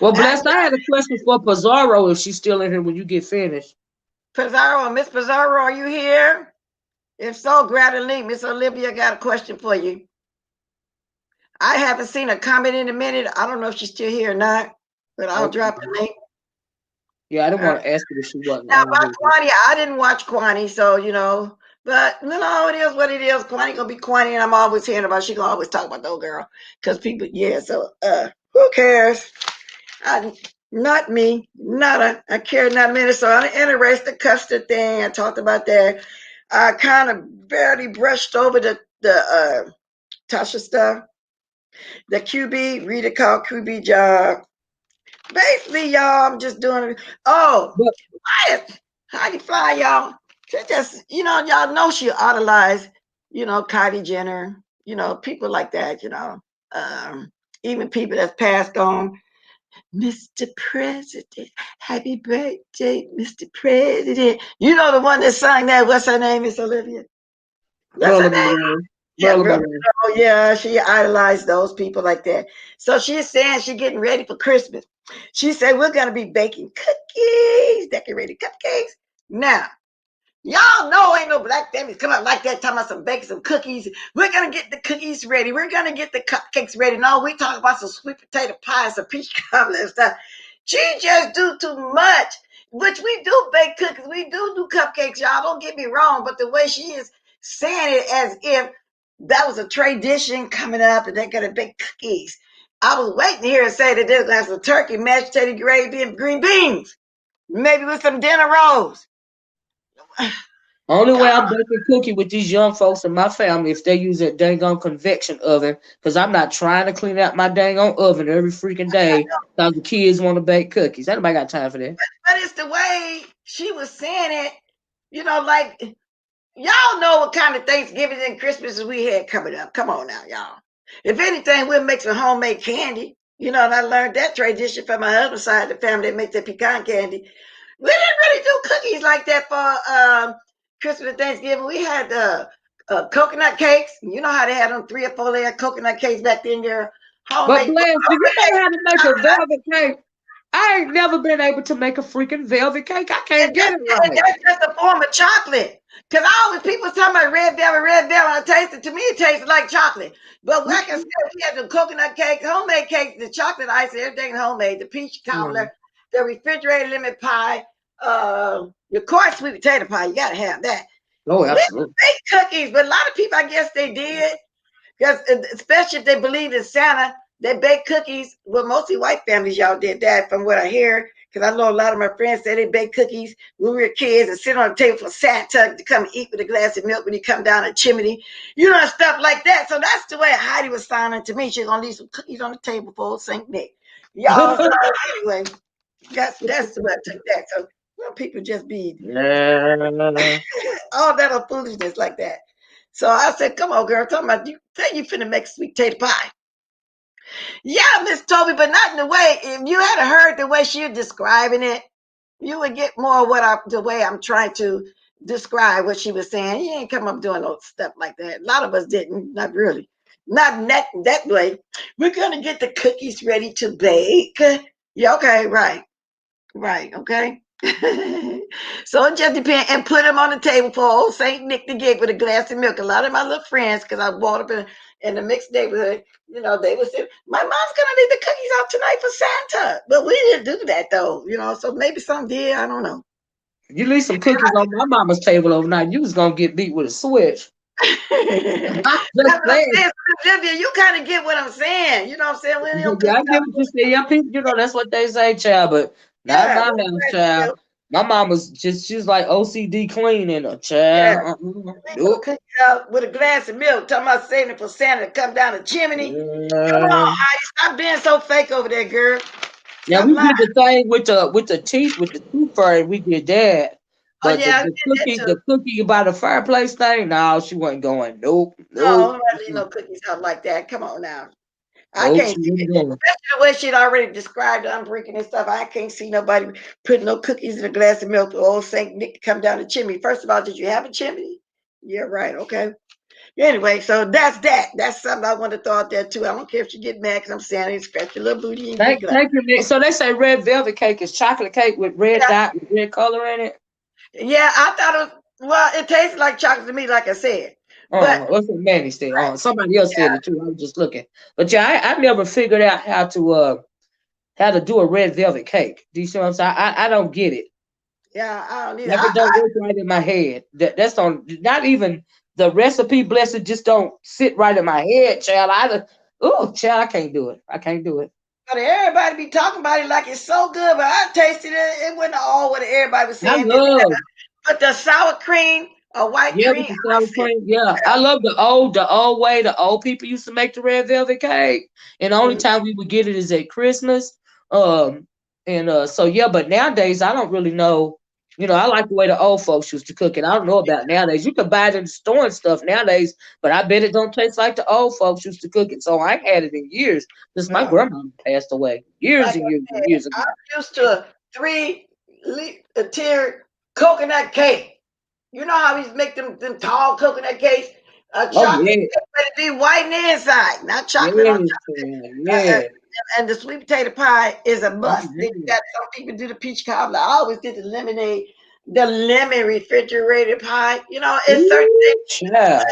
Well, Blessed, I had a question for Pizarro if she's still in here when you get finished. Pizarro, Miss Pizarro, are you here? If so, grab the link. Miss Olivia got a question for you. I haven't seen a comment in a minute. I don't know if she's still here or not, but I'll drop the link. Yeah, I didn't want to ask her if she wasn't. Now, about Kwani, I didn't watch Kwani, so, you know, but, you know, it is what it is. Kwani gonna be Kwani, and I'm always hearing about, she gonna always talk about the old girl, because people, yeah, so, who cares? Not me, I care not a minute. So I'm interested the custard thing. I talked about that. I kind of barely brushed over the Tasha stuff. The QB, read it called QB job. Basically, y'all, I'm just doing it. Oh, quiet. How you fly, y'all? Just, you know she idolized, Kylie Jenner, people like that, even people that's passed on. Mr. President, happy birthday, Mr. President. You know the one that sang that. What's her name, Miss Olivia? What's her name? Yeah, she idolized those people like that. So she's saying she's getting ready for Christmas. She said we're gonna be baking cookies, decorating cupcakes. Now, y'all know ain't no black families come out like that talking about some baking some cookies. We're gonna get the cookies ready. We're gonna get the cupcakes ready. No, we talk about some sweet potato pie, some peach cobbler and stuff. She just do too much, which we do bake cookies. We do cupcakes, y'all. Don't get me wrong, but the way she is saying it as if that was a tradition coming up and they're gonna bake cookies. I was waiting to hear her say that they're gonna have some turkey, mashed potato gravy, and green beans, maybe with some dinner rolls. Only way I'm baking cookie with these young folks in my family if they use that dang on convection oven, because I'm not trying to clean out my dang on oven every freaking day because the kids want to bake cookies. Anybody got time for that? But it's the way she was saying it, like y'all know what kind of Thanksgivings and Christmases we had coming up. Come on now, y'all. If anything, we'll make some homemade candy. And I learned that tradition from my husband's side of the family. They make the pecan candy. We didn't really do cookies like that for Christmas and Thanksgiving. We had coconut cakes. You know how they had them 3 or 4 layer coconut cakes back then. Your But homemade. Blanche, do you know how to make a velvet cake? I ain't never been able to make a freaking velvet cake. I can't get it right. That's just a form of chocolate. Because people talking about red velvet, red velvet. I tasted, to me, it tasted like chocolate. But like I said, we had the coconut cake, homemade cake, the chocolate ice, everything homemade, the peach cobbler, the refrigerated lemon pie, your course sweet potato pie. You got to have that. Oh, absolutely. We baked cookies, but a lot of people, I guess they did. Because especially if they believe in Santa, they bake cookies. Well, mostly white families, y'all did that from what I hear. Because I know a lot of my friends say they bake cookies when we were kids and sit on the table for Santa to come eat with a glass of milk when he come down a chimney. You know, stuff like that. So that's the way Heidi was sounding to me. She's going to leave some cookies on the table for old St. Nick. Y'all, anyway, that's the way I took that. So people just be all that on foolishness like that. So I said, come on, girl, talking about you finna make sweet potato pie. Yeah, Miss Toby, but not in the way, if you had heard the way she was describing it, you would get more the way I'm trying to describe what she was saying. You ain't come up doing no stuff like that. A lot of us didn't, not really. Not that way. We're gonna get the cookies ready to bake. Yeah, okay, right, okay. So it just depends, and put them on the table for old Saint Nick to get with a glass of milk. A lot of my little friends, because I brought up in the mixed neighborhood, you know, they would say, my mom's gonna leave the cookies out tonight for Santa. But we didn't do that though, you know, so maybe some did, I don't know. You leave some cookies on my mama's table overnight, you was gonna get beat with a switch. You kind of get what I'm saying. You know what I'm saying? Yeah, I get what you say. Yeah, people, you know, that's what they say, child, but not my house, child. My mama's she's like OCD clean in a child. Nope. Out with a glass of milk, talking about saving it for Santa to come down the chimney. Come on, Heidi, stop being so fake over there, girl. Yeah, we did the thing with the tooth fairy. We did that. But the cookie by the fireplace thing, no, she wasn't going. Nope. No, I don't need no cookies out like that. Come on now. I can't see it. Especially the way she'd already described the unbreaking and stuff. I can't see nobody putting no cookies in a glass of milk for old Saint Nick to come down the chimney. First of all, did you have a chimney? Yeah, right. Okay. Anyway, so that's that. That's something I want to throw out there too. I don't care if you get mad because I'm saying it, scratch your little booty. Thank you. So they say red velvet cake is chocolate cake with red dot with red color in it. Yeah, I thought it tasted like chocolate to me, like I said. But what's what Manny said? Somebody else said it too. I was just looking. But yeah, I never figured out how to do a red velvet cake. Do you see what I'm saying? I don't get it. Yeah, I don't either. Like it don't work right in my head. That's on not even the recipe. Blessed just don't sit right in my head, child. Child, I can't do it. I can't do it. But everybody be talking about it like it's so good, but I tasted it. It wasn't all what everybody was saying. But the sour cream, white cream. With the sour cream. Yeah, I love the old way. The old people used to make the red velvet cake, and the only time we would get it is at Christmas. So yeah, but nowadays I don't really know. You know, I like the way the old folks used to cook it. I don't know about nowadays. You can buy it in the store and stuff nowadays, but I bet it don't taste like the old folks used to cook it. So I ain't had it in years since my grandma passed away. Years and years ago. I'm used to a 3-tier coconut cake. You know how we make them tall coconut cakes? Chocolate cake, but it be white in the inside, not chocolate on chocolate. And the sweet potato pie is a must. Then you got some people do the peach cobbler. I always did the lemon refrigerated pie. You know, it's certain things.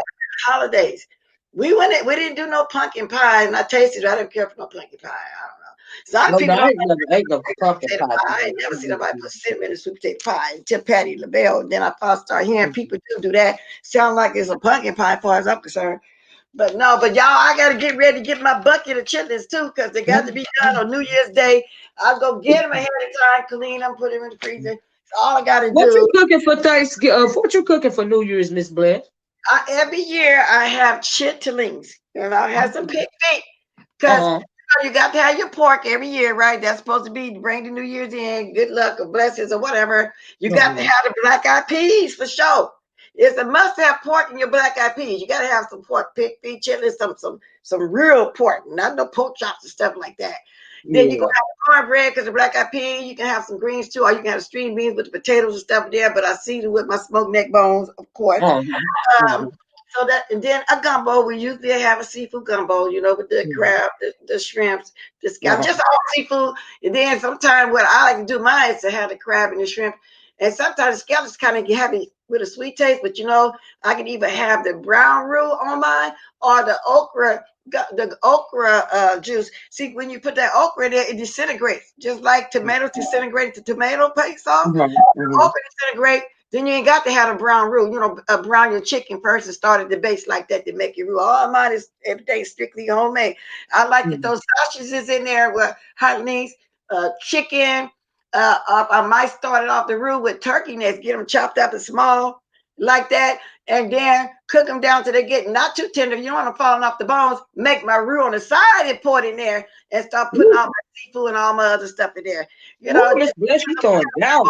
Holidays. We didn't do no pumpkin pie, and I tasted it. I didn't care for no pumpkin pie. I don't know. Some people don't ain't no pumpkin pie. I ain't never seen nobody put cinnamon in a sweet potato pie until Patty LaBelle. Then I first started hearing people do that. Sound like it's a pumpkin pie, as far as I'm concerned. But no, y'all, I got to get ready to get my bucket of chitlins too, because they got to be done on New Year's Day. I'll go get them ahead of time, clean them, put them in the freezer. That's all I got to do. What you cooking for Thanksgiving? What you cooking for New Year's, Miss Blair? Every year I have chitlins, and I'll have some pig feet, because you got to have your pork every year, right? That's supposed to be to bring the New Year's in, good luck or blessings or whatever. You got to have the black-eyed peas for sure. It's a must-have pork in your black-eyed peas. You got to have some pork, pig feet, chitlins, some real pork, not no pork chops and stuff like that. Then you can have cornbread because the black-eyed pea. You can have some greens too, or you can have string beans with the potatoes and stuff there. But I season with my smoked neck bones, of course. So So that, and then a gumbo. We usually have a seafood gumbo, you know, with the crab, the shrimps, the scallop, just all seafood. And then sometimes what I like to do mine is to have the crab and the shrimp. And sometimes the scallops kind of heavy with a sweet taste, but you know, I can either have the brown roux on mine or the okra juice. See, when you put that okra in there, it disintegrates, just like tomatoes disintegrate to tomato paste sauce. Okra disintegrate. Then you ain't got to have a brown roux. You know, brown your chicken first and started the base like that to make your roux. All mine is everything strictly homemade. I like to throw sausages in there with hot links, chicken. I might start it off the roux with turkey necks, get them chopped up and small like that, and then cook them down till they get not too tender. You don't want them falling off the bones. Make my roux on the side and pour it in there and start putting all my seafood and all my other stuff in there. You know, just bless you throwing down.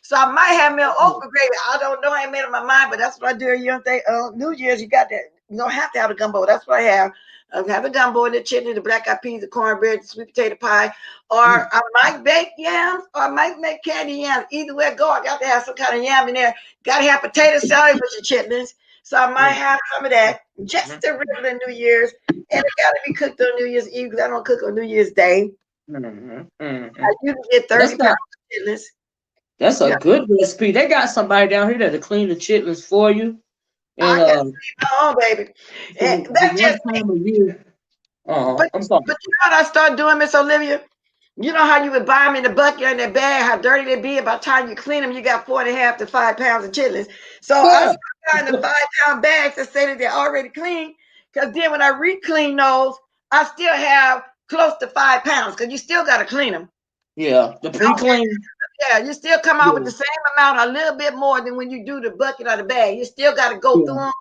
So I might have me an okra gravy. I don't know. I ain't made up my mind, but that's what I do. You don't think New Year's you got that. You don't have to have a gumbo. That's what I have. I have the gumbo and the chitlin, the black eyed peas, the cornbread, the sweet potato pie, or I might bake yams, or I might make candy yams. Either way I go, I got to have some kind of yam in there. Got to have potato salad with your chitlins. So I might have some of that just to regular New Year's, and it got to be cooked on New Year's Eve because I don't cook on New Year's Day. I usually get 30 pounds of chitlins. That's a good recipe. They got somebody down here that'll clean the chitlins for you. And I can baby. And that's just time of year. I'm sorry. But you know what I started doing, Miss Olivia? You know how you would buy them in the bucket in that bag, how dirty they be. By the time you clean them, you got 4.5 to 5 pounds of chitlins. So I started buying the 5-pound bags that say that they're already clean. Because then when I re-clean those, I still have close to 5 pounds because you still got to clean them. Yeah, the pre-clean. Yeah, you still come out with the same amount, a little bit more than when you do the bucket or the bag. You still got to go through them.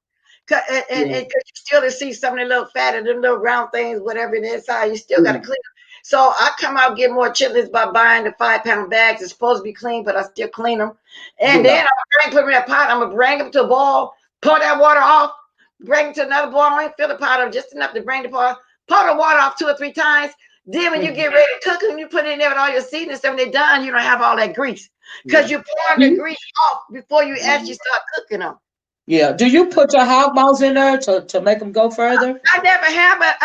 And you still see some of the little fat and them little round things, whatever in the inside, you still got to clean them. So I come out get more chitlins by buying the 5-pound bags. It's supposed to be clean, but I still clean them. And then I'm put them in a pot. I'm gonna bring them to a boil, pour that water off, bring it to another boil. I fill the pot up just enough to bring the pot. Pour the water off 2 or 3 times. Then when you get ready to cook them, you put it in there with all your seasonings. When they're done, you don't have all that grease because you pour the grease off before you actually start cooking them. Yeah. Do you put your hog maws in there to make them go further? I never have, but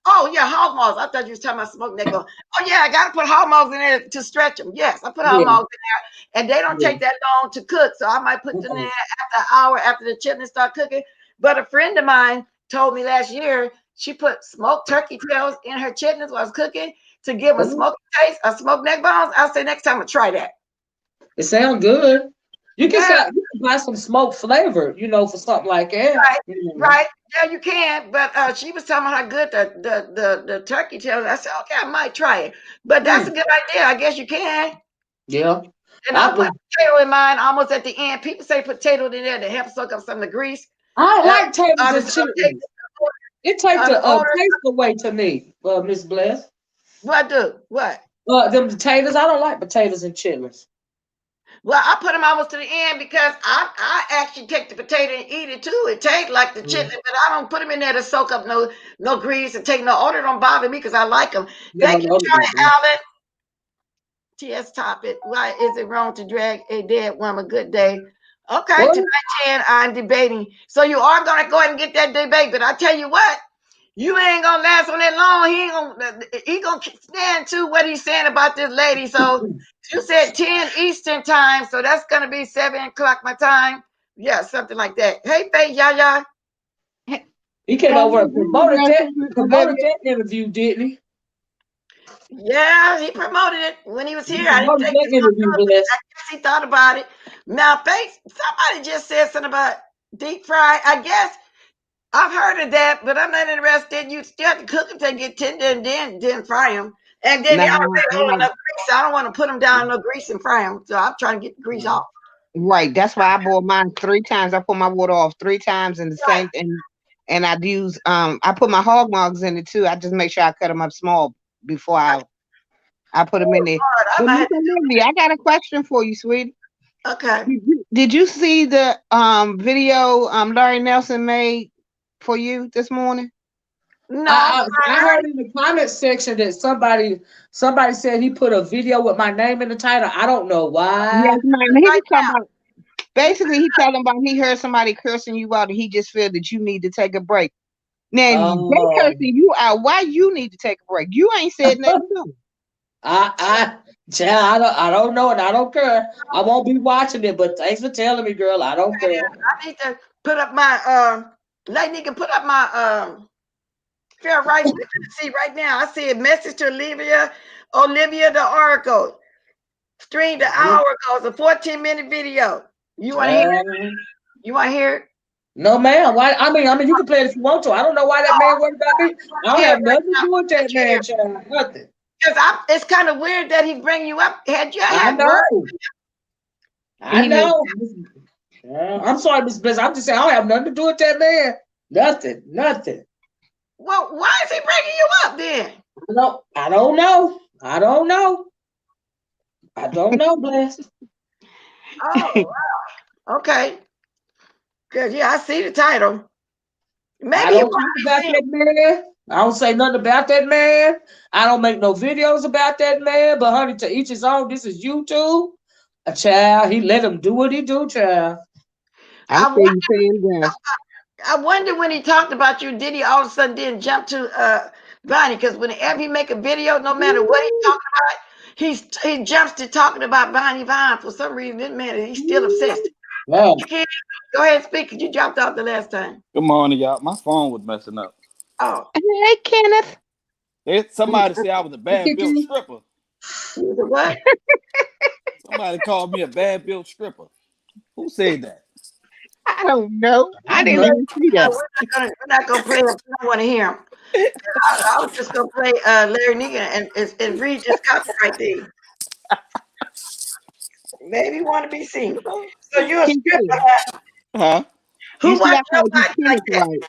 hog maws. I thought you was talking about smoked neck bone. Oh yeah, I gotta put hog maws in there to stretch them. Yes, I put hog maws in there, and they don't take that long to cook. So I might put them in after an hour after the chitlins start cooking. But a friend of mine told me last year she put smoked turkey tails in her chitlins while I was cooking to give them a smoky taste, a smoked neck bones. I'll say next time I'll try that. It sounds good. You can buy some smoked flavor, for something like that. Right. Yeah, you can. But she was telling me how good the turkey tails. I said, okay, I might try it. But that's a good idea. I guess you can. Yeah. And I put potato in mine almost at the end. People say potato in there to help soak up some of the grease. I like potatoes and chitlins. It takes the taste away to me, Miss Bless. What do? What? Them potatoes. I don't like potatoes and chitlins. Well, I put them almost to the end because I actually take the potato and eat it too. It tastes like the chitlin, but I don't put them in there to soak up no grease and take no odor. Don't bother me because I like them. Thank you, Charlie Allen. TS topic. Why is it wrong to drag a dead woman? Good day. Okay, tonight 10, I'm debating. So you are gonna go ahead and get that debate, but I tell you what, you ain't gonna last on that long. He gonna stand to what he's saying about this lady. So you said 10 Eastern time, so that's gonna be 7 o'clock my time. Yeah, something like that. Hey, Faye, Yaya. He came over and promoted that interview, didn't he? Yeah, he promoted it when he was here. I guess he thought about it. Now, Faye, somebody just said something about deep fry. I guess I've heard of that, but I'm not interested. You still have to cook them till they get tender and then fry them. And then they already hold enough grease. I don't want to put them down in no grease and fry them. So I'm trying to get the grease off. Right. That's why I boil mine 3 times. I put my water off 3 times in the same thing. And I use I put my hog maws in it too. I just make sure I cut them up small before I put them in there. But I got a question for you, sweetie. Okay. Did you see the video Larry Nelson made for you this morning? No, I heard in the comment section that somebody said he put a video with my name in the title. I don't know why. Yes, man. He was talking about Basically, he telling about he heard somebody cursing you out, and he just feel that you need to take a break. Now they cursing you out. Why you need to take a break? You ain't said nothing to them. I don't know, and I don't care. I won't be watching it, but thanks for telling me, girl. I don't care. I need to put up my lady can put up my fair rights. We can see right now. I see a message to Olivia the Oracle. Streamed an hour ago. It's a 14-minute video. You want to hear it? You want to hear it? No, ma'am. Why? I mean, you can play it if you want to. I don't know why that man worried about me. I don't have nothing to do with that man, child. Nothing. Because it's kind of weird that he bring you up. I know. I know. I'm sorry, Miss Bliss. I'm just saying I don't have nothing to do with that man. Nothing. Well, why is he bringing you up then? I don't know. I don't know, Bliss. Oh, wow. Okay. Because, yeah, I see the title. Maybe I don't talk about that man. I don't say nothing about that man. I don't make no videos about that man. But, honey, to each his own. This is YouTube. A child, he let him do what he do, child. I wonder when he talked about you, did he all of a sudden didn't jump to Bonnie? Because whenever he make a video, no matter what he's talking about, he jumps to talking about Bonnie Vine. For some reason, this man, he's still obsessed. Wow. Go ahead and speak, because you dropped off the last time. Good morning, y'all. My phone was messing up. Oh. Hey, Kenneth. Somebody said I was a bad built stripper. What? Somebody called me a bad built stripper. Who said that? I don't know. I didn't even see that. We're not gonna play. I don't want to hear him. I was just gonna play Larry Negan and read this copyright thing. Maybe want to be seen. So you're a stripper, huh? Who watched nobody like that? Right.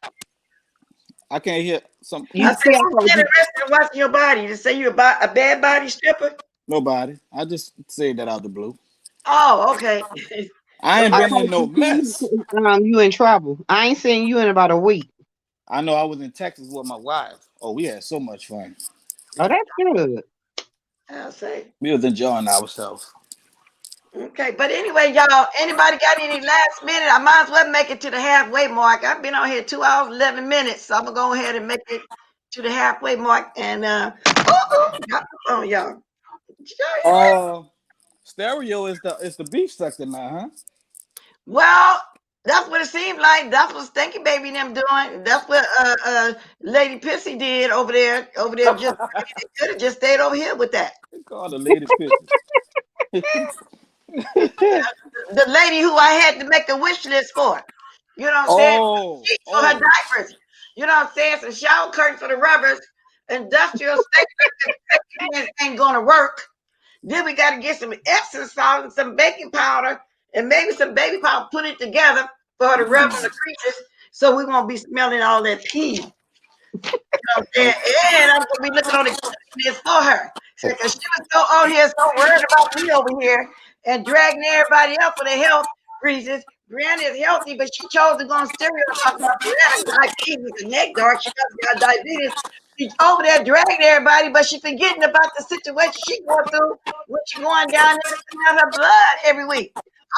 I can't hear some. I said, who's interested in watching your body? To say you're a bad body stripper? Nobody. I just said that out the blue. Oh, okay. I ain't been in no mess. You in trouble. I ain't seen you in about a week. I know I was in Texas with my wife. Oh, we had so much fun. Oh, that's good. I'll say. We was enjoying ourselves. Okay, but anyway, y'all, anybody got any last minute? I might as well make it to the halfway mark. I've been on here 2 hours, 11 minutes, so I'm gonna go ahead and make it to the halfway mark. And got the phone, y'all. Stereo is the beef sector now, huh? Well, that's what it seemed like. That's what Stinky Baby and them doing. That's what Lady Pissy did over there. Just could have just stayed over here with that. They called the Lady Pissy. The lady who I had to make a wish list for. You know what I'm saying? Sheets for her diapers. You know what I'm saying? Some shower curtains for the rubbers. Industrial safety ain't gonna work. Then we got to get some Epsom salt and some baking powder and maybe some baby powder, put it together for her to rub on the creases so we won't be smelling all that pee. You know what I'm saying? And I'm gonna be looking on the this for her. Because she was so on here, so worried about me over here and dragging everybody up for their health reasons. Brianna is healthy, but she chose to go on stereo talking about Brianna diabetes and neck dark. She got diabetes. She's over there dragging everybody, but she forgetting about the situation she going through when she going down there and out her blood every week.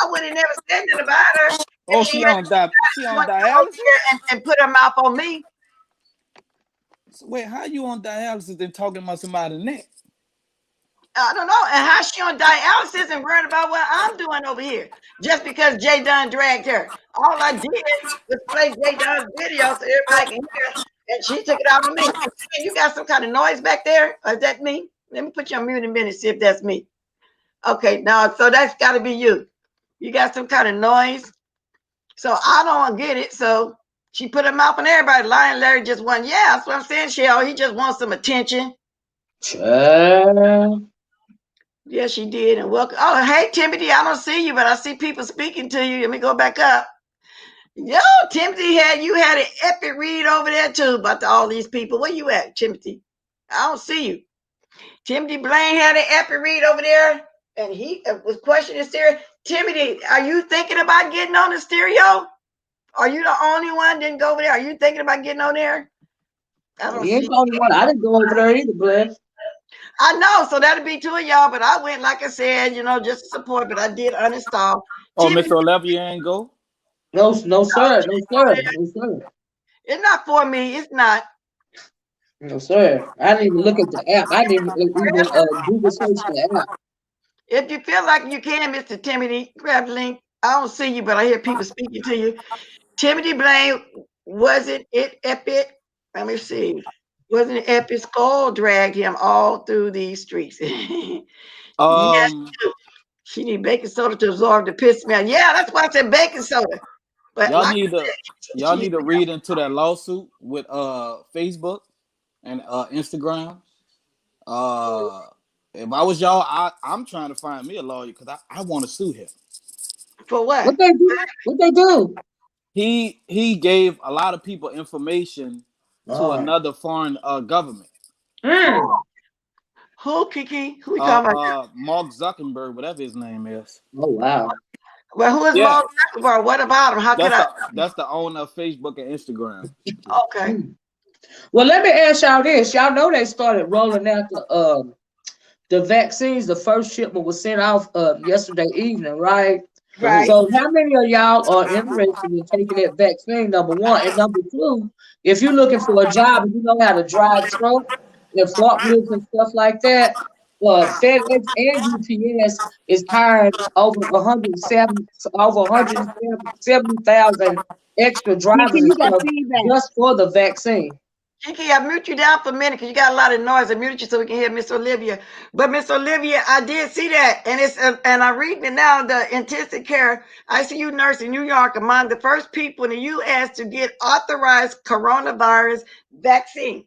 I would have never said that about her. Oh, she on dialysis? And put her mouth on me. Wait, how you on dialysis and talking about somebody's neck? I don't know. And how she on dialysis and worried about what I'm doing over here just because Jay Dunn dragged her. All I did was play Jay Dunn's video so everybody can hear, and she took it out on me. You got some kind of noise back there? Or is that me? Let me put you on mute in a minute, see if that's me. Okay, no, so that's got to be you. You got some kind of noise. So I don't get it. So she put her mouth on everybody. Lion Larry just won. Yeah, that's what I'm saying, Shell. He just wants some attention. Yeah, she did. And welcome. Oh, hey, Timothy, I don't see you, but I see people speaking to you. Let me go back up. Yo, Timothy, you had an epic read over there, too, about all these people. Where you at, Timothy? I don't see you. Timothy Blaine had an epic read over there, and he was questioning stereo. Timothy, are you thinking about getting on the stereo? Are you the only one didn't go over there? Are you thinking about getting on there? I don't see the only one. I didn't go over there either, Bless. I know, so that'll be two of y'all, but I went, like I said, just to support, but I did uninstall. Oh, Timothy, Mr. Olivia ain't go. No, no, sir. No, sir. No, sir. it's not for me. It's not. No, sir. I didn't even look at the app. I didn't even Google search the app. If you feel like you can, Mr. Timothy, grab the link. I don't see you, but I hear people speaking to you. Timothy Blaine, wasn't it epic? Let me see. Wasn't it epic? Skull dragged him all through these streets. Yes, she need baking soda to absorb the piss smell. Yeah, that's why I said baking soda. But Y'all like need I to said, y'all need to read into that lawsuit with Facebook and Instagram. If I was y'all, I'm trying to find me a lawyer because I want to sue him. For what? What they do? What they do? He gave a lot of people information to another foreign government. Who, Kiki? Who we talking about? Mark Zuckerberg, whatever his name is. Oh wow. Well, who is Yeah, Mark Zuckerberg? What about him? How could I? that's the owner of Facebook and Instagram. Okay. Well, let me ask y'all this. Y'all know they started rolling out the vaccines. The first shipment was sent off yesterday evening, right? Right. So how many of y'all are interested in taking that vaccine, number one? And number two, if you're looking for a job and you know how to drive truck and forklifts and stuff like that, FedEx and UPS is hiring over 170,000 extra drivers Kiki, and you got stuff feedback. just for the vaccine. Kiki, I mute you down for a minute because you got a lot of noise. I muted you so we can hear Miss Olivia. But Miss Olivia, I did see that, and and I'm reading it now. The intensive care ICU nurse in New York among the first people in the U.S. to get authorized coronavirus vaccine.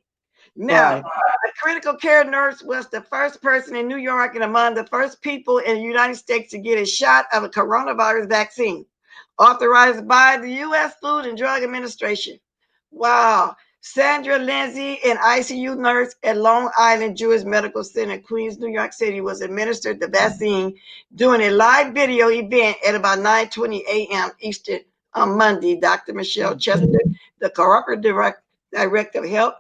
Now, Right. a critical care nurse was the first person in New York and among the first people in the United States to get a shot of a coronavirus vaccine, authorized by the U.S. Food and Drug Administration. Wow. Sandra Lindsay, an ICU nurse at Long Island Jewish Medical Center in Queens, New York City, was administered the vaccine during a live video event at about 9:20 a.m. Eastern on Monday. Dr. Michelle Chester, the corporate director of health,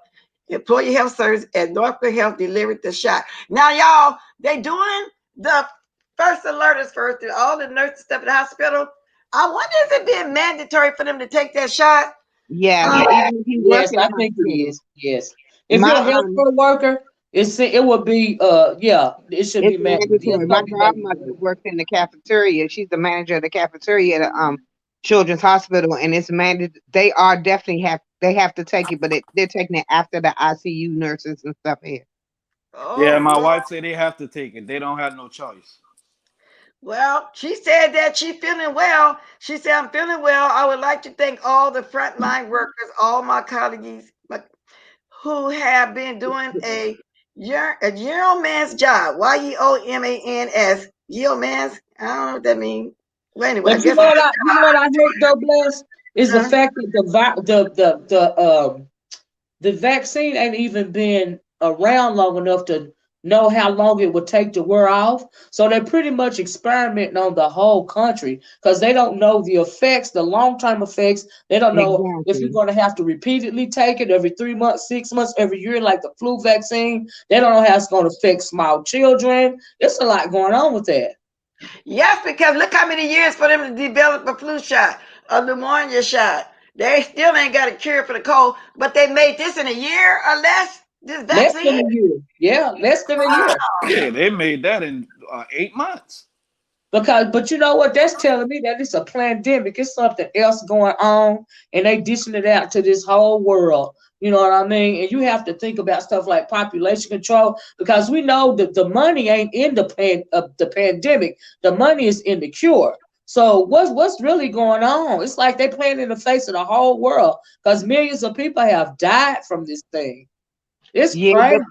employee health service at Northwood Health, delivered the shot. Now, y'all, they doing the first alerters first to all the nurses stuff at the hospital. I wonder if it being mandatory for them to take that shot. Yes, even if you work Yes, in the I think it hospital. is. Yes. If you're a My healthcare worker, it would be yeah, it should be It's mandatory. mandatory. My godmother works in the cafeteria. She's the manager of the cafeteria at Children's Hospital, and it's mandated. They are definitely have to take it, but they're taking it after the ICU nurses and stuff here. Yeah, Oh, my Lord. wife said they have to take it. They don't have no choice. Well, she said that she's feeling well. She said, I'm feeling well. I would like to thank all the frontline workers, all my colleagues who have been doing a yeoman's job. YEOMANS. Yeoman's. I don't know what that means. Well, anyway, I But you guess know what I hate though, Bless, is the fact that the vaccine ain't even been around long enough to know how long it would take to wear off. So they're pretty much experimenting on the whole country because they don't know the effects, the long-term effects. They don't know if you're Exactly. going to have to repeatedly take it every 3 months, 6 months, every year, like the flu vaccine. They don't know how it's going to affect small children. It's a lot going on with that. yes, because look how many years for them to develop a flu shot, a pneumonia shot. They still ain't got a cure for the cold, but they made this in a year or less. This Less than vaccine. a year. Yeah, less than a year. Yeah, they made that in 8 months. But you know what? That's telling me that it's a pandemic. It's something else going on, and they dishing it out to this whole world. You know what I mean? And you have to think about stuff like population control because we know that the money ain't in the pandemic. The money is in the cure. So what's really going on? It's like they playing in the face of the whole world because millions of people have died from this thing. It's Yeah, crazy.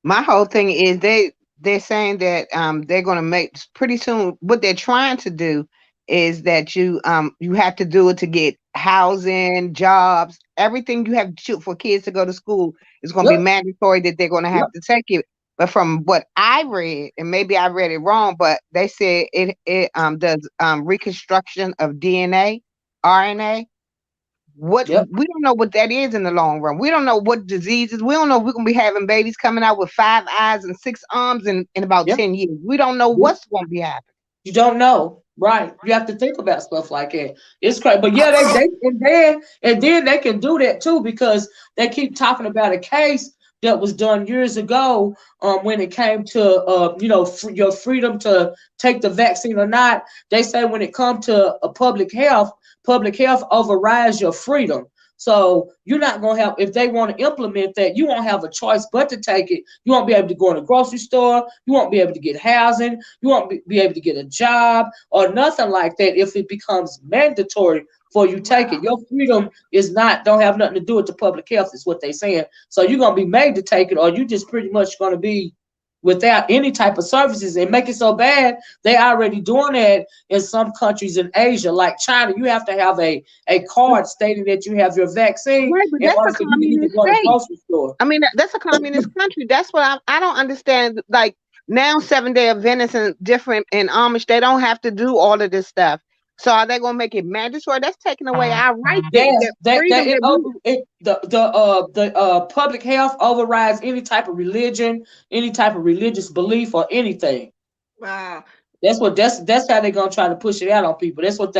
my whole thing is they're saying that they're going to make pretty soon. What they're trying to do is that you have to do it to get housing, jobs, everything you have to shoot for kids to go to school is going to be Yep. mandatory that they're going to Yep. have to take it. But from what I read, and maybe I read it wrong, but they said it does reconstruction of DNA, RNA. we don't know what that is in the long run. We don't know what diseases. We don't know if we're gonna be having babies coming out with 5 eyes and 6 arms in about 10 years. We don't know what's gonna be happening. You don't know, right? You have to think about stuff like that. It's crazy, but yeah, they and then they can do that too because they keep talking about a case that was done years ago when it came to your freedom to take the vaccine or not. They say when it comes to public health overrides your freedom. So you're not gonna have, if they want to implement that, you won't have a choice but to take it. You won't be able to go in a grocery store. You won't be able to get housing. You won't be able to get a job or nothing like that if it becomes mandatory for you take it. Your freedom don't have nothing to do with the public health, is what they're saying. So you're gonna be made to take it, or you just pretty much gonna be without any type of services, and make it so bad they already doing that in some countries in Asia, like China. You have to have a card stating that you have your vaccine. Right, but that's a communist state. I mean, that's a communist country. That's what I don't understand. Like now, 7-Day Adventists and different in Amish, they don't have to do all of this stuff. So are they gonna make it mandatory? That's taking away our right. Yes, the public health overrides any type of religion, any type of religious belief, or anything. Wow. That's how they're gonna try to push it out on people. That's what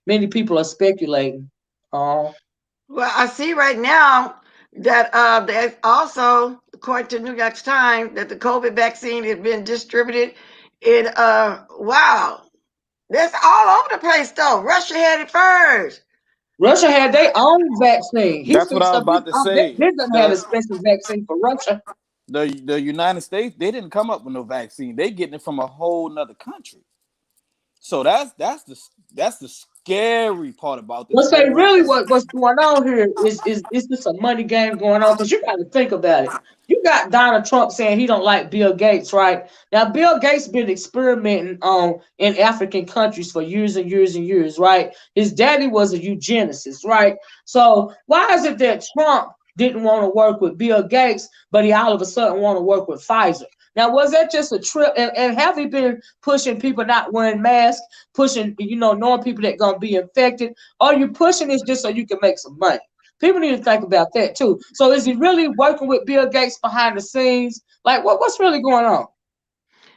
many people are speculating. Well, I see right now that there's also, according to New York Times, that the COVID vaccine has been distributed in wow. That's all over the place though. Russia had it first. Russia had their own vaccine. That's what I was about to say. They didn't have a special vaccine for Russia. The United States, they didn't come up with no vaccine. They getting it from a whole nother country. So that's the scary part about this. Let's say really what's going on here is just a money game going on, because you got to think about it. You got Donald Trump saying he don't like Bill Gates, right? Now Bill Gates been experimenting in African countries for years and years and years, right? His daddy was a eugenicist, right? So why is it that Trump didn't want to work with Bill Gates, but he all of a sudden want to work with Pfizer? Now, was that just a trip? And have he been pushing people not wearing masks, pushing, knowing people that going to be infected? Or you pushing this just so you can make some money? People need to think about that too. So is he really working with Bill Gates behind the scenes? Like, what's really going on?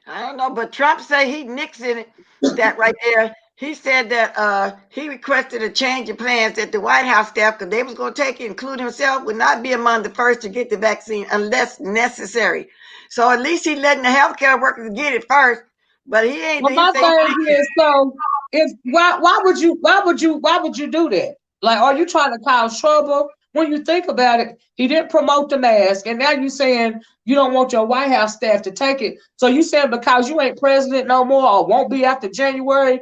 I don't know, but Trump say he nixing that right there. He said that he requested a change of plans that the White House staff, because they was going to take it, including himself, would not be among the first to get the vaccine unless necessary. So at least he's letting the healthcare workers get it first, but he ain't. Well, my thing is, so why would you do that? Like, are you trying to cause trouble? When you think about it, he didn't promote the mask, and now you saying you don't want your White House staff to take it. So you saying because you ain't president no more, or won't be after January?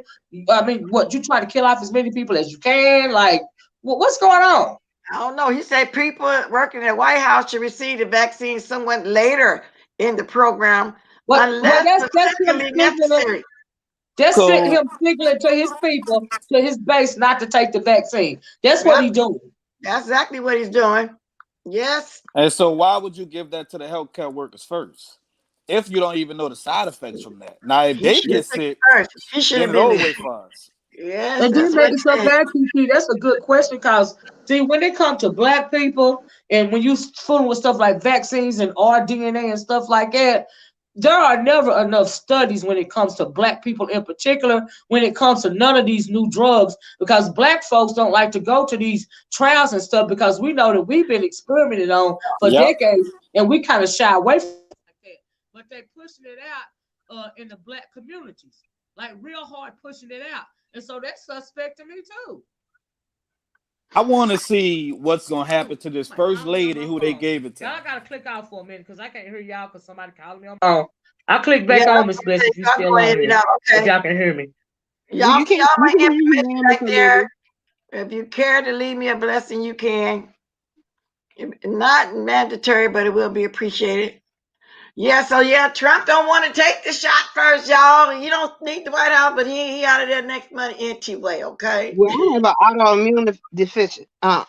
I mean, what, you trying to kill off as many people as you can? Like, what's going on? I don't know. He said people working at the White House should receive the vaccine somewhat later in the program, unless medically necessary. That's him signaling to his people, to his base, not to take the vaccine. That's what he's doing. That's exactly what he's doing. Yes. And so why would you give that to the healthcare workers first, if you don't even know the side effects from that? Now, if they get sick, he should have been over for us. Yes. And then that's a good question, because see, when it comes to Black people, and when you fooling with stuff like vaccines and rDNA and stuff like that, there are never enough studies when it comes to Black people in particular, when it comes to none of these new drugs, because Black folks don't like to go to these trials and stuff, because we know that we've been experimented on for decades, and we kind of shy away from it like that. But they're pushing it out in the Black communities, like real hard pushing it out. And so that's suspect to me too. I want to see what's going to happen to this first lady who they gave it to. Y'all got to click out for a minute, because I can't hear y'all because somebody calling me on my phone. I'll click back on, Miss Bliss, if you still on here. If y'all can hear me. Y'all my information right there. If you care to leave me a blessing, you can. Not mandatory, but it will be appreciated. So Trump don't want to take the shot first, y'all. You don't need the White House, but he out of there next month anyway, okay? Well, I have an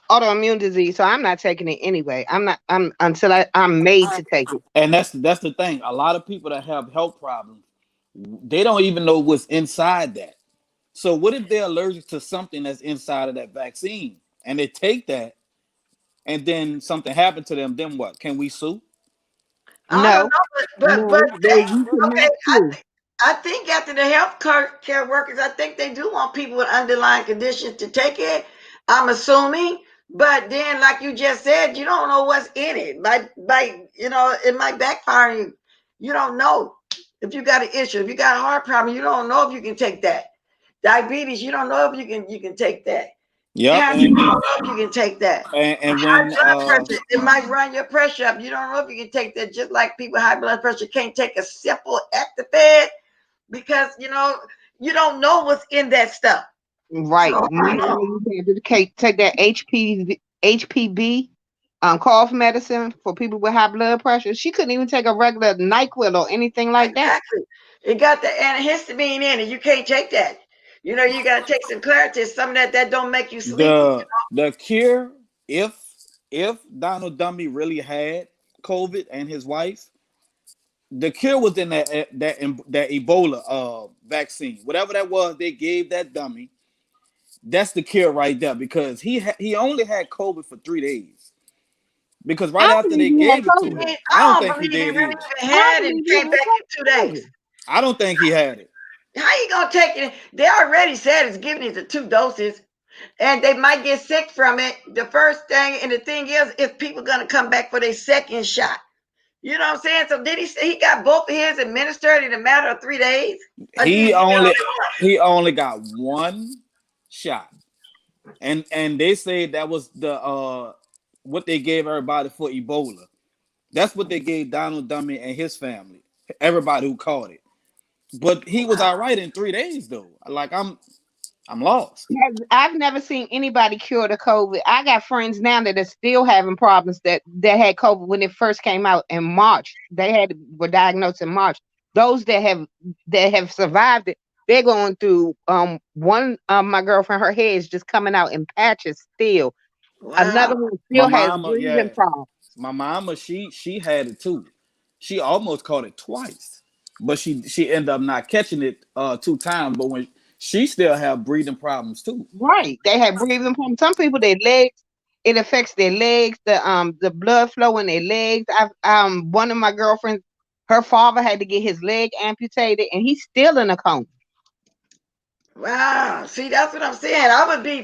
autoimmune disease, so I'm not taking it anyway. I'm until I'm made to take it. And that's the thing. A lot of people that have health problems, they don't even know what's inside that. So what if they're allergic to something that's inside of that vaccine? and they take that, and then something happened to them, then what? Can we sue? I don't No, know, but no, they you okay. cannot sue. I think after the health care workers, I think they do want people with underlying conditions to take it. I'm assuming, but then, like you just said, you don't know what's in it. It might backfire on you. You don't know if you got an issue. If you got a heart problem, you don't know if you can take that. Diabetes, you don't know if you can take that. Yep. Cancer, you don't know if you can take that. And High when blood pressure, it might run your pressure up. You don't know if you can take that. Just like people with high blood pressure can't take a simple Actifed because you don't know what's in that stuff. Right. So My mom used to take that HPV cough medicine for people with high blood pressure. She couldn't even take a regular NyQuil or anything like that. exactly, it got the antihistamine in it. You can't take that. You got to take some Claritin, some of that don't make you sleepy. the cure, if Donald Dummy really had COVID and his wife, the cure was in that Ebola vaccine, whatever that was. They gave that dummy. That's the cure right there, because he only had COVID for 3 days. Because I right don't after they believe he had gave it to COVID. him, I I don't don't think he believe he did really either. even I had it believe and he came back in 2 days. had I don't think he had it. How you gonna take it? They already said it's giving it the 2 doses, and they might get sick from it. The first thing, and the thing is people gonna come back for their second shot. You know what I'm saying? So did he say he got both of his administered in a matter of 3 days? Or did He he only get he only got one shot, and they say that was the what they gave everybody for Ebola. That's what they gave Donald Dummy and his family, everybody who caught it. But he was all right in 3 days though. Like I'm lost. I've never seen anybody cure the COVID. I got friends now that are still having problems that had COVID when it first came out in March. Were diagnosed in March. Those that have survived it, they're going through one my girlfriend, her hair is just coming out in patches still. Another Wow. one My still has mama, breathing yeah, problems. my mama, she had it too. She almost caught it twice, but she ended up not catching it 2 times. But when she still have breathing problems too. Right. They have breathing problems. Some people, their legs, it affects their legs, the blood flow in their legs. I've one of my girlfriends, her father had to get his leg amputated and he's still in a coma. Wow. See, that's what I'm saying. I would be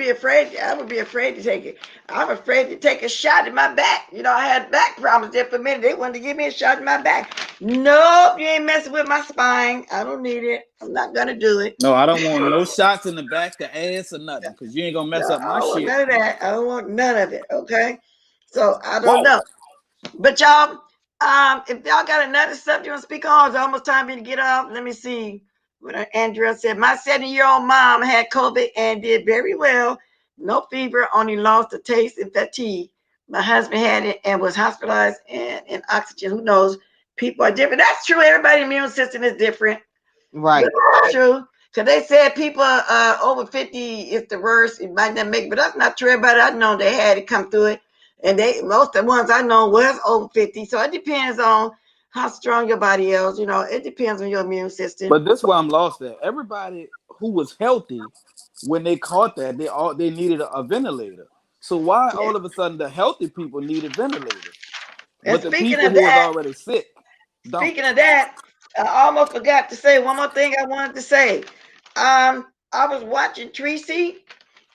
afraid. I would be afraid to take it. I'm afraid to take a shot in my back. I had back problems there for a minute. They wanted to give me a shot in my back. Nope, you ain't messing with my spine. I don't need it. I'm not gonna do it. No, I don't want no shots in the back, the ass, or nothing, because you ain't gonna No, mess up I my don't want shit. none of that. I don't want none of it. Okay. So I don't Whoa. know. But y'all, if y'all got another subject you want to speak on, it's almost time for me to get off. Let me see what Andrea said. My 7-year-old mom had COVID and did very well. No fever, only lost the taste and fatigue. My husband had it and was hospitalized and in oxygen. Who knows? People are different. That's true. Everybody's immune system is different. Right. That's true. Because they said people over 50 is the worst. It might not make it, but that's not true. Everybody I know, they had it come through it. And most of the ones I know was over 50. So it depends on how strong your body is. It depends on your immune system. But this is why I'm lost at. Everybody who was healthy when they caught that, they needed a ventilator. So why Yeah. all of a sudden the healthy people needed ventilators, And but the people who was already sick don't? speaking of that, I almost forgot to say one more thing I wanted to say. I was watching Tracy,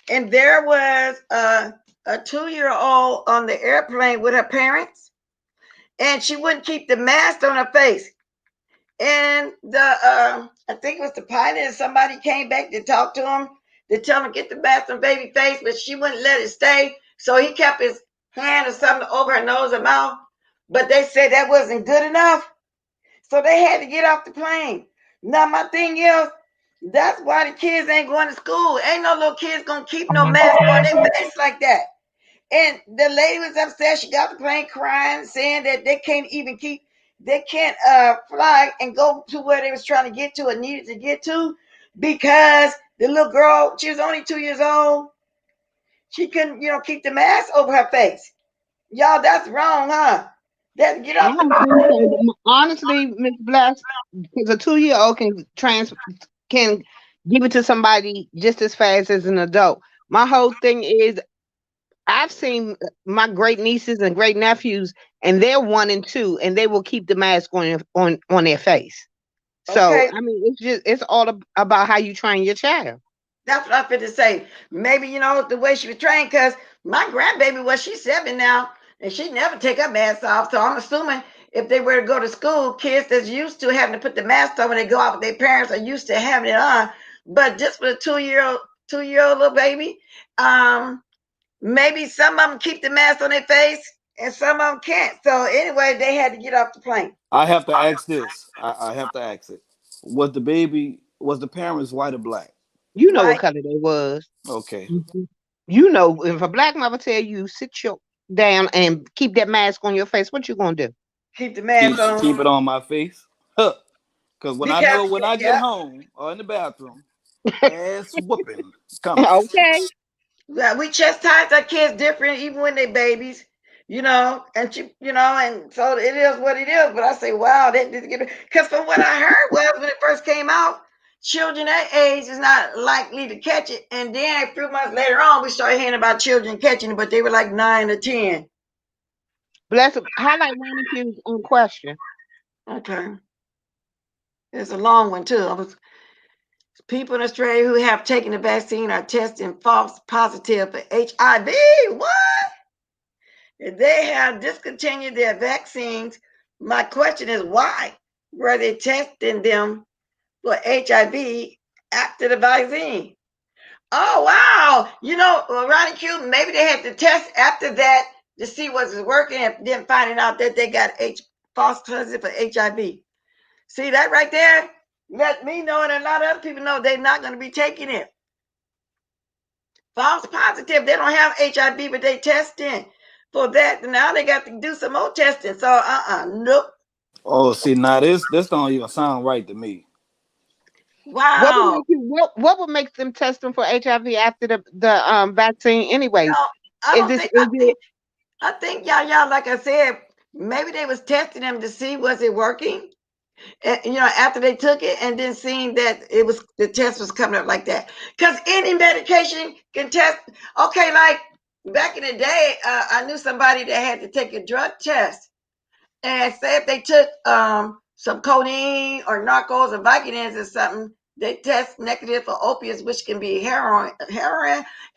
and there was a 2-year-old on the airplane with her parents, and she wouldn't keep the mask on her face. And I think it was the pilot and somebody came back to talk to him to tell him get the mask on baby face, but she wouldn't let it stay. So he kept his hand or something over her nose and mouth. But they said that wasn't good enough. So they had to get off the plane. Now my thing is, that's why the kids ain't going to school. Ain't no little kids gonna keep no mask on their face like that. And the lady was upset. She got the plane crying, saying that they can't fly and go to where they was trying to get to or needed to get to because the little girl, she was only 2 years old. She couldn't, keep the mask over her face. Y'all, that's wrong, huh? That get I off the don't think so. Honestly, Miss Bless, because a 2-year-old can give it to somebody just as fast as an adult. My whole thing is I've seen my great nieces and great nephews, and they're 1 and 2, and they will keep the mask on their face. So Okay, I mean, it's all about how you train your child. that's what I fit to say. Maybe the way she was trained, because my grandbaby, she's 7 now, and she never take her mask off. So I'm assuming if they were to go to school, kids that's used to having to put the mask on when they go out with their parents are used to having it on. But just for a 2-year old little baby, maybe some of them keep the mask on their face and some of them can't. So anyway, they had to get off the plane. I have to ask this. I have to ask it. Was the parents white or black? You know what White, color they was. Okay. Mhm. You know, if a black mother tell you sit your down and keep that mask on your face, what you gonna do? keep the Keep mask on. keep it on my face. Huh. Cause when I Because know when I get yeah, home or in the bathroom, ass whooping coming. Okay. yeah, we chastise our kids different, even when they babies, and so it is what it is. But I say, wow, that did get because from what I heard was when it first came out, children that age is not likely to catch it. And then a few months later on, we started hearing about children catching it, but they were like 9 or 10. Bless them. Highlight Ronnie Q's question. Okay, it's a long one too. People in Australia who have taken the vaccine are testing false positive for HIV. What? They have discontinued their vaccines. My question is why were they testing them for HIV after the vaccine? Oh wow! Ronnie Q, maybe they had to test after that to see what's working, and then finding out that they got false positive for HIV. See that right there? Let me know, and a lot of other people know they're not going to be taking it. False positive, they don't have HIV, but they testing for that. Now they got to do some more testing. So nope. Oh, see now this don't even sound right to me. What would Wow. make you what would make them test them for HIV after the vaccine anyways? No, I Is don't this think. is it I think y'all, like I said, maybe they was testing them to see was it working. And, after they took it, and then seeing that the test was coming up like that. Because any medication can test. Okay, like back in the day, I knew somebody that had to take a drug test. And say if they took some codeine or narcos or Vicodins or something, they test negative for opiates, which can be heroin.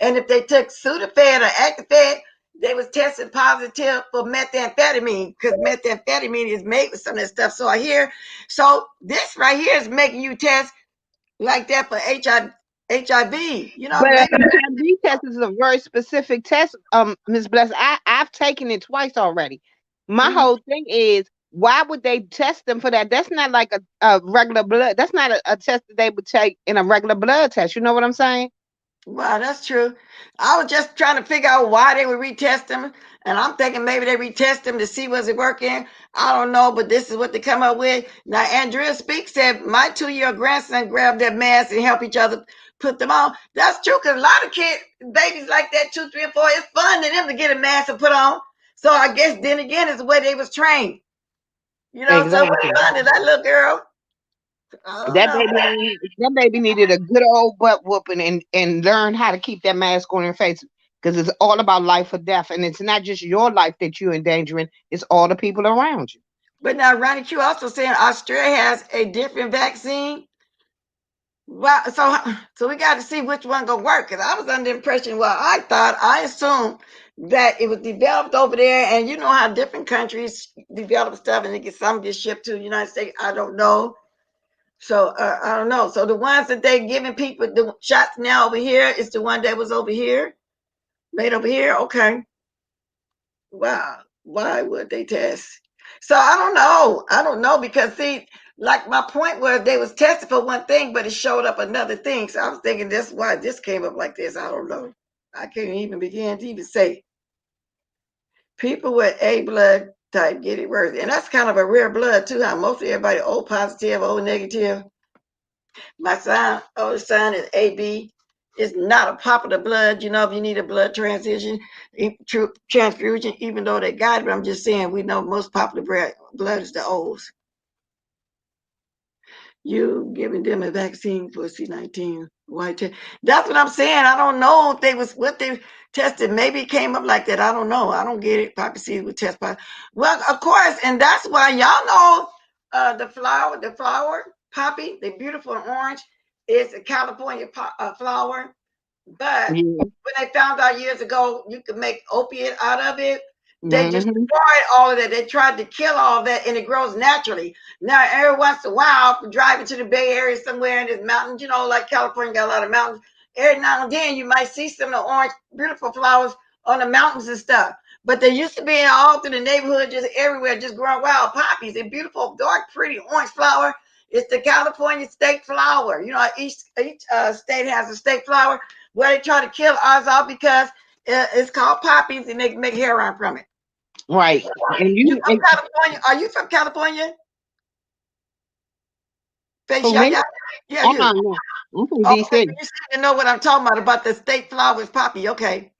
And if they took Sudafed or Actifed, they was tested positive for methamphetamine, because methamphetamine is made with some of that stuff. So so this right here is making you test like that for HIV. but an Maybe. HIV test is a very specific test, Ms. Bless. I've taken it twice already. My Mhm. whole thing is why would they test them for that? That's not like a regular blood. That's not a test that they would take in a regular blood test. You know what I'm saying? Wow, that's true. I was just trying to figure out why they would retest them, and I'm thinking maybe they retest them to see was it working. I don't know, but this is what they come up with. Now, Andrea Speak said my 2-year-old grandson grabbed their masks and helped each other put them on. That's true, because a lot of kids, babies like that, 2, 3, and 4, it's fun to them to get a mask and put on. So I guess then again, it's the way they was trained. So it was Exactly. fun to that little girl. I don't That know. baby needed a good old butt whooping and learn how to keep that mask on her face because it's all about life or death, and it's not just your life that you're endangering; it's all the people around you. But now Ronnie Q also saying Australia has a different vaccine. Well, so we got to see which one gonna work. Because I was under the impression, I assumed that it was developed over there, and you know how different countries develop stuff, and some get shipped to the United States. I don't know. So I don't know. So the ones that they giving people the shots now over here is the one that was over here, made over here. Okay. Wow. Why would they test? So I don't know. I don't know, because see, like my point was they was tested for one thing, but it showed up another thing. So I was thinking that's why this came up like this. I don't know. I can't even begin to even say. People with A blood type get it worse. And that's kind of a rare blood too, how most of everybody O positive, O negative. My oldest son is AB. It's not a popular blood. If you need a blood transfusion, even though they got it, but I'm just saying we know most popular blood is the O's. you giving them a vaccine for C19 white test. That's what I'm saying. I don't know if they was what they tested. Maybe it came up like that. I don't know. I don't get it. Poppy seeds would test positive. Well, of course, and that's why y'all know the flower poppy, the beautiful orange is a California flower. But when they found out years ago you could make opiate out of it, they just destroyed all of that. They tried to kill all of that, and it grows naturally. Now, every once in a while, driving to the Bay Area somewhere in this mountains, you know, like California got a lot of mountains. Every now and then, you might see some of the orange, beautiful flowers on the mountains and stuff. But they used to be all through the neighborhood, just everywhere, just growing wild poppies. They're beautiful, dark, pretty orange flower. It's the California state flower. You know, each state has a state flower. Well, they try to kill ours off because it's called poppies, and they can make heroin from it. Right. And you from California? Are you from California? Yeah, you. I'm from DC. You know what I'm talking about the state flowers poppy. Okay.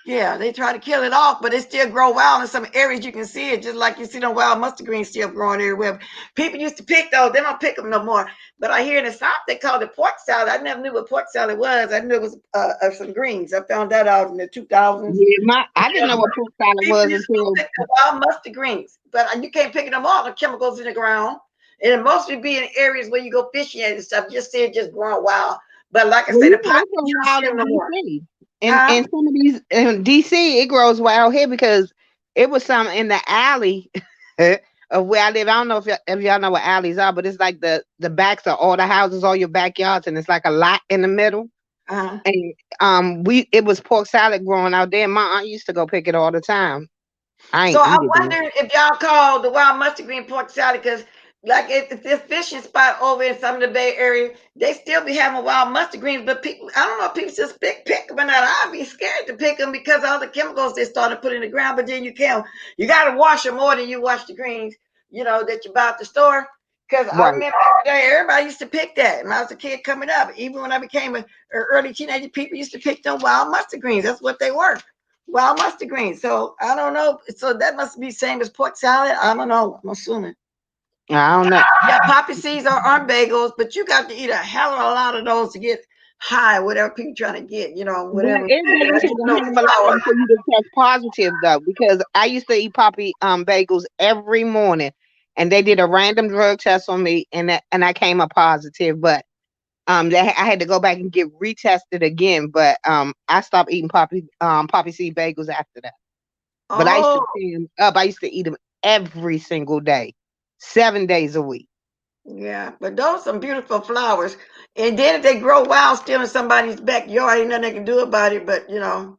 Yeah, they try to kill it off, but it still grow wild in some areas. You can see it, just like you see them wild mustard greens still growing everywhere. People used to pick those. They don't pick them no more. But I hear in the South they call it pork salad. I never knew what pork salad was. I knew it was some greens. I found that out in the 2000s. Yeah, I didn't know what pork salad was until wild mustard greens. But you can't pick them all. The chemicals in the ground, and it mostly be in areas where you go fishing and stuff. Just see it just growing wild. But like I said, the poppy wild in DC. And some of these in DC, it grows wild here because it was some in the alley of where I live. I don't know if y'all know what alleys are, but it's like the backs of all the houses, all your backyards, and it's like a lot in the middle. And it was pork salad growing out there. My aunt used to go pick it all the time. I wonder if y'all call the wild mustard green pork salad, because like if this fishing spot over in some of the Bay Area, they still be having wild mustard greens, but people, I don't know if people just pick them or not. I'd be scared to pick them because of all the chemicals they started putting in the ground, but then you got to wash them more than you wash the greens, you know, that you buy at the store. Because I remember everybody used to pick that when I was a kid coming up. Even when I became an early teenager, people used to pick them wild mustard greens. That's what they were. Wild mustard greens. So I don't know. So that must be same as pork salad. I don't know. I'm assuming. I don't know. Yeah, poppy seeds are bagels, but you got to eat a hell of a lot of those to get high, whatever people trying to get, you know, whatever. It doesn't take a hell of a lot for you to test positive though, because I used to eat poppy bagels every morning, and they did a random drug test on me, and I came up positive, but I had to go back and get retested again, but I stopped eating poppy seed bagels after that. But I used to see them up. I used to eat them every single day, 7 days a week. Yeah, but those are some beautiful flowers. And then if they grow wild still in somebody's backyard, ain't nothing they can do about it. But you know,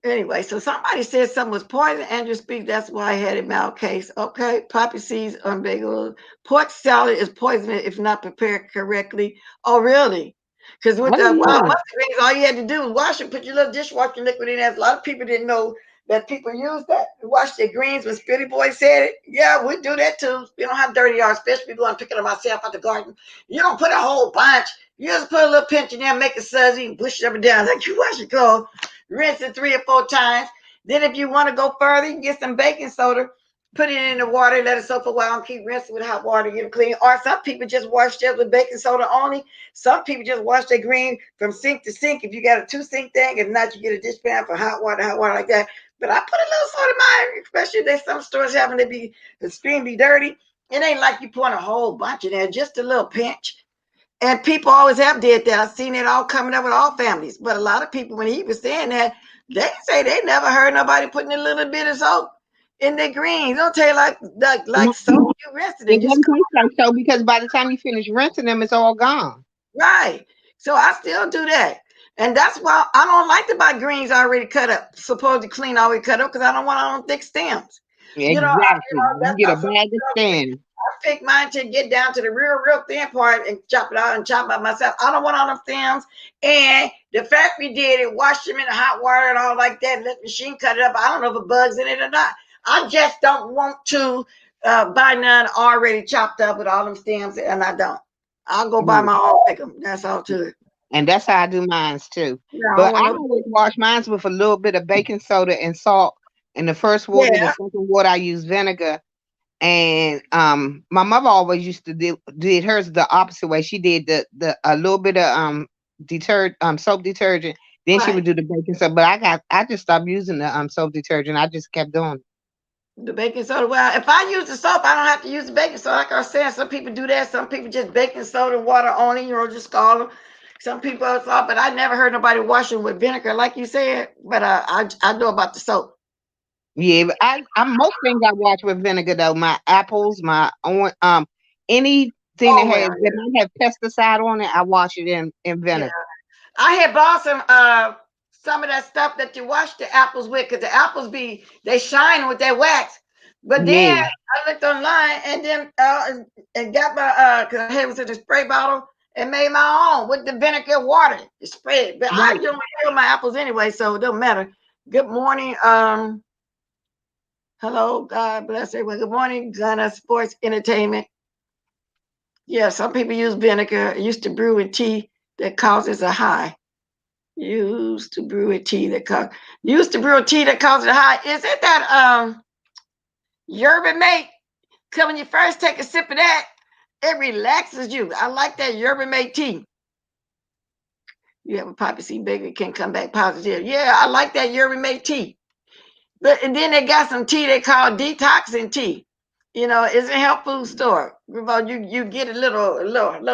anyway, so somebody said something was poison. Andrew speaks. That's why I had a mild case. Okay, poppy seeds on bagel. Pork salad is poisonous if not prepared correctly. Oh, really? Because with the wild mustard greens, all you had to do was wash it, put your little dishwashing liquid in there. A lot of people didn't know that people use that to wash their greens. When Spitty Boy said it, yeah, we do that too. We don't have dirty yards, especially if we go and pick it up myself out the garden. You don't put a whole bunch. You just put a little pinch in there, make it sudsy, and push it up and down like you wash your clothes. Rinse it 3 or 4 times. Then if you want to go further, you can get some baking soda, put it in the water, let it soak for a while, and keep rinsing with hot water to get it clean. Or some people just wash just with baking soda only. Some people just wash their green from sink to sink. If you got a 2-sink thing, if not, you get a dishpan for hot water like that. But I put a little soda in mine, especially if there's some stores having to be extremely dirty. It ain't like you pouring a whole bunch in there, just a little pinch. And people always have did that. I've seen it all coming up with all families. But a lot of people, when he was saying that, they say they never heard nobody putting a little bit of soap in their greens. Don't tell you like soap you rinsed it. It doesn't taste like soap because by the time you finish rinsing them, it's all gone. Right. So I still do that. And that's why I don't like to buy greens already cut up, supposed to clean already cut up, because I don't want all them thick stems. Exactly. You get a bag of stems. I pick mine to get down to the real thin part and chop it out and chop it myself. I don't want all them stems. And the fact we did it, wash them in the hot water and all like that, let the machine cut it up. I don't know if it bugs in it or not. I just don't want to buy none already chopped up with all them stems, and I don't. I'll go buy my own, pick them. That's all to it. And that's how I do mine too. Yeah, but I always wash mine with a little bit of baking soda and salt. In the first water, the second water I use vinegar, And my mother always used to did hers the opposite way. She did the a little bit of soap detergent, then she would do the baking soda. But I just stopped using the soap detergent. I just kept doing it. The baking soda. Well, if I use the soap, I don't have to use the baking soda. Like I was saying, some people do that. Some people just baking soda, water only, just scald them. Some people thought, but I never heard nobody washing with vinegar, like you said. But I know about the soap. Yeah, but I most things I wash with vinegar though. My apples, my anything that might have pesticide on it, I wash it in vinegar. Yeah. I had bought some of that stuff that you wash the apples with, because the apples they shine with that wax. But then I looked online and then and got my because I had it was in a spray bottle and made my own with the vinegar water. Spray it. But I don't kill my apples anyway, so it don't matter. Good morning. Hello, God bless everyone. Good morning, Ghana Sports Entertainment. Yeah, some people use vinegar. It used to brew in tea that causes a high. Used to brew a tea that causes a high. Is it that yerba mate? Because when you first take a sip of that, it relaxes you. I like that yerba mate tea. You have a poppy seed baby, can come back positive. Yeah, I like that yerba mate tea. And then they got some tea they call detoxing tea. It's a health food store. You get a little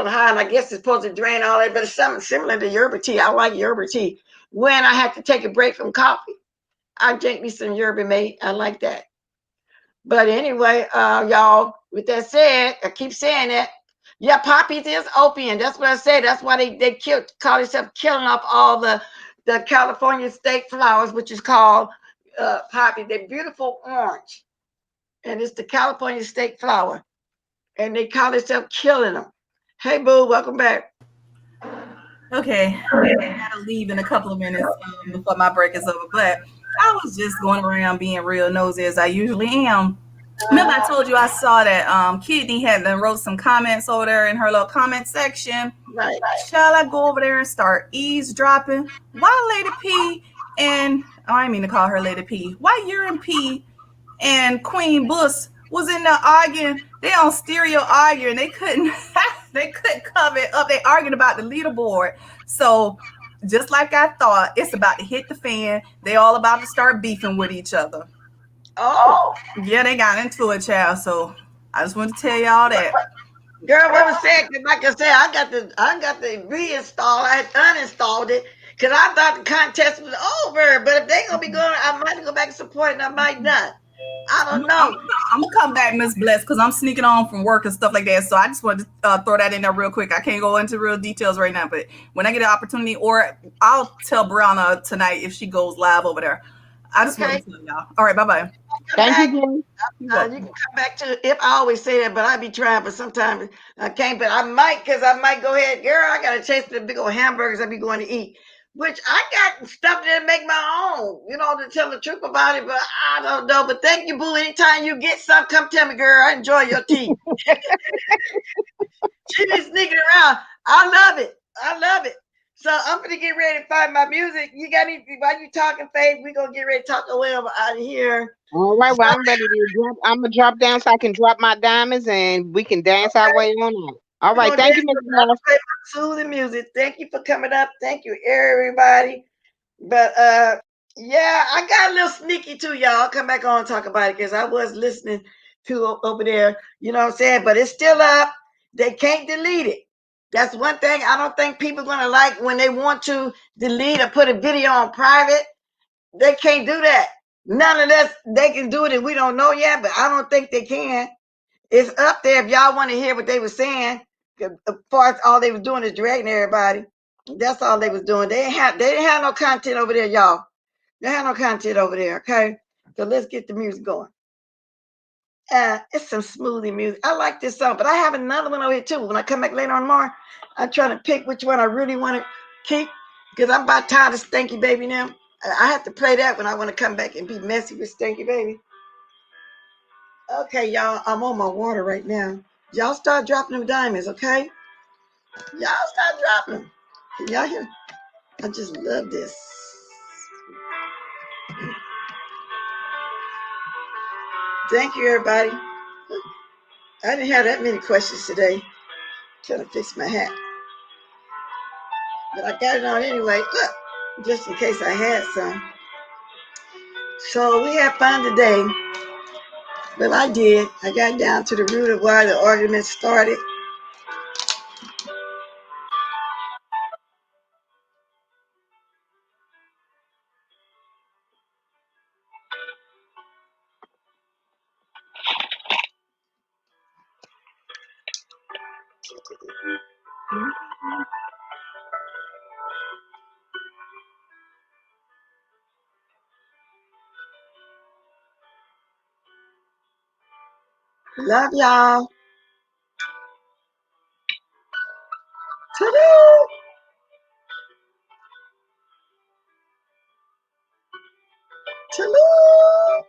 high, and I guess it's supposed to drain all that, but it's something similar to yerba tea. I like yerba tea. When I have to take a break from coffee, I drink me some yerba mate. I like that. But anyway, y'all, with that said, I keep saying that. Yeah, poppies is opium. That's what I say. That's why they call themselves killing off all the California state flowers, which is called poppy. They're beautiful orange. And it's the California state flower. And they call themselves killing them. Hey, boo, welcome back. Okay, I gotta leave in a couple of minutes before my break is over. But I was just going around being real nosy as I usually am. Remember, I told you I saw that Kidney had wrote some comments over there in her little comment section. Right. Shall I go over there and start eavesdropping? Why Lady P and I didn't mean to call her Lady P. Why Urine P and Queen Bus was in there arguing? They on stereo arguing. They couldn't cover it up. They arguing about the leaderboard. So just like I thought, it's about to hit the fan. They all about to start beefing with each other. Oh. Yeah, they got into it, child. So I just want to tell y'all that. Girl, what was said? Like I said, I got the reinstall. I had uninstalled it because I thought the contest was over. But if they gonna be going, I might go back and support it, and I might not. I don't know. I'm gonna come back, Miss Bless, because I'm sneaking on from work and stuff like that. So I just wanted to throw that in there real quick. I can't go into real details right now, but when I get an opportunity, or I'll tell Brianna tonight if she goes live over there. I just want to tell y'all. All right, bye-bye. Thank you, you can come back to if I always say that, but I be trying, but sometimes I can't. But I might, because I might go ahead, girl. I gotta chase the big old hamburgers I be going to eat, which I got stuff to make my own, to tell the truth about it. But I don't know. But thank you, boo. Anytime you get some, come tell me, girl. I enjoy your tea. She be sneaking around. I love it. I love it. So I'm gonna get ready to find my music. You got anything while you talking, Faith? We gonna get ready to talk away out of here. All right, well, I'm ready to drop. I'm gonna drop down so I can drop my diamonds and we can dance our way on out. All right, thank you, Mr. Mouse. Soothing music. Thank you for coming up. Thank you, everybody. But yeah, I got a little sneaky too, y'all. I'll come back on and talk about it because I was listening to over there. You know what I'm saying? But it's still up. They can't delete it. That's one thing I don't think people are gonna like when they want to delete or put a video on private. They can't do that. None of that. They can do it and we don't know yet, but I don't think they can. It's up there if y'all want to hear what they were saying. As far as all they was doing is dragging everybody. That's all they was doing. They didn't have no content over there, y'all. They had no content over there, okay? So let's get the music going. It's some smoothie music. I like this song, but I have another one over here too. When I come back later on tomorrow, I'm trying to pick which one I really want to keep because I'm about tired of Stanky Baby now. I have to play that when I want to come back and be messy with Stanky Baby. Okay, y'all, I'm on my water right now. Y'all start dropping them diamonds, okay? Y'all start dropping them. Can y'all hear? I just love this. Thank you, everybody. I didn't have that many questions today. Trying to fix my hat. But I got it on anyway. Look, just in case I had some. So we had fun today. Well, I did. I got down to the root of why the argument started. Love y'all. Ta-da! Ta-da!